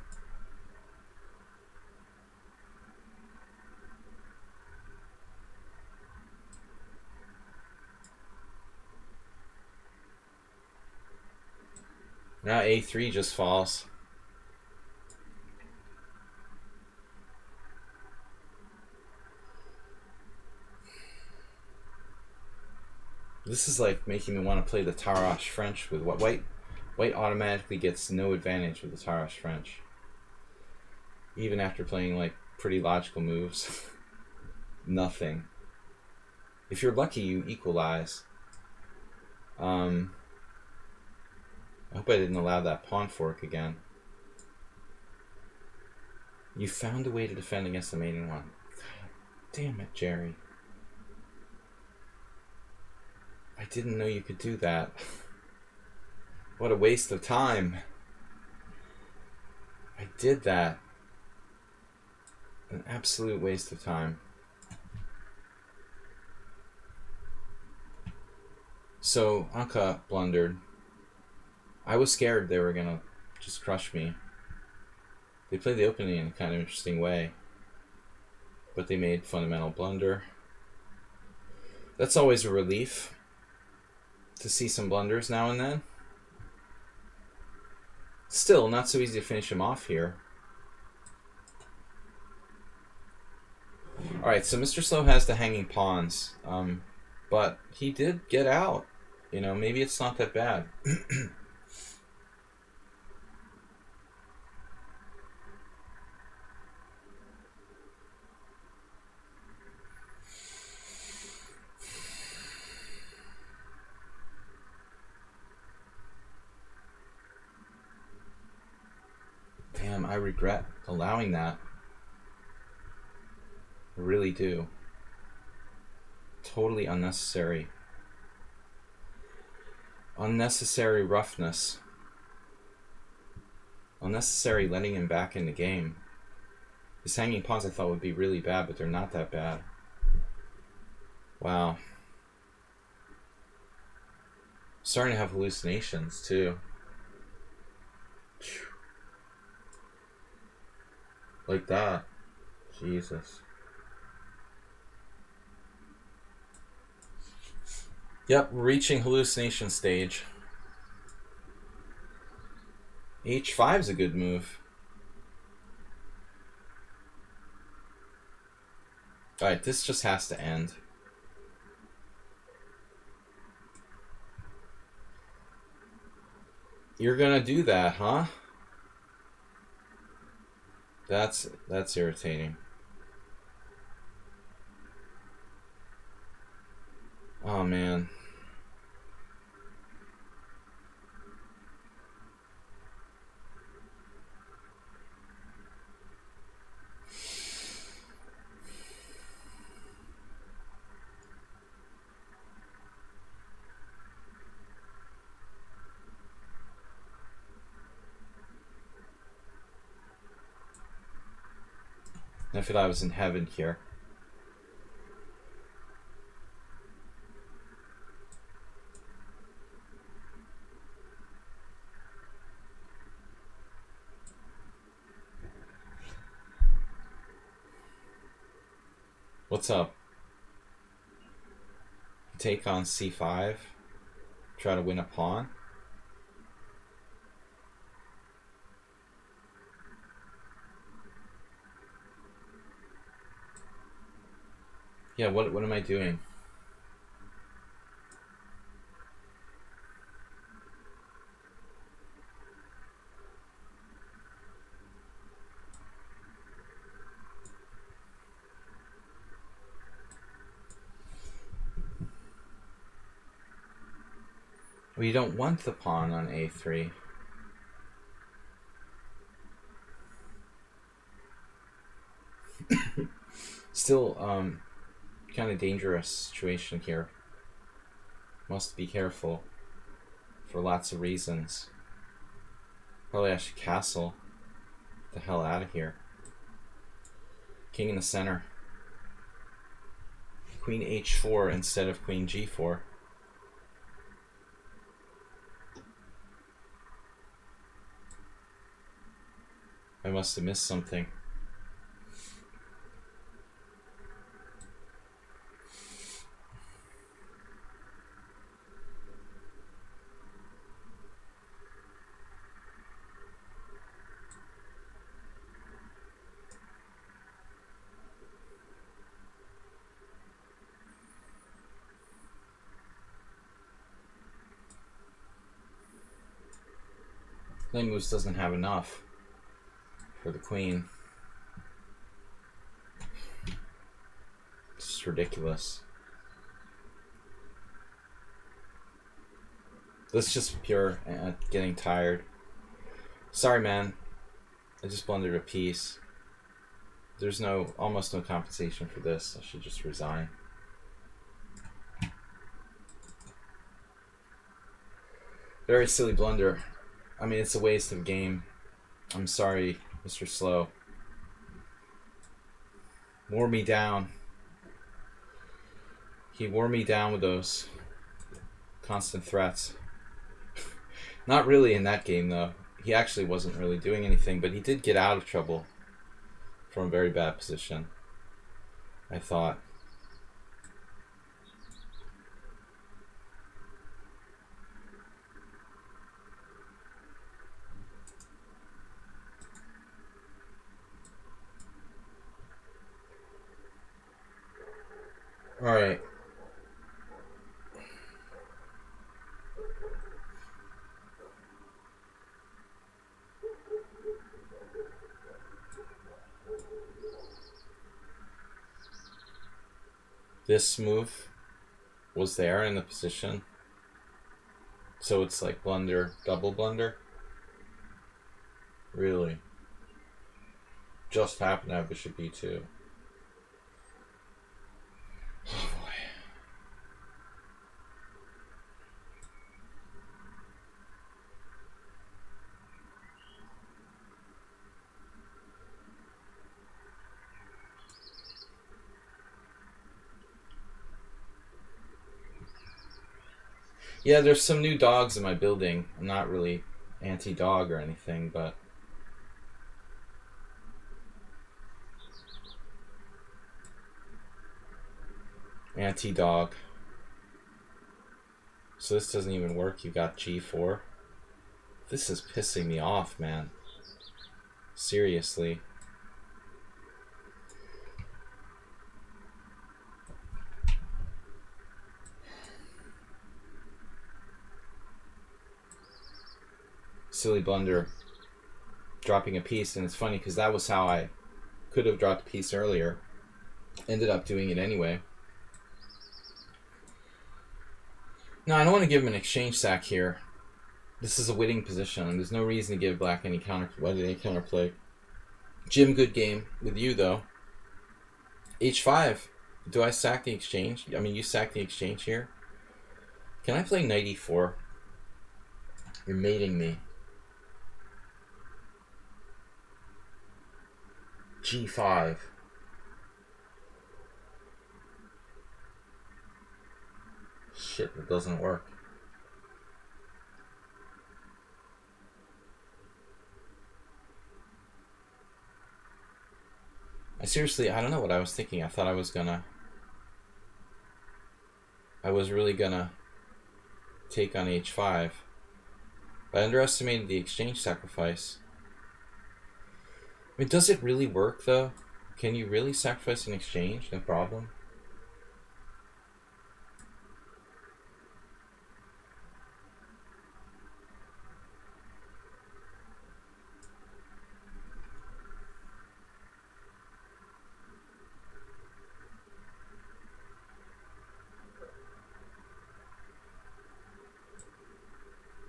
Now a3 just falls. This is like making me want to play the Tarrasch French with what white automatically gets no advantage with the Tarrasch French. Even after playing like pretty logical moves. Nothing. If you're lucky, you equalize. I hope I didn't allow that pawn fork again. You found a way to defend against the mating one. God damn it, Jerry. I didn't know you could do that. What a waste of time. I did that. An absolute waste of time. So, Anka blundered. I was scared they were gonna just crush me. They played the opening in a kind of interesting way, but they made fundamental blunder. That's always a relief to see some blunders now and then. Still, not so easy to finish him off here. Alright, so Mr. Slow has the hanging pawns. But he did get out. You know, maybe it's not that bad. Damn, I regret allowing that. I really do. Totally unnecessary. Unnecessary roughness. Unnecessary letting him back in the game. His hanging pawns I thought would be really bad, but they're not that bad. Wow. Starting to have hallucinations too. Like that. Jesus. Yep, we're reaching hallucination stage. H5 is a good move. Alright, this just has to end. You're gonna do that, huh? That's irritating. Oh man. I feel I was in heaven here. What's up? Take on c5. Try to win a pawn. Yeah, what am I doing? Well, you don't want the pawn on a3. Still, kind of dangerous situation here. Must be careful for lots of reasons. Probably I should castle the hell out of here. King in the center. Queen h4 instead of queen g4. I must have missed something. Play moves doesn't have enough for the queen. It's just ridiculous. This is just pure getting tired. Sorry, man. I just blundered a piece. There's almost no compensation for this. I should just resign. Very silly blunder. I mean, it's a waste of game. I'm sorry, Mr. Slow. Wore me down. He wore me down with those constant threats. Not really in that game, though. He actually wasn't really doing anything, but he did get out of trouble from a very bad position, I thought. Alright. This move was there in the position. So it's like blunder, double blunder. Really? Just happened to have bishop b2. Oh boy. Yeah, there's some new dogs in my building. I'm not really anti-dog or anything, but anti-dog. So this doesn't even work. You got g4. This is pissing me off, man. Seriously. Silly blunder. Dropping a piece, and it's funny because that was how I could have dropped a piece earlier. Ended up doing it anyway. No, I don't want to give him an exchange sack here. This is a winning position, and there's no reason to give black any counterplay. Jim, good game with you though. H5. Do I sack the exchange? I mean, you sack the exchange here. Can I play knight e4? You're mating me. G5. Shit, it doesn't work. I don't know what I was thinking. I thought I was really gonna take on h5. I underestimated the exchange sacrifice. I mean, does it really work though? Can you really sacrifice an exchange? No problem.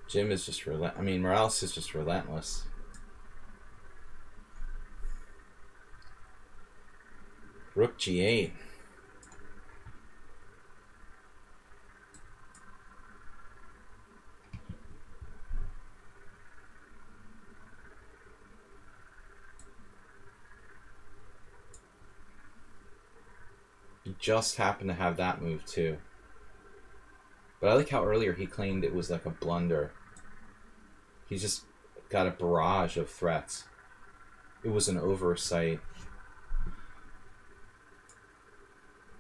Jim is just Morales is just relentless. Rook g8. He just happened to have that move too. But I like how earlier he claimed it was like a blunder. He just got a barrage of threats. It was an oversight.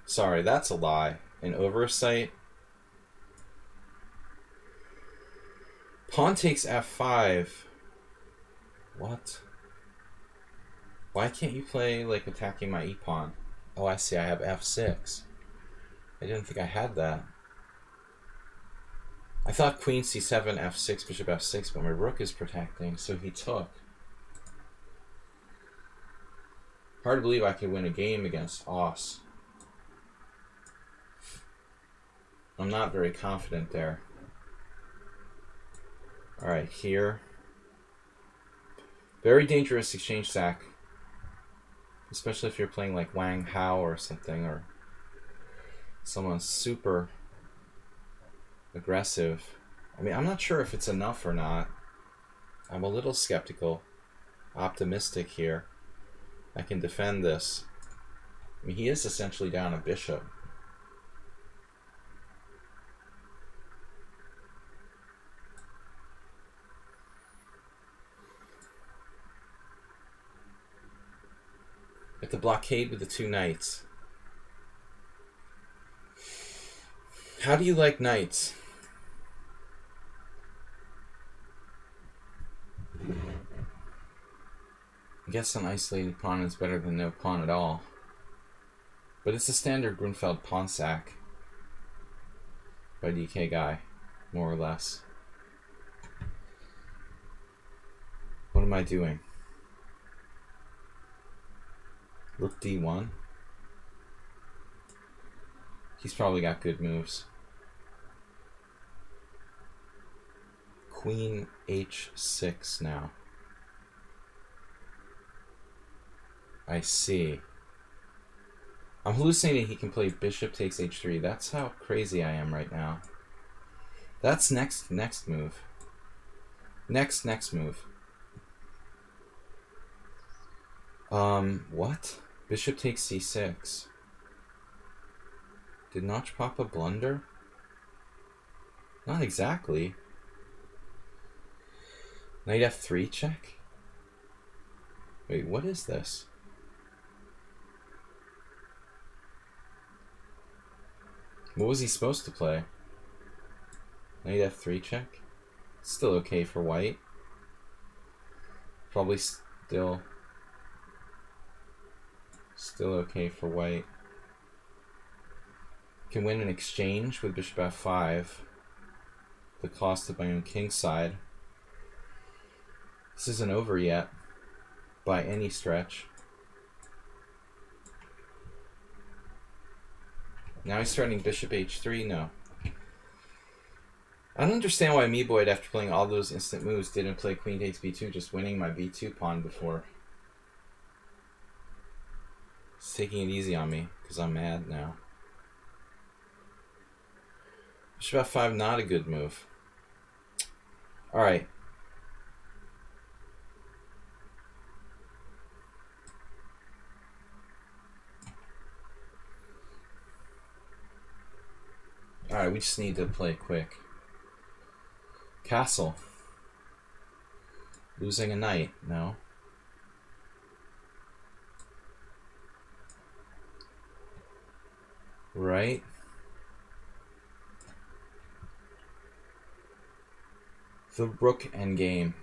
Sorry, that's a lie. An oversight. Pawn takes f5. What? Why can't you play like attacking my e-pawn? Oh, I see. I have f6. I didn't think I had that. I thought queen c7, f6, bishop f6, but my rook is protecting, so he took. Hard to believe I could win a game against Oss. I'm not very confident there. Alright, here. Very dangerous exchange sack. Especially if you're playing like Wang Hao or something, or someone super aggressive. I mean, I'm not sure if it's enough or not. I'm a little skeptical. Optimistic here. I can defend this. I mean, he is essentially down a bishop. At the blockade with the two knights. How do you like knights? I guess an isolated pawn is better than no pawn at all. But it's a standard Grunfeld pawn sack by DK Guy, more or less. What am I doing? Rook D1. He's probably got good moves. Queen H6 now. I see. I'm hallucinating he can play bishop takes H3. That's how crazy I am right now. That's next move. Next move. What? Bishop takes C6. Did Notch Papa blunder? Not exactly. Knight F3 check? Wait, what is this? What was he supposed to play? Knight F3 check? Still okay for white. Probably still okay for white. Can win an exchange with bishop F5. The cost of my own king side. This isn't over yet, by any stretch. Now he's starting bishop H3? No. I don't understand why Meeboyd, after playing all those instant moves, didn't play queen takes b2, just winning my b2 pawn before. He's taking it easy on me, because I'm mad now. Bishop F5, not a good move. Alright. Alright, we just need to play quick. Castle. Losing a knight, no. Right. The rook endgame.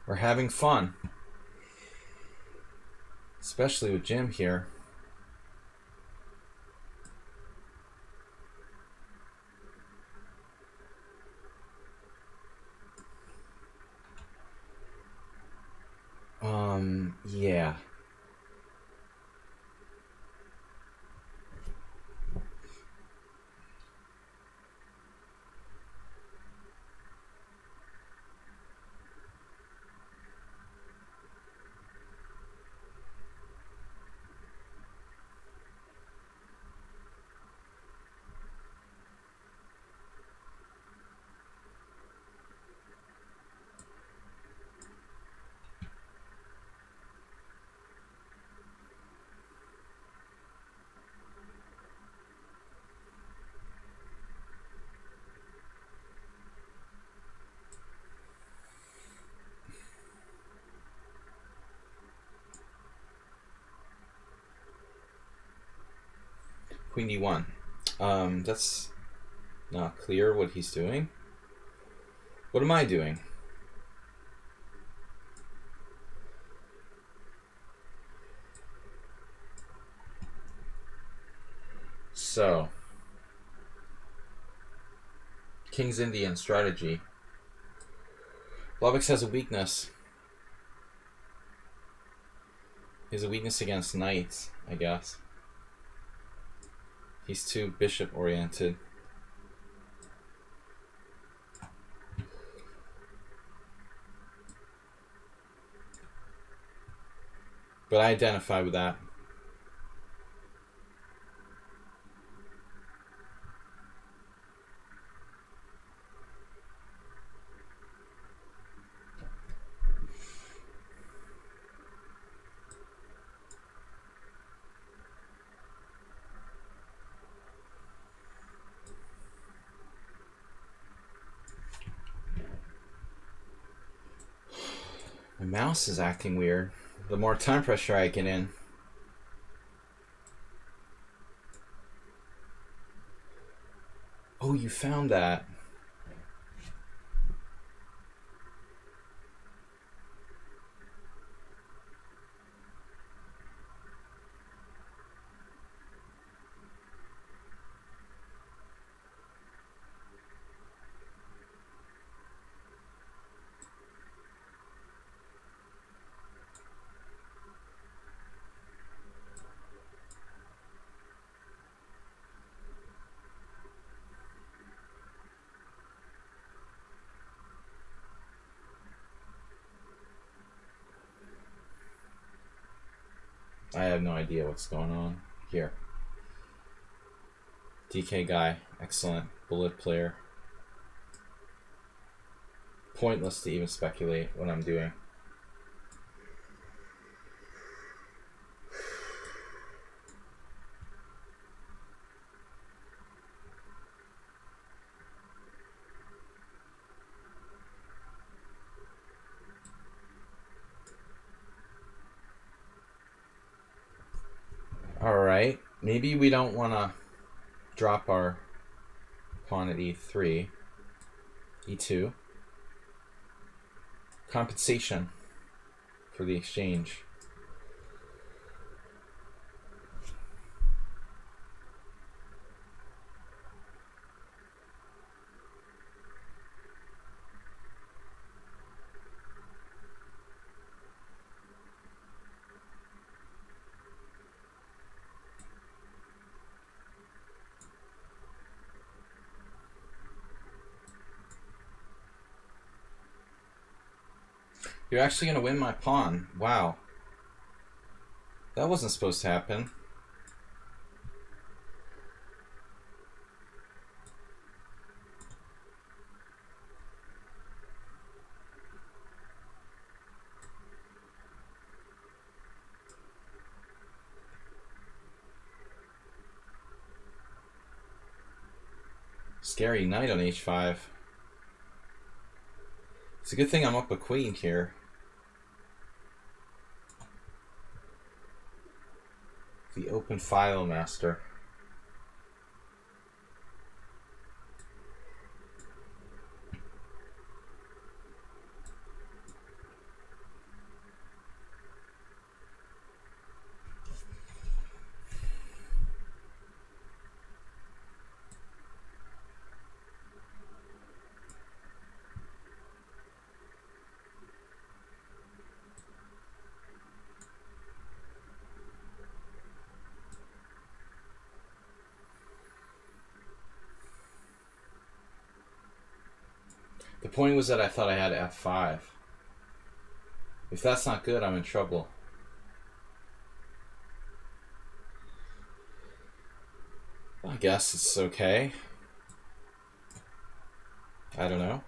We're having fun. Especially with Jim here. Yeah. Queen D1. That's not clear what he's doing. What am I doing? So, King's Indian strategy. Blavix has a weakness. He has a weakness against knights, I guess. He's too bishop oriented. But I identify with that. My mouse is acting weird. The more time pressure I get in. Oh, you found that. I have no idea what's going on here. DK guy, excellent. Bullet player. Pointless to even speculate what I'm doing. Alright, maybe we don't want to drop our pawn at e3. e2. Compensation for the exchange. You're actually going to win my pawn. Wow. That wasn't supposed to happen. Scary knight on h5. It's a good thing I'm up a queen here. The open file master. The point was that I thought I had f5. If that's not good, I'm in trouble. I guess it's okay. I don't know.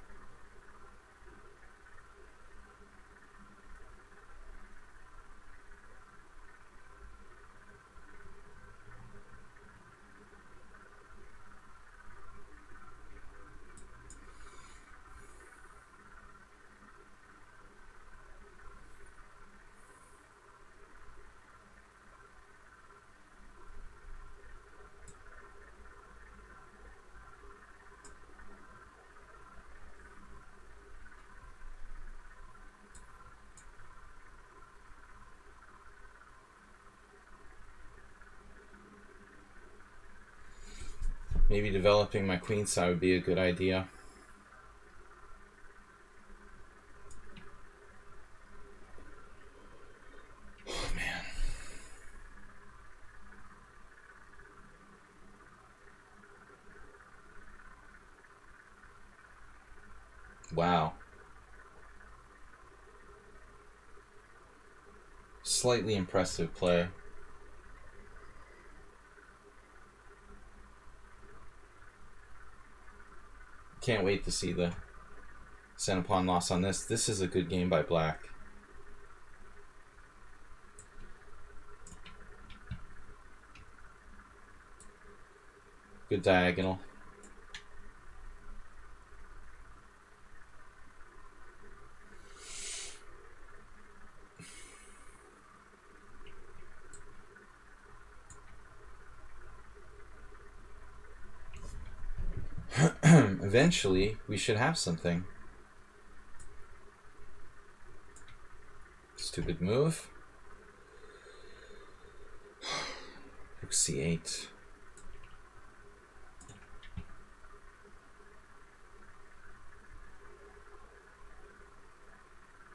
Maybe developing my queen side would be a good idea. Oh, man. Wow. Slightly impressive play. Can't wait to see the center pawn loss on this. This is a good game by black. Good diagonal. Eventually, we should have something. Stupid move. Rook c8.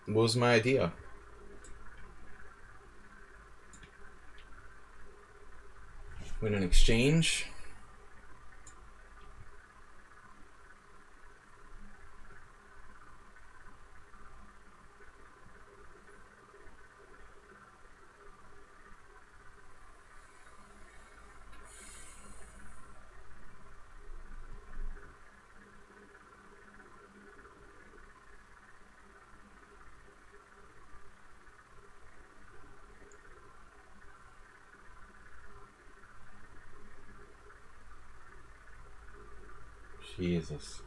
What was my idea? Win an exchange. Jesus.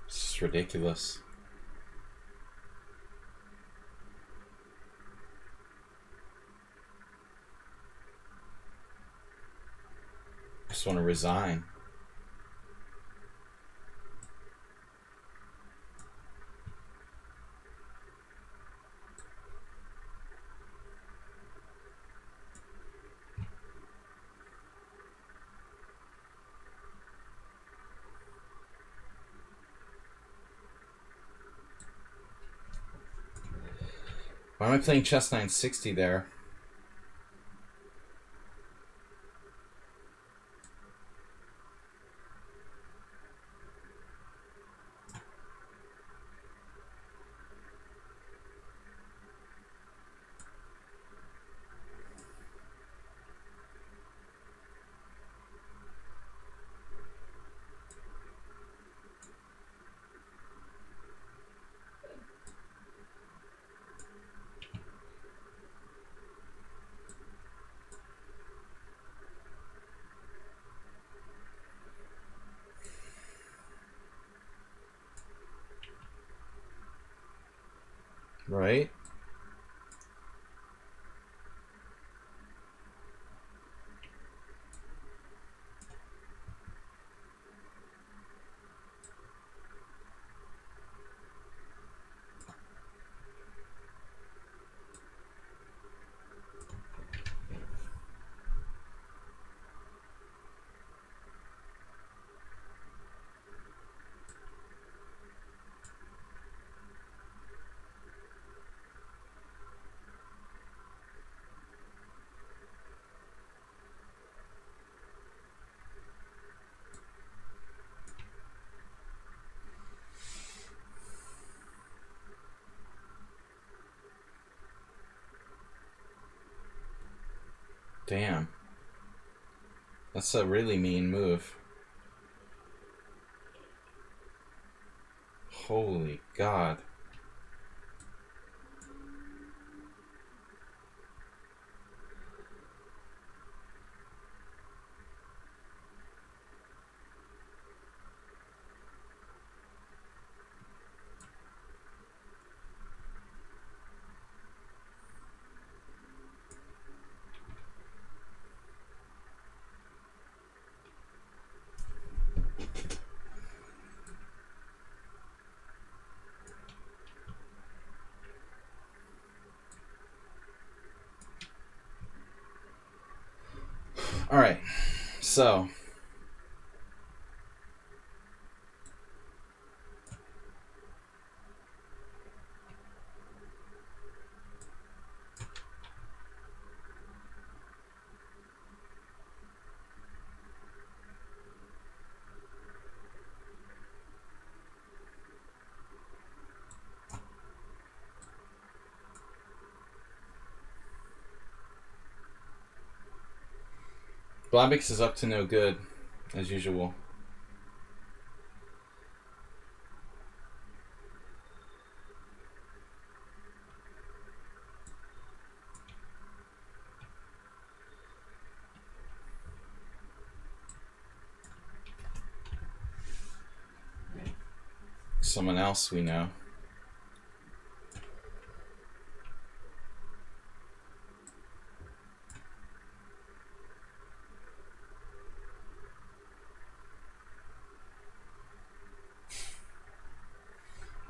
This is ridiculous. I just want to resign. Why am I playing chess 960 there? Right? Damn. That's a really mean move. Holy God. All right, so Blabix is up to no good, as usual. Someone else we know.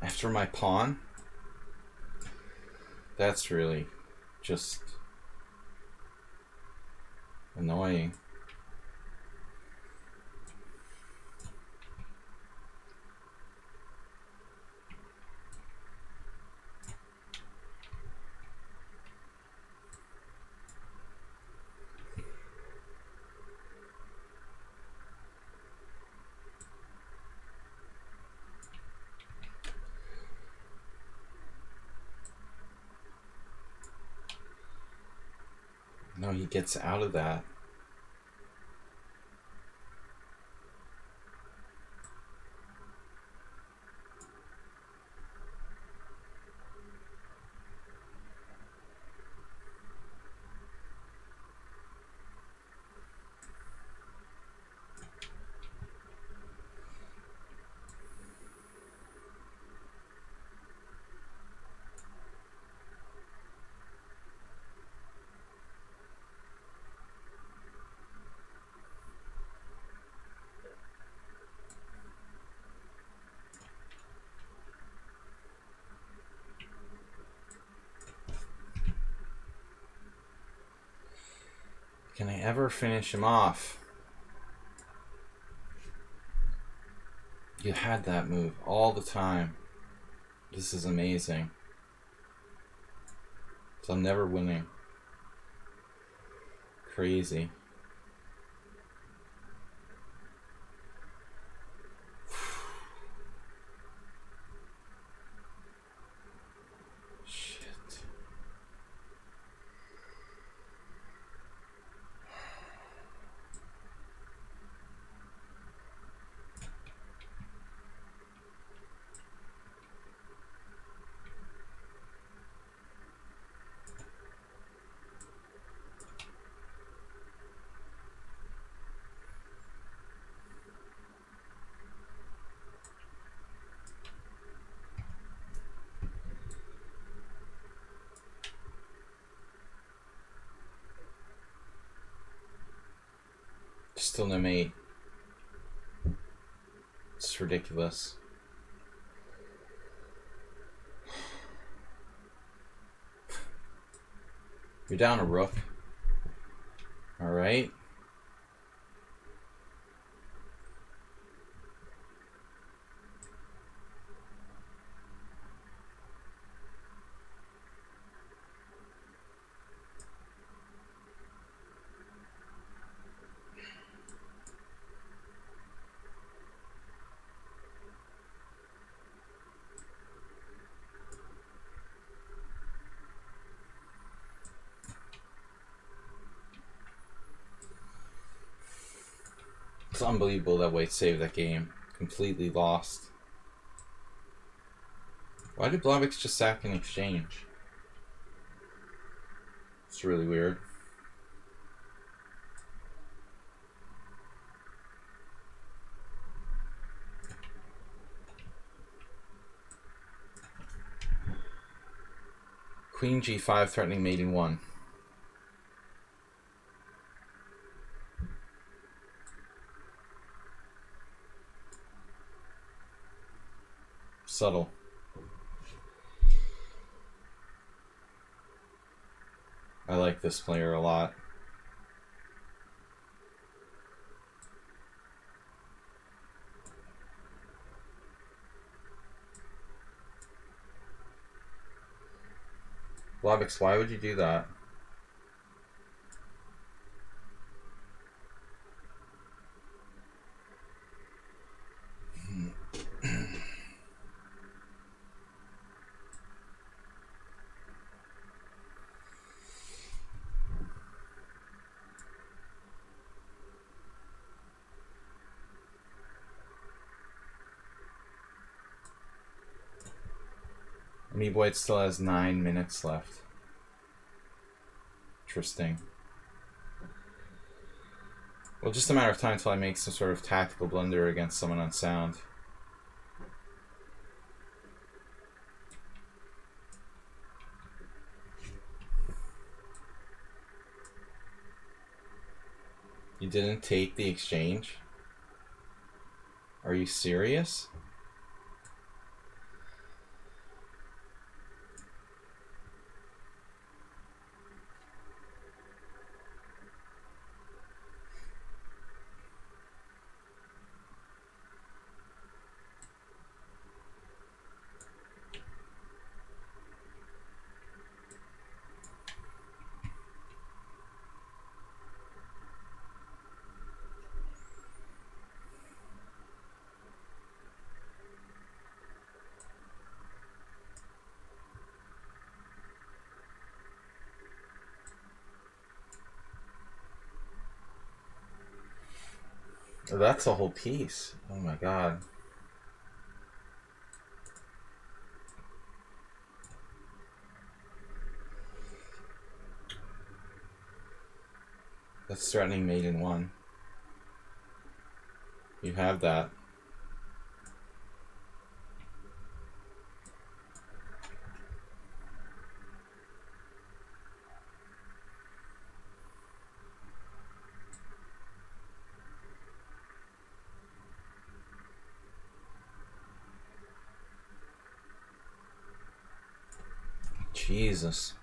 After my pawn? That's really just annoying. No, he gets out of that. Can I ever finish him off? You had that move all the time. This is amazing. So I'm never winning. Crazy. Shit. Still no mate. It's ridiculous. You're down a rook. Alright. It's unbelievable that White saved that game. Completely lost. Why did Blavix just sack in exchange? It's really weird. Queen g5 threatening mate in 1. Subtle. I like this player a lot. Blavix, why would you do that? Me White still has 9 minutes left. Interesting. Well, just a matter of time until I make some sort of tactical blunder against someone on sound. You didn't take the exchange? Are you serious? Oh, that's a whole piece. Oh my god. That's threatening mate in 1. You have that. Jesus.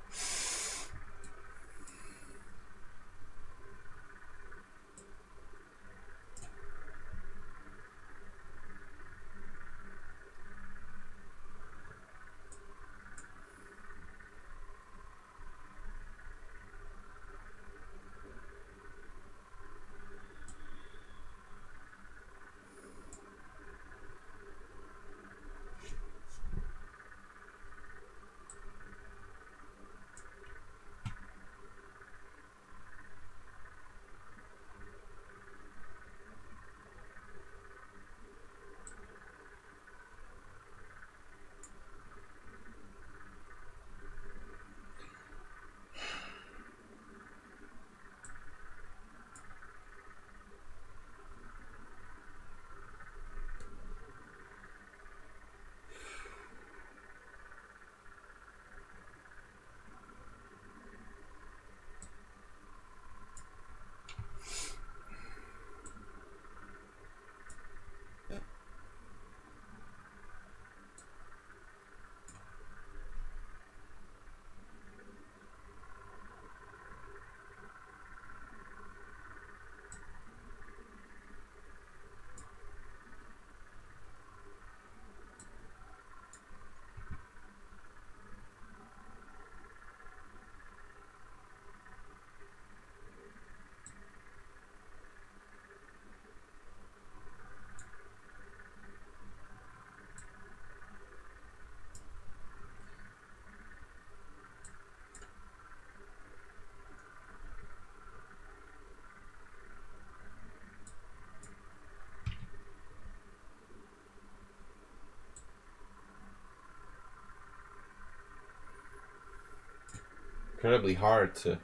incredibly hard to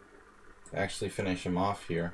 actually finish him off here.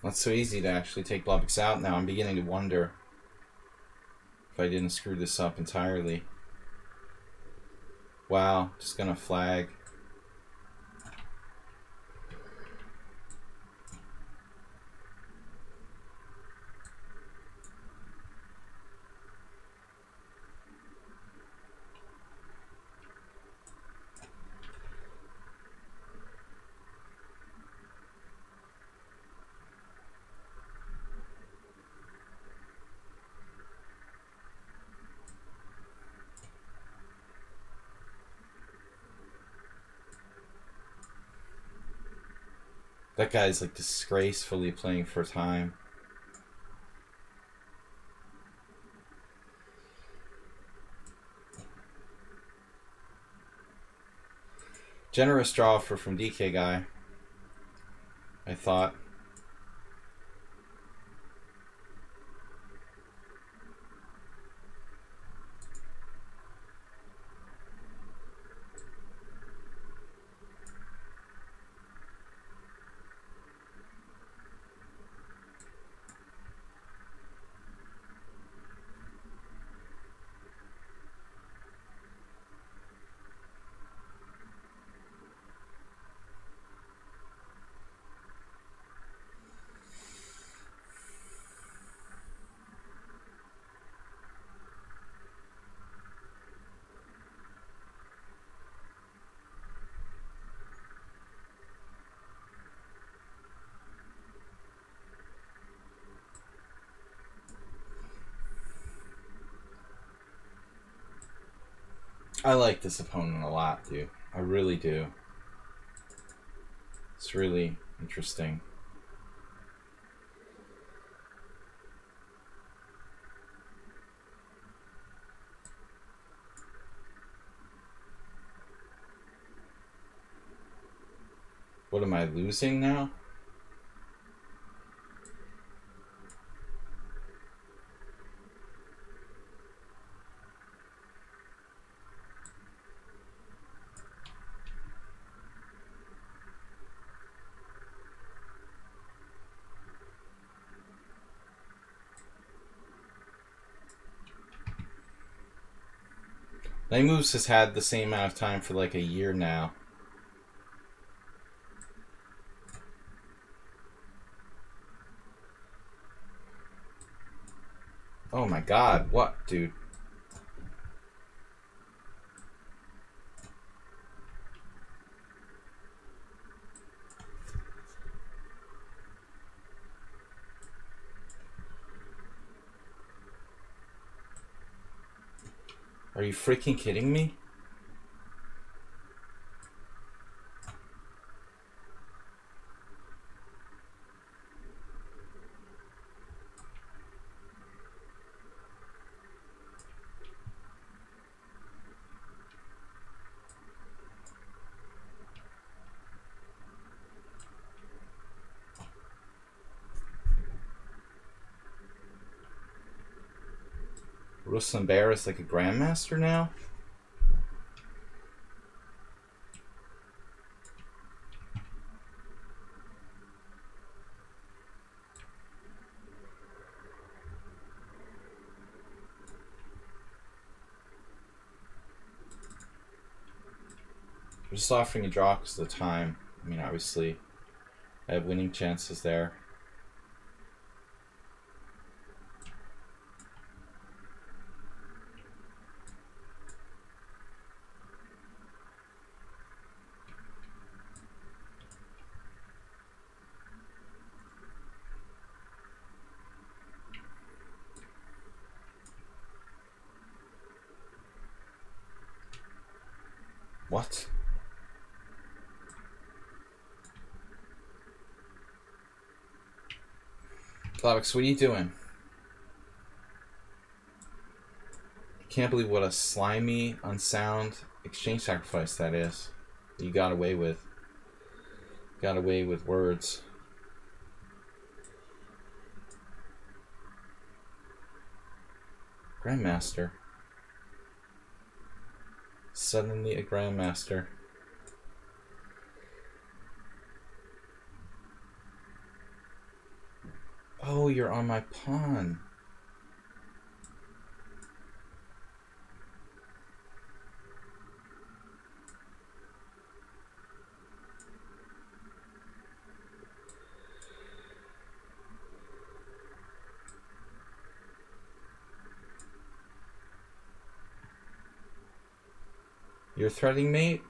Not so easy to actually take Blubbix out now. I'm beginning to wonder if I didn't screw this up entirely. Wow, just gonna flag. That guy's like disgracefully playing for time. Generous draw from DK guy, I thought. I like this opponent a lot, dude. I really do. It's really interesting. What am I losing now? Night Moves has had the same amount of time for like a year now. Oh my god, what, dude? Are you freaking kidding me? Ruslan Bear is like a grandmaster now? I'm just offering a draw because of the time. I mean, obviously, I have winning chances there. What? Plavix, what are you doing? I can't believe what a slimy, unsound exchange sacrifice that is. You got away with. Got away with words. Grandmaster. Suddenly a grandmaster. Oh, you're on my pawn. You're threatening mate?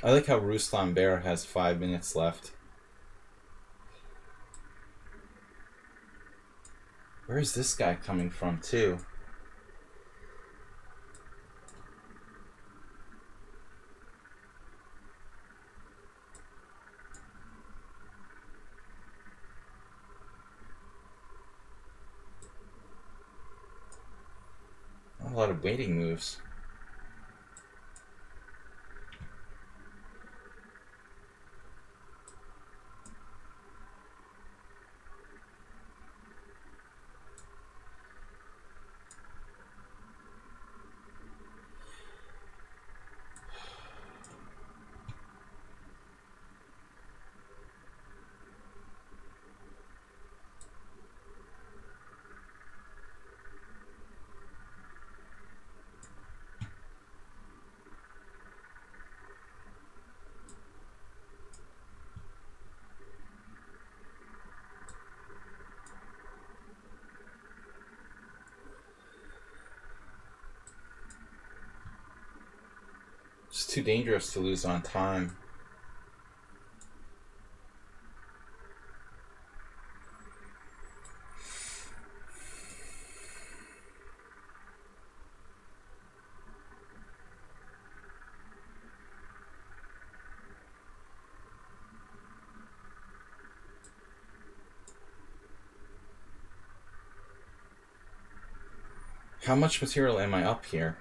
I like how Ruslan Bear has 5 minutes left. Where is this guy coming from, too? A lot of waiting moves. It's too dangerous to lose on time. How much material am I up here?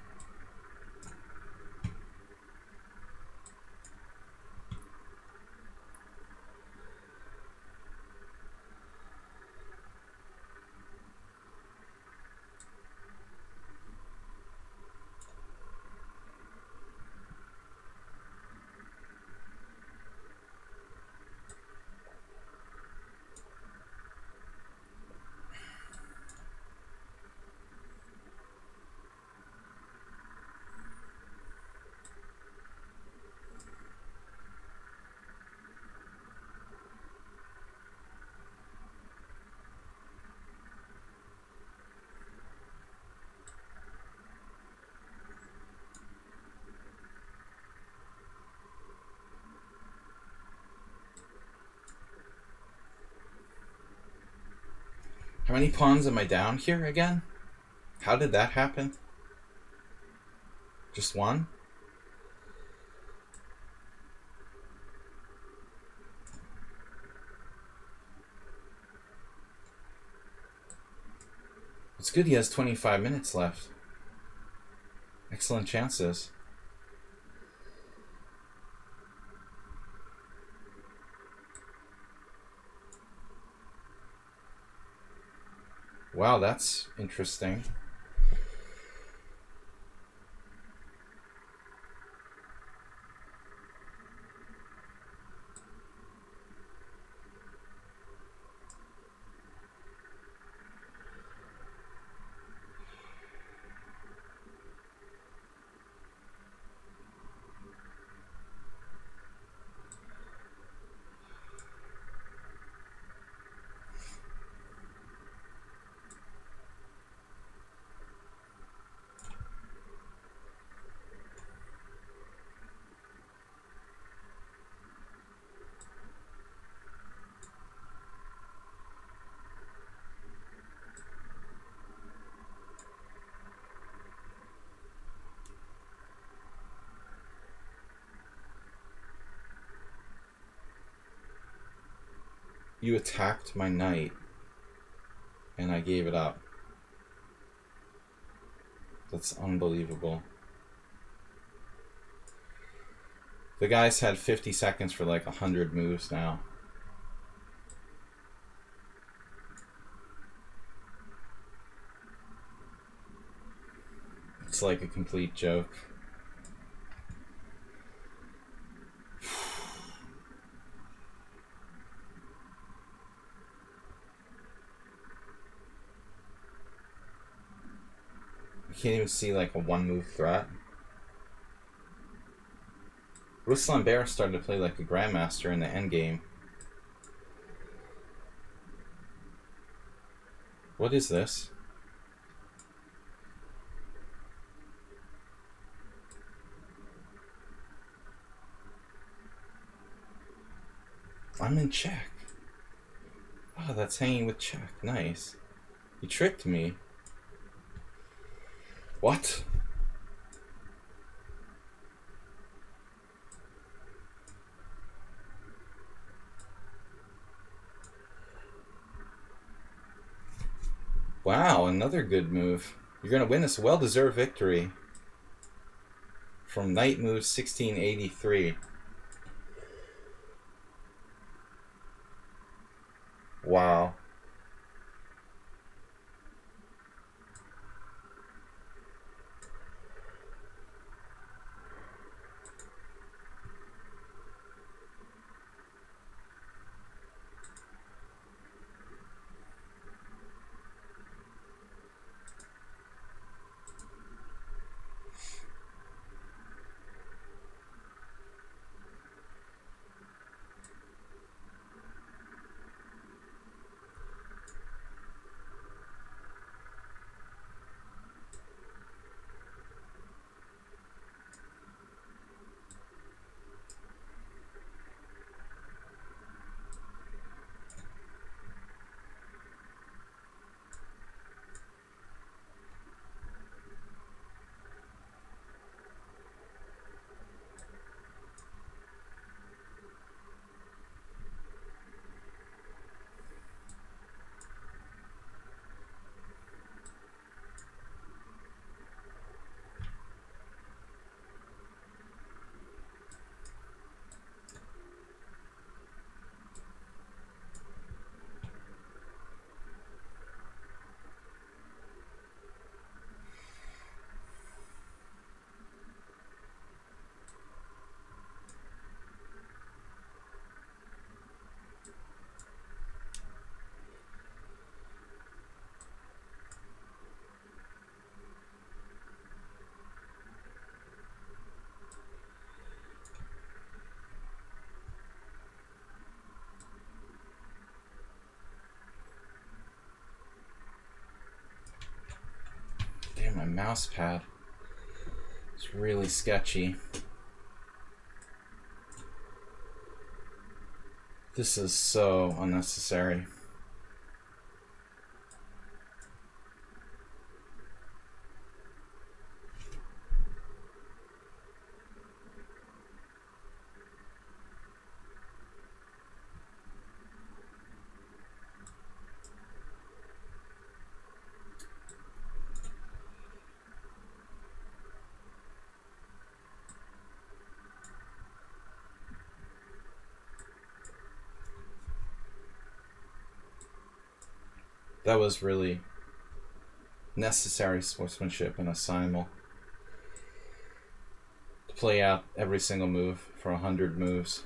How many pawns am I down here again? How did that happen? Just one? It's good he has 25 minutes left. Excellent chances. Wow, that's interesting. You attacked my knight, and I gave it up. That's unbelievable. The guy's had 50 seconds for like 100 moves now. It's like a complete joke. You can't even see like a one-move threat. Ruslan Bear started to play like a grandmaster in the endgame. What is this? I'm in check. Oh, that's hanging with check. Nice. You tricked me. What? Wow, another good move. You're going to win this well-deserved victory. From Knight Move 1683. Wow. Damn, my mouse pad. It's really sketchy. This is so unnecessary. That was really necessary sportsmanship in a Simul. To play out every single move for 100 moves.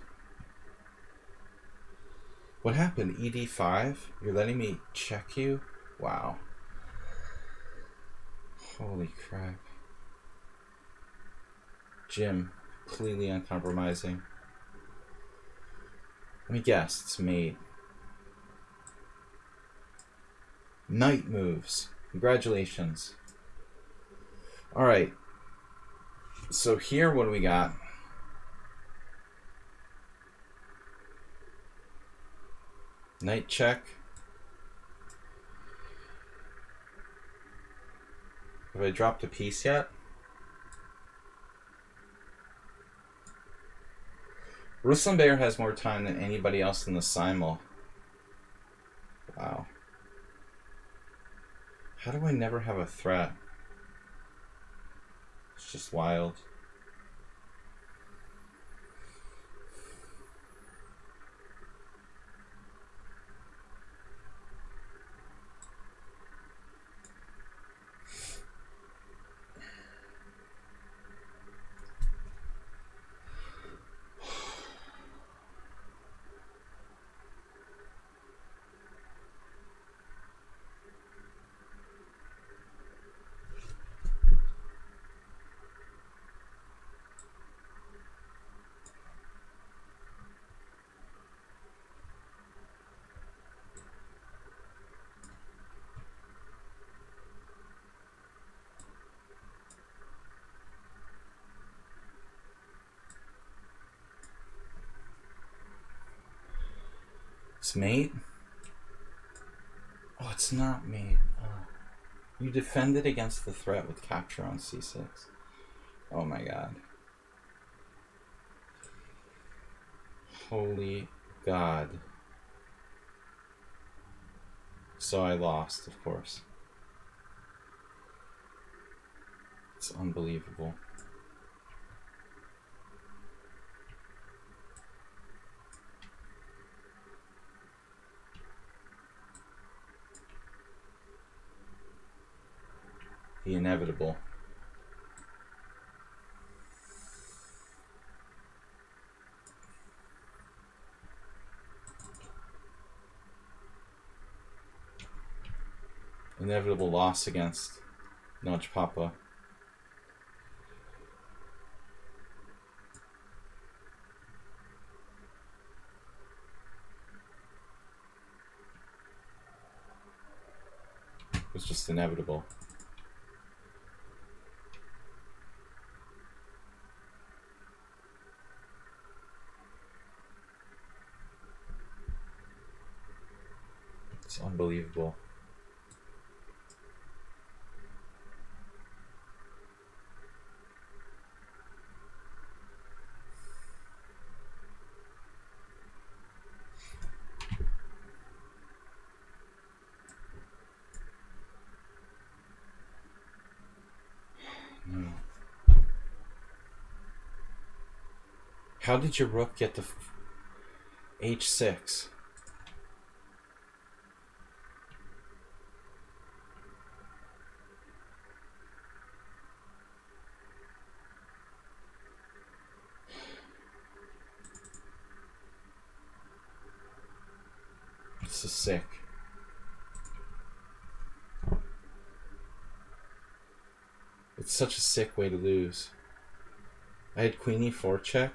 What happened? ED5? You're letting me check you? Wow. Holy crap. Jim, completely uncompromising. Let me guess, it's mate. Knight moves. Congratulations. Alright. So here, what do we got? Knight check. Have I dropped a piece yet? Ruslan Bear has more time than anybody else in the Simul. Wow. How do I never have a threat? It's just wild. It's mate? Oh, it's not mate. Oh. You defended against the threat with capture on c6. Oh my god. Holy god. So I lost, of course. It's unbelievable. The inevitable. Inevitable loss against Notch Papa. It was just inevitable. It's unbelievable. No. How did your rook get to h6? This is sick. It's such a sick way to lose. I had queen e4 check.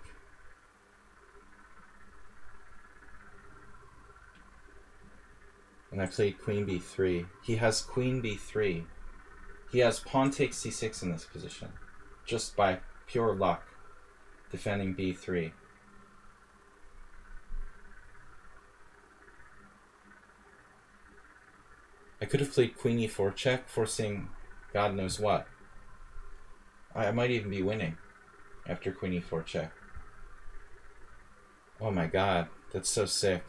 And I played queen b3. He has queen b3. He has pawn takes c6 in this position. Just by pure luck. Defending b3. I could have played queen e4 check, forcing God knows what. I might even be winning after queen e4 check. Oh my god, that's so sick.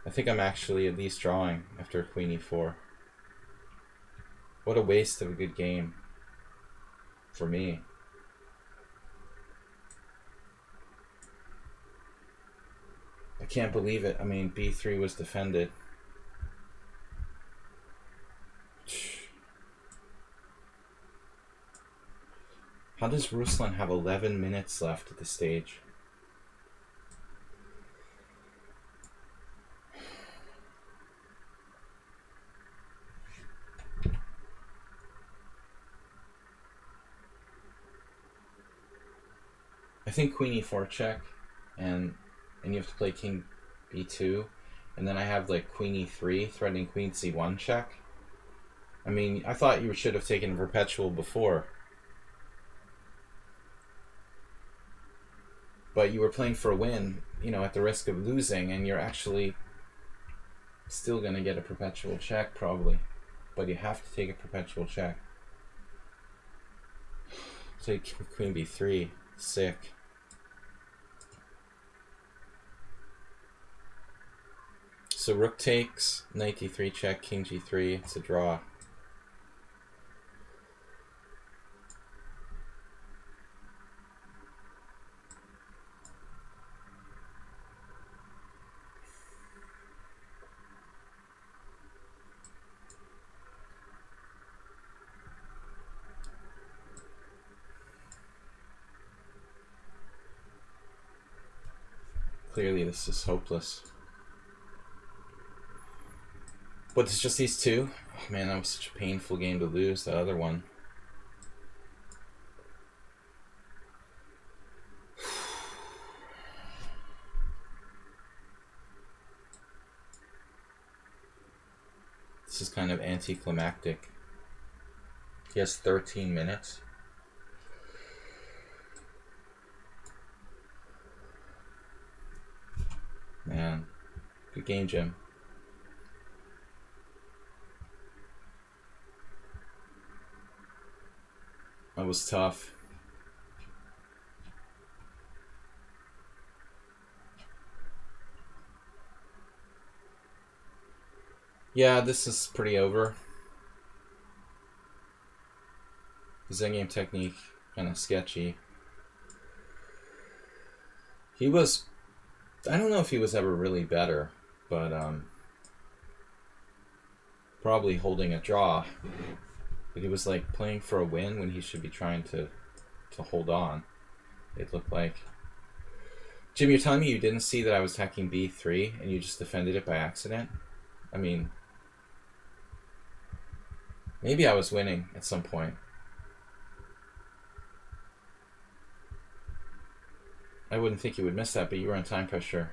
I think I'm actually at least drawing after queen e4. What a waste of a good game for me. I can't believe it. I mean, b3 was defended. How does Ruslan have 11 minutes left at the stage? I think Queen E4 check, and you have to play King B2, and then I have like Queen E3 threatening Queen C1 check. I mean, I thought you should have taken perpetual before. But you were playing for a win, you know, at the risk of losing, and you're actually still going to get a perpetual check, probably. But you have to take a perpetual check. Take Queen B3. Sick. So Rook takes, Knight D3 check, King G3. It's a draw. Clearly this is hopeless. But it's just these two? Oh man, that was such a painful game to lose, that other one. This is kind of anticlimactic. He has 13 minutes. Man, good game, Jim. That was tough. Yeah, this is pretty over. His endgame technique, kind of sketchy. He was... I don't know if he was ever really better, but probably holding a draw. But he was like playing for a win when he should be trying to hold on. It looked like. Jim, you're telling me you didn't see that I was attacking B3 and you just defended it by accident? I mean, maybe I was winning at some point. I wouldn't think you would miss that, but you were on time pressure.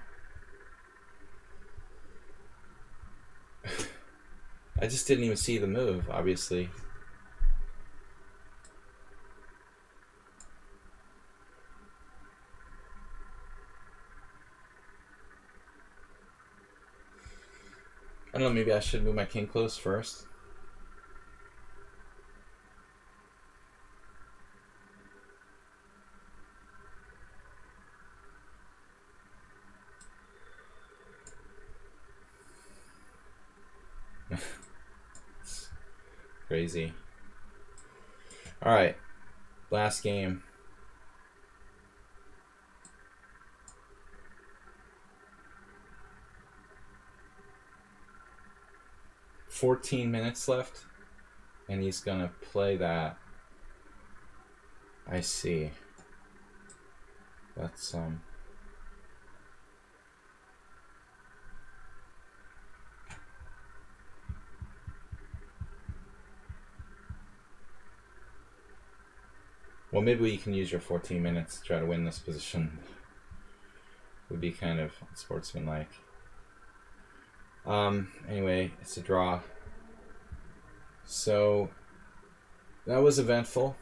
I just didn't even see the move, obviously. I don't know, maybe I should move my king close first. It's crazy. Alright, last game. $14 minutes left, and he's gonna play that. I see. That's well, maybe you can use your 14 minutes to try to win this position. Would be kind of sportsmanlike. Anyway, it's a draw. So that was eventful.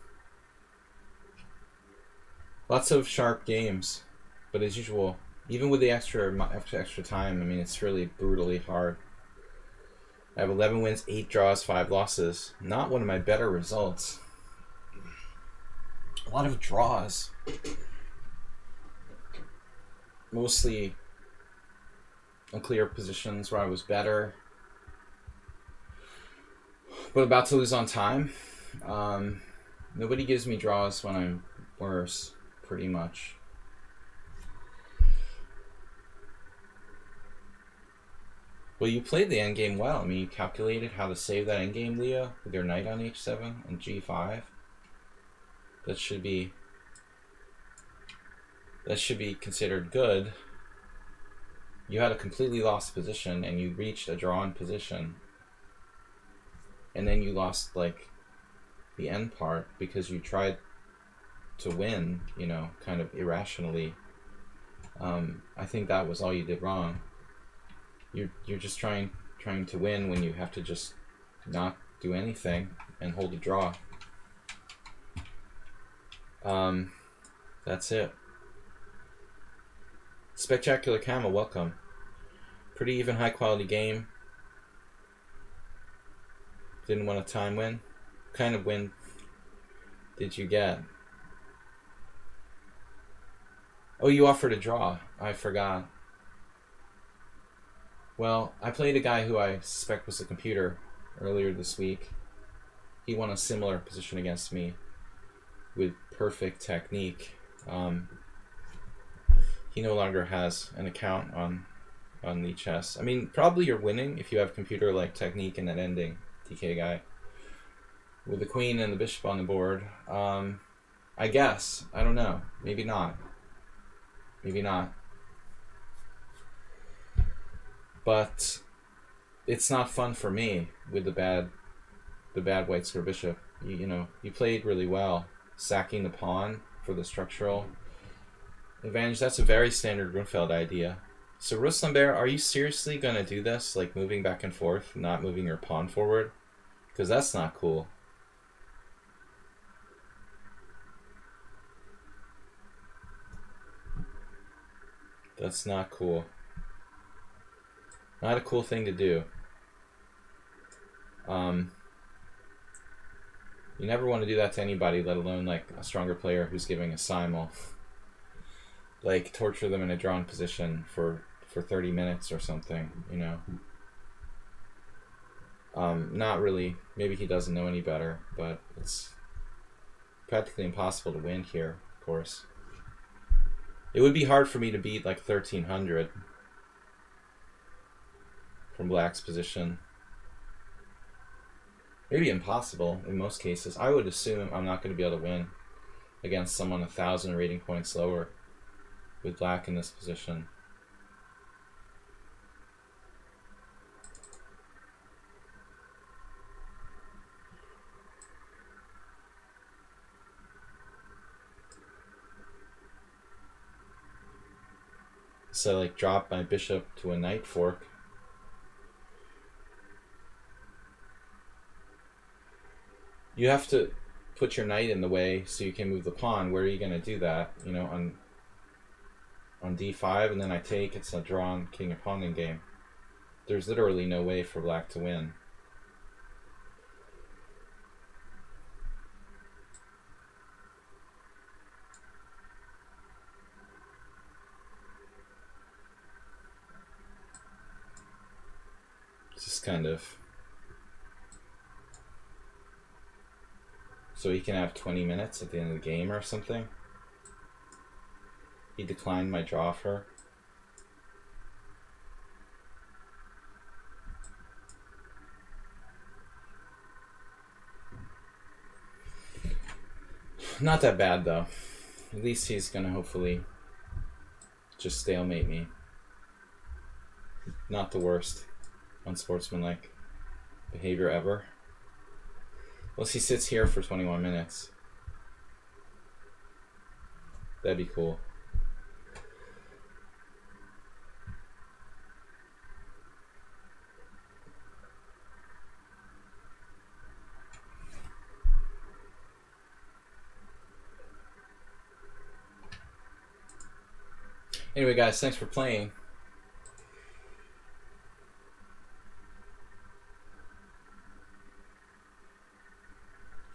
Lots of sharp games, but as usual, even with the extra time, I mean, it's really brutally hard. I have 11 wins, 8 draws, 5 losses. Not one of my better results. A lot of draws. Mostly unclear positions where I was better. But about to lose on time. Nobody gives me draws when I'm worse, pretty much. Well, you played the endgame well. I mean, you calculated how to save that endgame, Leo, with your knight on h7 and g5. that should be considered good. You had a completely lost position and you reached a drawn position, and then you lost like the end part because you tried to win, you know, kind of irrationally. I think that was all you did wrong. You're just trying to win when you have to just not do anything and hold a draw. That's it. Spectacular Camel, welcome. Pretty even, high quality game. Didn't want a time win. What kind of win did you get? Oh, you offered a draw. I forgot. Well, I played a guy who I suspect was a computer earlier this week. He won a similar position against me with perfect technique. He no longer has an account on lichess. I mean, probably you're winning if you have computer-like technique in that ending, TK guy. With the queen and the bishop on the board. I guess. I don't know. Maybe not. Maybe not. But it's not fun for me with the bad white square bishop. You know, you played really well, sacking the pawn for the structural advantage. That's a very standard Grunfeld idea. So Ruslanber, are you seriously gonna do this? Like moving back and forth, not moving your pawn forward? Because that's not cool. That's not cool. Not a cool thing to do. You never want to do that to anybody, let alone like a stronger player who's giving a simul. Like torture them in a drawn position for 30 minutes or something, you know. Not really. Maybe he doesn't know any better, but it's practically impossible to win here, of course. It would be hard for me to beat like 1300 from black's position. Maybe impossible in most cases. I would assume I'm not going to be able to win against someone 1,000 rating points lower with black in this position. So like drop my bishop to a knight fork. You have to put your knight in the way so you can move the pawn. Where are you going to do that? You know, on d5, and then I take. It's a drawn king and pawn game. There's literally no way for black to win. It's just kind of... So he can have 20 minutes at the end of the game or something. He declined my draw offer. Not that bad though. At least he's gonna hopefully just stalemate me. Not the worst unsportsmanlike behavior ever. Unless he sits here for 21 minutes. That'd be cool. Anyway, guys, thanks for playing.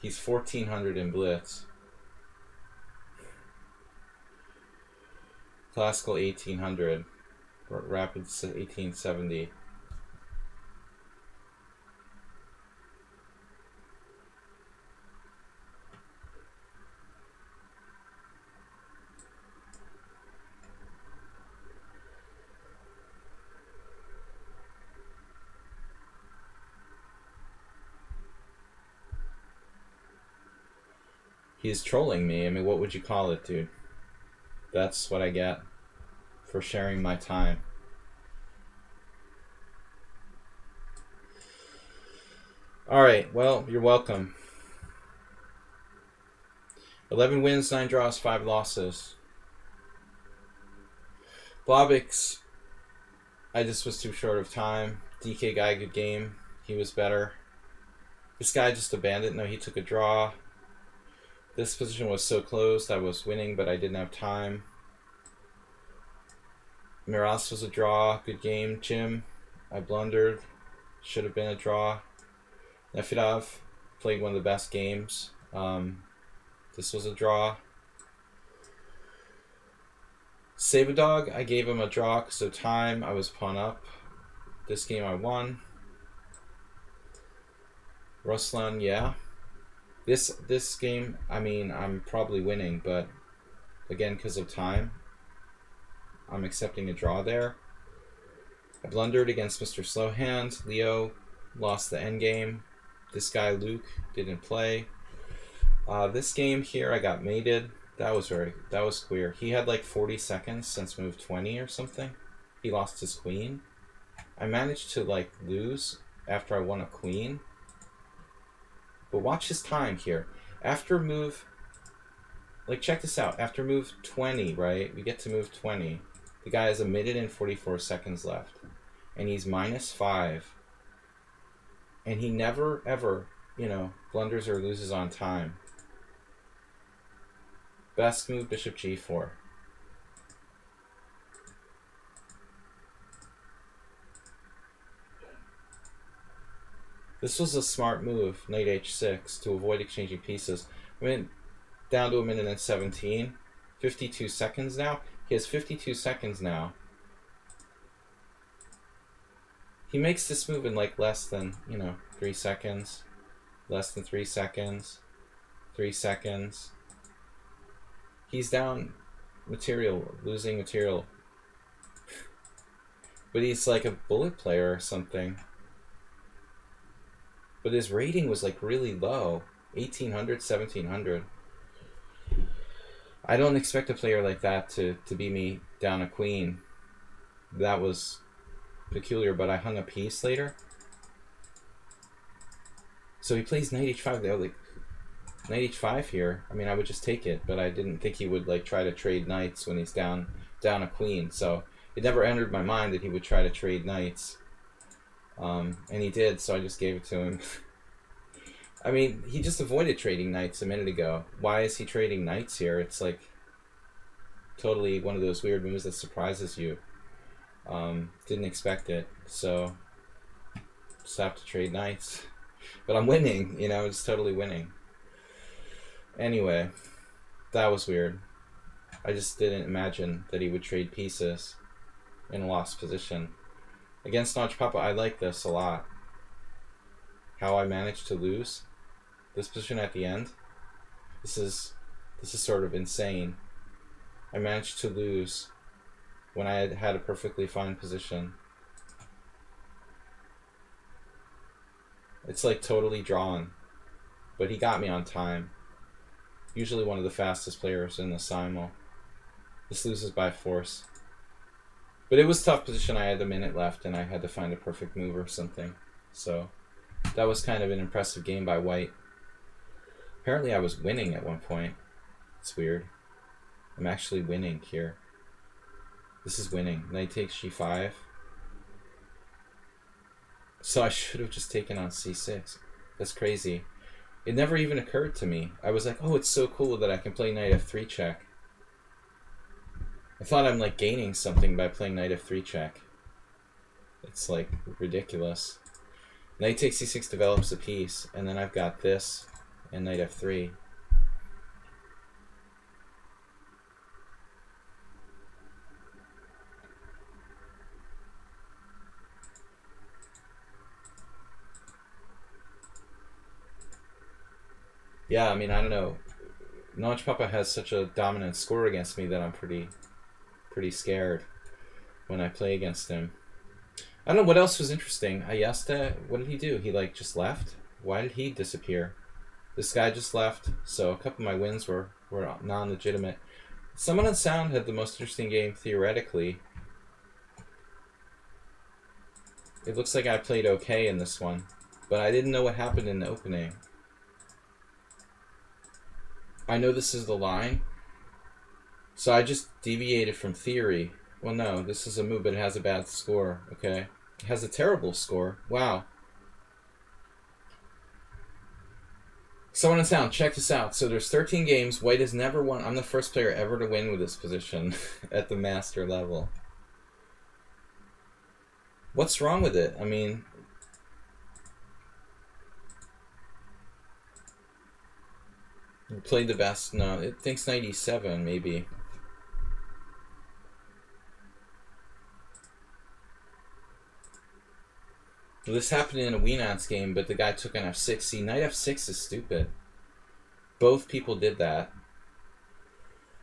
He's 1400 in Blitz. Classical 1800. Rapid 1870. He's trolling me. I mean, what would you call it, dude? That's what I get for sharing my time. Alright, well, you're welcome. 11 wins, 9 draws, 5 losses. Blobix, I just was too short of time. DK guy, good game. He was better. This guy just abandoned. No, he took a draw. This position was so closed. I was winning, but I didn't have time. Miras was a draw. Good game. Jim, I blundered. Should have been a draw. Nefidov played one of the best games. This was a draw. Save-A-Dog, I gave him a draw because of time. I was pawn up. This game I won. Ruslan, yeah. This game, I mean, I'm probably winning, but again, because of time, I'm accepting a draw there. I blundered against Mr. Slowhand. Leo lost the endgame. This guy, Luke, didn't play. This game here, I got mated. That was queer. He had like 40 seconds since move 20 or something. He lost his queen. I managed to like lose after I won a queen. But watch his time here. After move, like check this out. After move 20, right? We get to move 20. The guy has a minute and 44 seconds left. And he's -5. And he never, ever, you know, blunders or loses on time. Best move, bishop g4. This was a smart move, knight h6, to avoid exchanging pieces. I mean, down to a minute and 17. 52 seconds now. He has 52 seconds now. He makes this move in like less than, 3 seconds. Less than 3 seconds. 3 seconds. He's down material, losing material. But he's like a bullet player or something. But his rating was like really low. 1800, 1700. I don't expect a player like that to beat me down a queen. That was peculiar, but I hung a piece later. So he plays knight h5. They're like, knight h5 here. I mean, I would just take it, but I didn't think he would like try to trade knights when he's down a queen. So it never entered my mind that he would try to trade knights. And he did, so I just gave it to him. I mean, he just avoided trading knights a minute ago. Why is he trading knights here? It's like totally one of those weird moves that surprises you. Didn't expect it, so just have to trade knights. But I'm winning, it's totally winning. Anyway, that was weird. I just didn't imagine that he would trade pieces in a lost position. Against Notch Papa, I like this a lot. How I managed to lose this position at the end. This is sort of insane. I managed to lose when I had a perfectly fine position. It's like totally drawn. But he got me on time. Usually one of the fastest players in the Simul. This loses by force. But it was a tough position. I had a minute left and I had to find a perfect move or something. So that was kind of an impressive game by White. Apparently I was winning at one point. It's weird. I'm actually winning here. This is winning. Knight takes g5. So I should have just taken on c6. That's crazy. It never even occurred to me. I was like, oh, it's so cool that I can play knight f3 check. I thought I'm like gaining something by playing knight f3 check. It's like ridiculous. Knight takes c6 develops a piece, and then I've got this and knight f3. Yeah, I mean, I don't know. Notch Papa has such a dominant score against me that I'm pretty scared when I play against him. I don't know what else was interesting. Ayesta, what did he do? He like just left? Why did he disappear? This guy just left, so a couple of my wins were non-legitimate. Someone on Sound had the most interesting game theoretically. It looks like I played okay in this one, but I didn't know what happened in the opening. I know this is the line, so I just deviated from theory. Well, no, this is a move, but it has a bad score, okay? It has a terrible score. Wow. Someone in Sound, check this out. So there's 13 games. White has never won. I'm the first player ever to win with this position at the master level. What's wrong with it? I mean, you played the best. No, it thinks 97 maybe. This happened in a Wienance game, but the guy took an f6. See, knight f6 is stupid. Both people did that.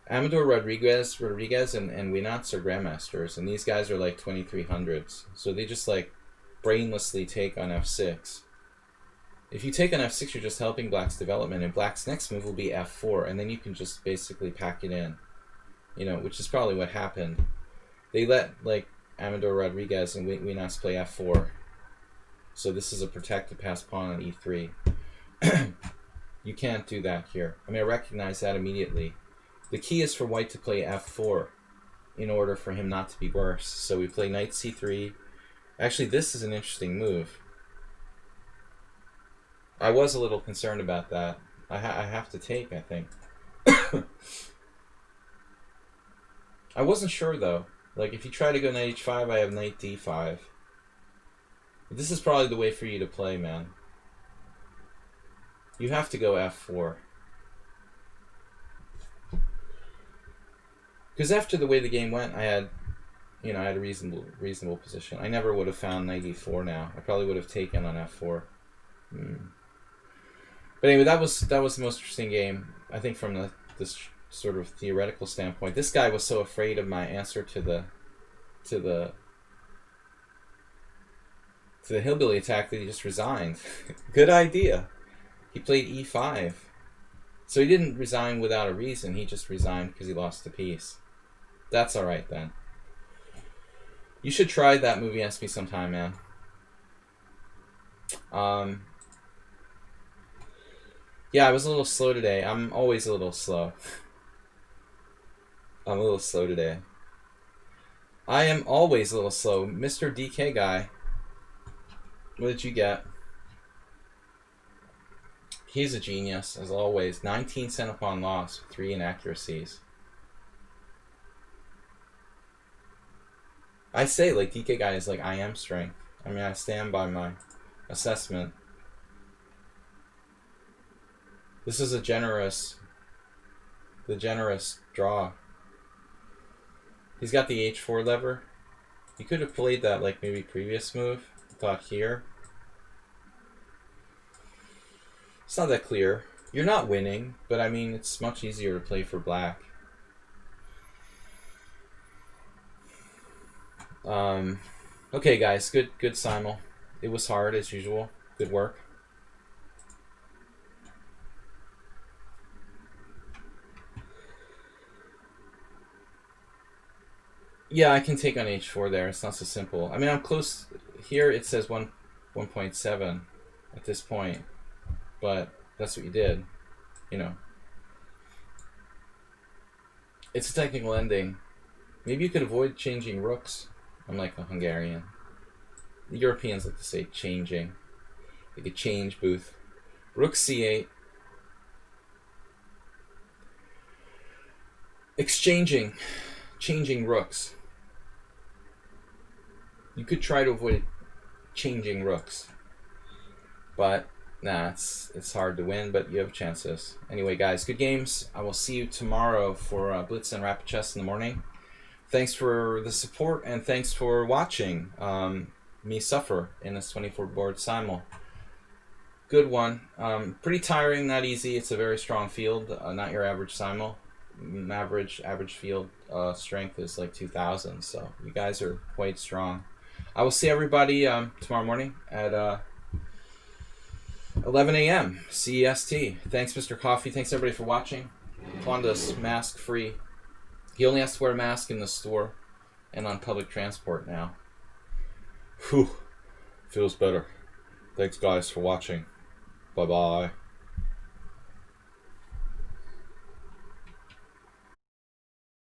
Amador Rodriguez and Wienance are grandmasters, and these guys are like 2300s. So they just like brainlessly take on f6. If you take on f6, you're just helping Black's development, and Black's next move will be f4, and then you can just basically pack it in. You know, which is probably what happened. They let like Amador Rodriguez and Wienance play f4. So this is a protected pass pawn on e3. You can't do that here. I mean, I recognize that immediately. The key is for White to play f4 in order for him not to be worse. So we play knight c3. Actually, this is an interesting move. I was a little concerned about that. I have to take, I think. I wasn't sure, though. Like, if you try to go knight h5, I have knight d5. This is probably the way for you to play, man. You have to go f4. Because after the way the game went, I had a reasonable position. I never would have found knight e4 now. I probably would have taken on f4. But anyway, that was the most interesting game, I think, from this sort of theoretical standpoint. This guy was so afraid of my answer to the hillbilly attack that he just resigned. Good idea. He played e5. So he didn't resign without a reason. He just resigned because he lost the piece. That's all right, then. You should try that movie Ask Me sometime, man. Yeah, I was a little slow today. I'm always a little slow. I'm a little slow today. I am always a little slow. Mr. DK guy. What did you get? He's a genius, as always. 19 cent upon loss, 3 inaccuracies. I say, like, DK guy is like, I am strength. I mean, I stand by my assessment. This is the generous draw. He's got the h4 lever. He could have played that, like, maybe previous move. Thought here. It's not that clear. You're not winning, but I mean, it's much easier to play for Black. Okay, guys, good Simul. It was hard as usual. Good work. Yeah, I can take on h4 there. It's not so simple. I mean, I'm close. Here it says 1.7 at this point, but that's what you did, you know. It's a technical ending. Maybe you could avoid changing rooks. I'm like a Hungarian. The Europeans like to say changing. Like a change booth. Rook c8. Exchanging. Changing rooks. You could try to avoid changing rooks. But, nah, it's hard to win, but you have chances. Anyway, guys, good games. I will see you tomorrow for Blitz and Rapid Chess in the morning. Thanks for the support, and thanks for watching me suffer in this 24-board Simul. Good one. Pretty tiring, not easy. It's a very strong field, not your average Simul. Average field strength is like 2,000, so you guys are quite strong. I will see everybody tomorrow morning at 11 a.m. CEST. Thanks, Mr. Coffee. Thanks, everybody, for watching. Honda's mask-free. He only has to wear a mask in the store and on public transport now. Whew. Feels better. Thanks, guys, for watching. Bye-bye.